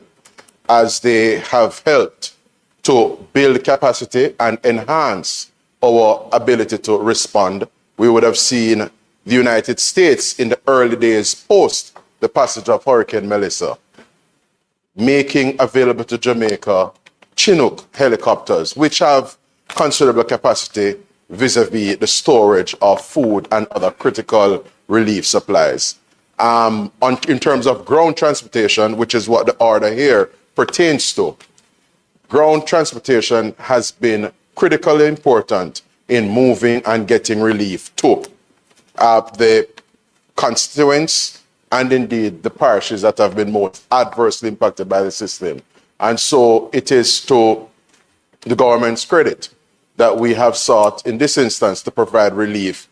as they have helped to build capacity and enhance our ability to respond. We would have seen the United States in the early days post the passage of Hurricane Melissa making available to Jamaica Chinook helicopters, which have considerable capacity vis-a-vis the storage of food and other critical relief supplies. In terms of ground transportation, which is what the order here pertains to, ground transportation has been critically important in moving and getting relief to the constituents and indeed the parishes that have been most adversely impacted by the system. And so it is to the government's credit that we have sought in this instance to provide relief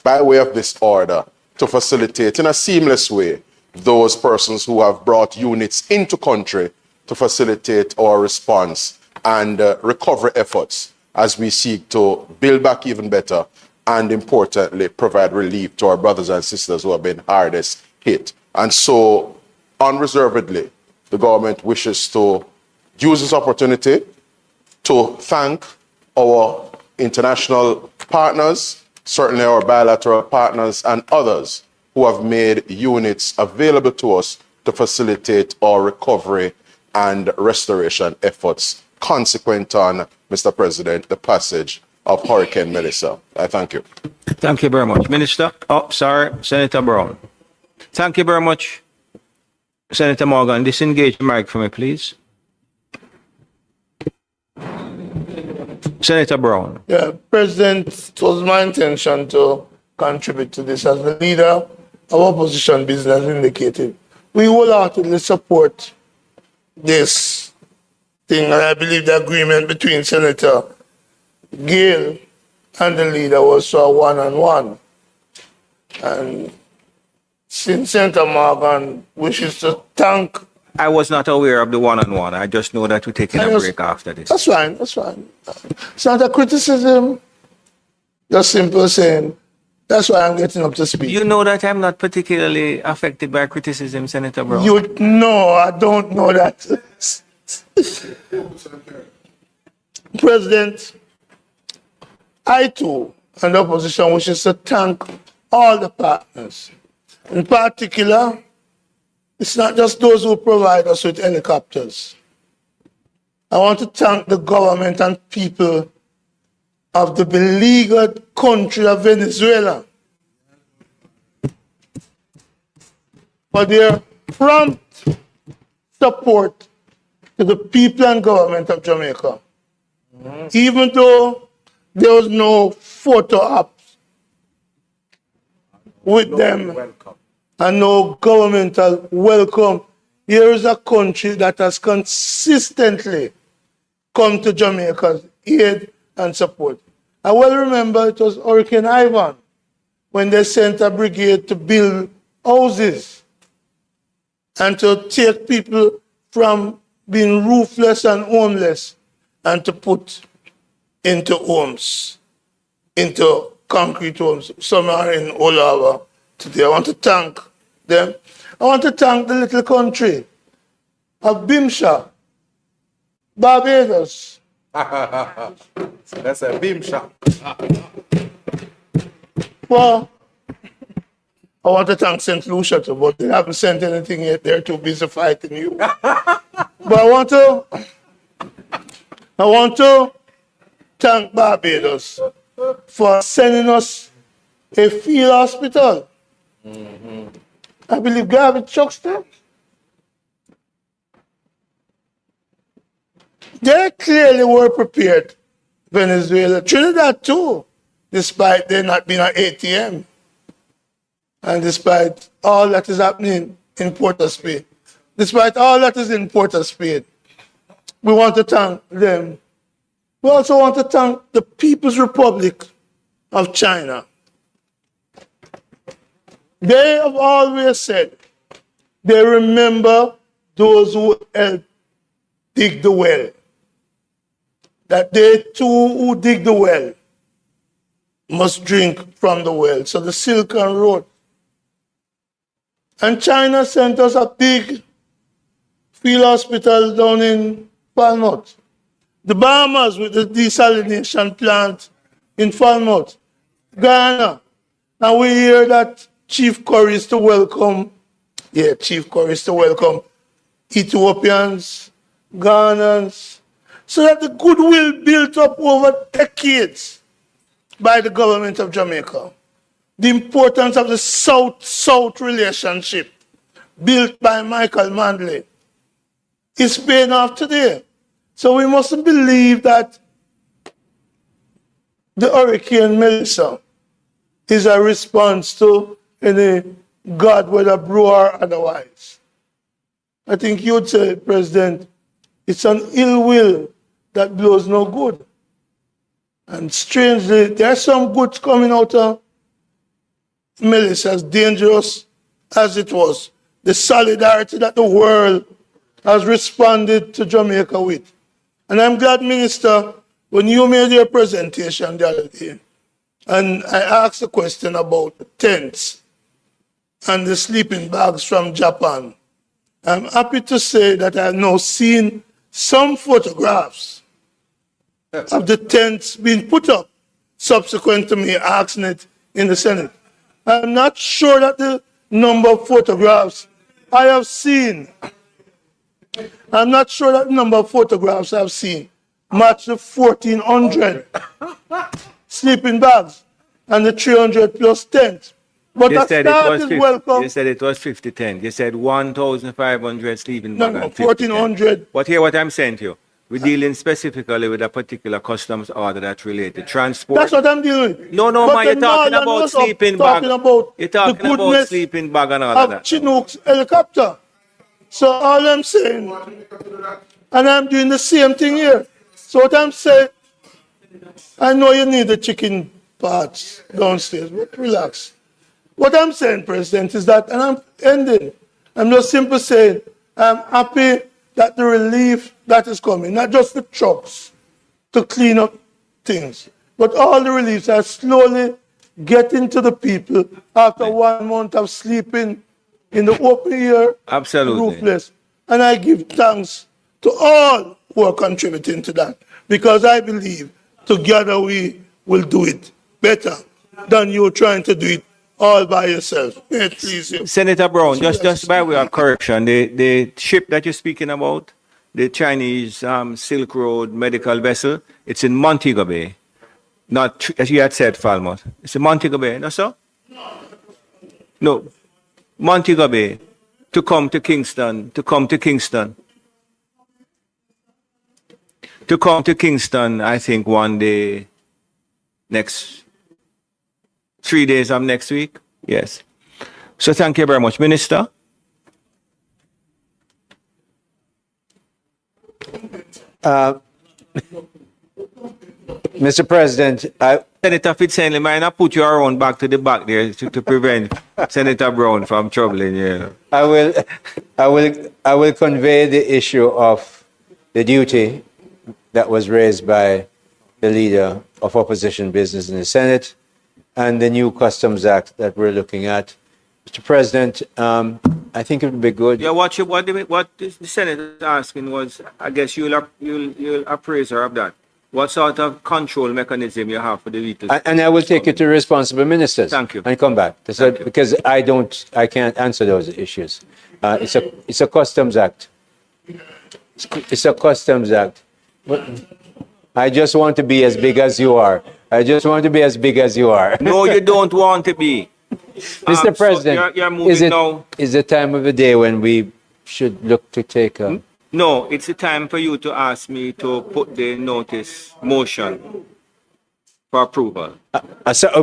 by way of this order to facilitate in a seamless way those persons who have brought units into country to facilitate our response and recovery efforts as we seek to build back even better and importantly provide relief to our brothers and sisters who have been hardest hit. And so unreservedly, the government wishes to use this opportunity to thank our international partners, certainly our bilateral partners and others who have made units available to us to facilitate our recovery and restoration efforts consequent on, Mr. President, the passage of Hurricane Melissa. I thank you. Thank you very much. Minister, Senator Brown. Thank you very much, Senator Morgan. Disengage the mic for me, please. Senator Brown. Yeah, President, it was my intention to contribute to this as the leader of opposition business indicated. We wholeheartedly support this thing, and I believe the agreement between Senator Gale and the leader was a one-on-one. And since Senator Morgan wishes to thank... I was not aware of the one-on-one. I just know that we're taking a break after this. That's fine, that's fine. It's not a criticism, just simple saying, that's why I'm getting up to speed. You know that I'm not particularly affected by criticism, Senator Brown. I don't know that. President, I too, and the opposition wishes to thank all the partners. In particular, it's not just those who provide us with helicopters. I want to thank the government and people of the beleaguered country of Venezuela for their prompt support to the people and government of Jamaica. Even though there was no photo ops with them and no governmental welcome, here is a country that has consistently come to Jamaica's aid and support. I well remember it was Hurricane Ivan when they sent a brigade to build houses and to take people from being roofless and homeless and to put into homes, into concrete homes. Some are in Olawa today. I want to thank them. I want to thank the little country of Bimsha, Barbados. That's a Bimsha. Well, I want to thank St. Lucia too, but they haven't sent anything yet. They're too busy fighting you. But I want to thank Barbados for sending us a field hospital. I believe garbage trucks there. They clearly were prepared, Venezuela. Trinidad too, despite there not being an ATM. And despite all that is happening in Port of Spain. Despite all that is in Port of Spain, we want to thank them. We also want to thank the People's Republic of China. They have always said they remember those who helped dig the well. That they too who dig the well must drink from the well. So the Silken Road. And China sent us a big field hospital down in Falmouth. The Bahamas with the desalination plant in Falmouth. Ghana. And we hear that Chief Curry is to welcome, Chief Curry is to welcome Ethiopians, Ghanaians, so that the goodwill built up over decades by the government of Jamaica. The importance of the South-South relationship built by Michael Manley is paying off today. So we mustn't believe that the Hurricane Melissa is a response to any God, whether brew or otherwise. I think you'd say, President, it's an ill will that blows no good. And strangely, there's some good coming out of Melissa, as dangerous as it was. The solidarity that the world has responded to Jamaica with. And I'm glad, Minister, when you made your presentation the other day, and I asked a question about the tents and the sleeping bags from Japan, I'm happy to say that I've now seen some photographs of the tents being put up subsequent to me asking it in the Senate. I'm not sure that the number of photographs I have seen, I'm not sure that the number of photographs I've seen match the 1,400 sleeping bags and the 300 plus tents. But You a said, start is welcome. you said it was 50 tents. You said 1,500 sleeping No, bags. no, and 50 tents. 1,400. But hear what I'm saying to you. We're dealing specifically with a particular customs order that's related. Transport. That's what I'm dealing with. No, But man, you're the talking Northern about was up sleeping talking bag. about You're talking the about goodness sleeping bag and all of of that. Chinook's helicopter. So all I'm saying, and I'm doing the same thing here. So what I'm saying, I know you need the chicken parts downstairs, but relax. What I'm saying, President, is that, and I'm ending, I'm just simply saying, I'm happy that the relief that is coming, not just the trucks to clean up things, but all the reliefs are slowly getting to the people after 1 month of sleeping in the open air, Absolutely. roofless. And I give thanks to all who are contributing to that, because I believe together we will do it better than you trying to do it all by yourself. May it please you. Senator Brown, just by way of correction, the ship that you're speaking about, the Chinese Silk Road medical vessel, it's in Montego Bay, not, as you had said, Falmouth. It's in Montego Bay, no, sir? No, Montego Bay, to come to Kingston, to come to Kingston. To come to Kingston, I think one day, next 3 days of next week. Yes. So thank you very much, Minister. Mr. President, Senator Fitzhenley, might not put you around back to the back there to prevent Senator Brown from troubling you. I will convey the issue of the duty that was raised by the leader of opposition business in the Senate and the new Customs Act that we're looking at. Mr. President, I think it would be good. Yeah, what the Senate is asking was, I guess you'll appraise her of that. What sort of control mechanism you have for the vehicles? And I will take it to responsible ministers. Thank you. And come back. So, because I can't answer those issues. It's a Customs Act. It's a Customs Act. But I just want to be as big as you are. I just want to be as big as you are. No, you don't want to be. Mr. President, you're moving now. Is the time of the day when we should look to take a... No, it's the time for you to ask me to put the notice motion for approval.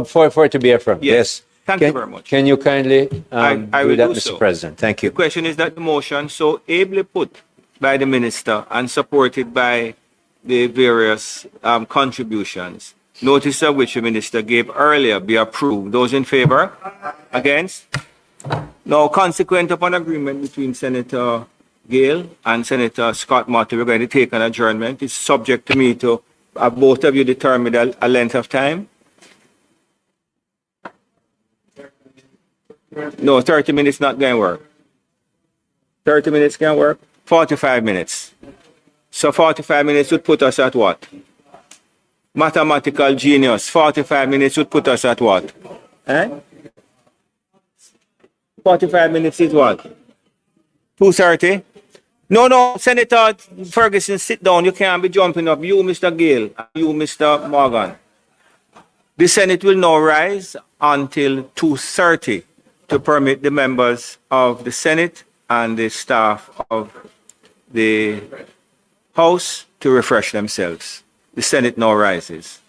For it to be affirmed. Yes. Thank you very much. Can you kindly I do will that, do Mr. so. President? Thank The you. question is that the motion so ably put by the minister and supported by the various contributions, notice of which the minister gave earlier, be approved. Those in favor? Against? Now, consequent upon agreement between Senator Gale and Senator Scott Motley, we're going to take an adjournment. It's subject to me to both of you determine a length of time. No, 30 minutes not going to work. 30 minutes can work. 45 minutes. So 45 minutes would put us at what? Mathematical genius. 45 minutes would put us at what? 45 minutes is what? 2:30? No, Senator Ferguson, sit down. You can't be jumping up. You, Mr. Gale, and you, Mr. Morgan. The Senate will now rise until 2:30 to permit the members of the Senate and the staff of the House to refresh themselves. The Senate now rises.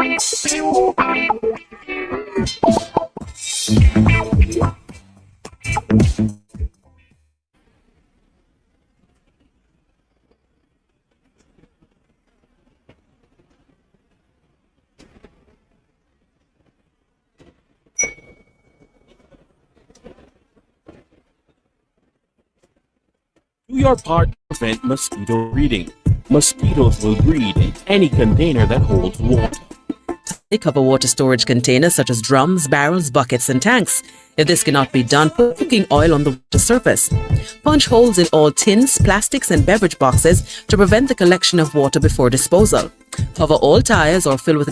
Do your part to prevent mosquito breeding. Mosquitoes will breed in any container that holds water. They cover water storage containers such as drums, barrels, buckets, and tanks. If this cannot be done, put cooking oil on the water surface. Punch holes in all tins, plastics, and beverage boxes to prevent the collection of water before disposal. Cover all tires or fill with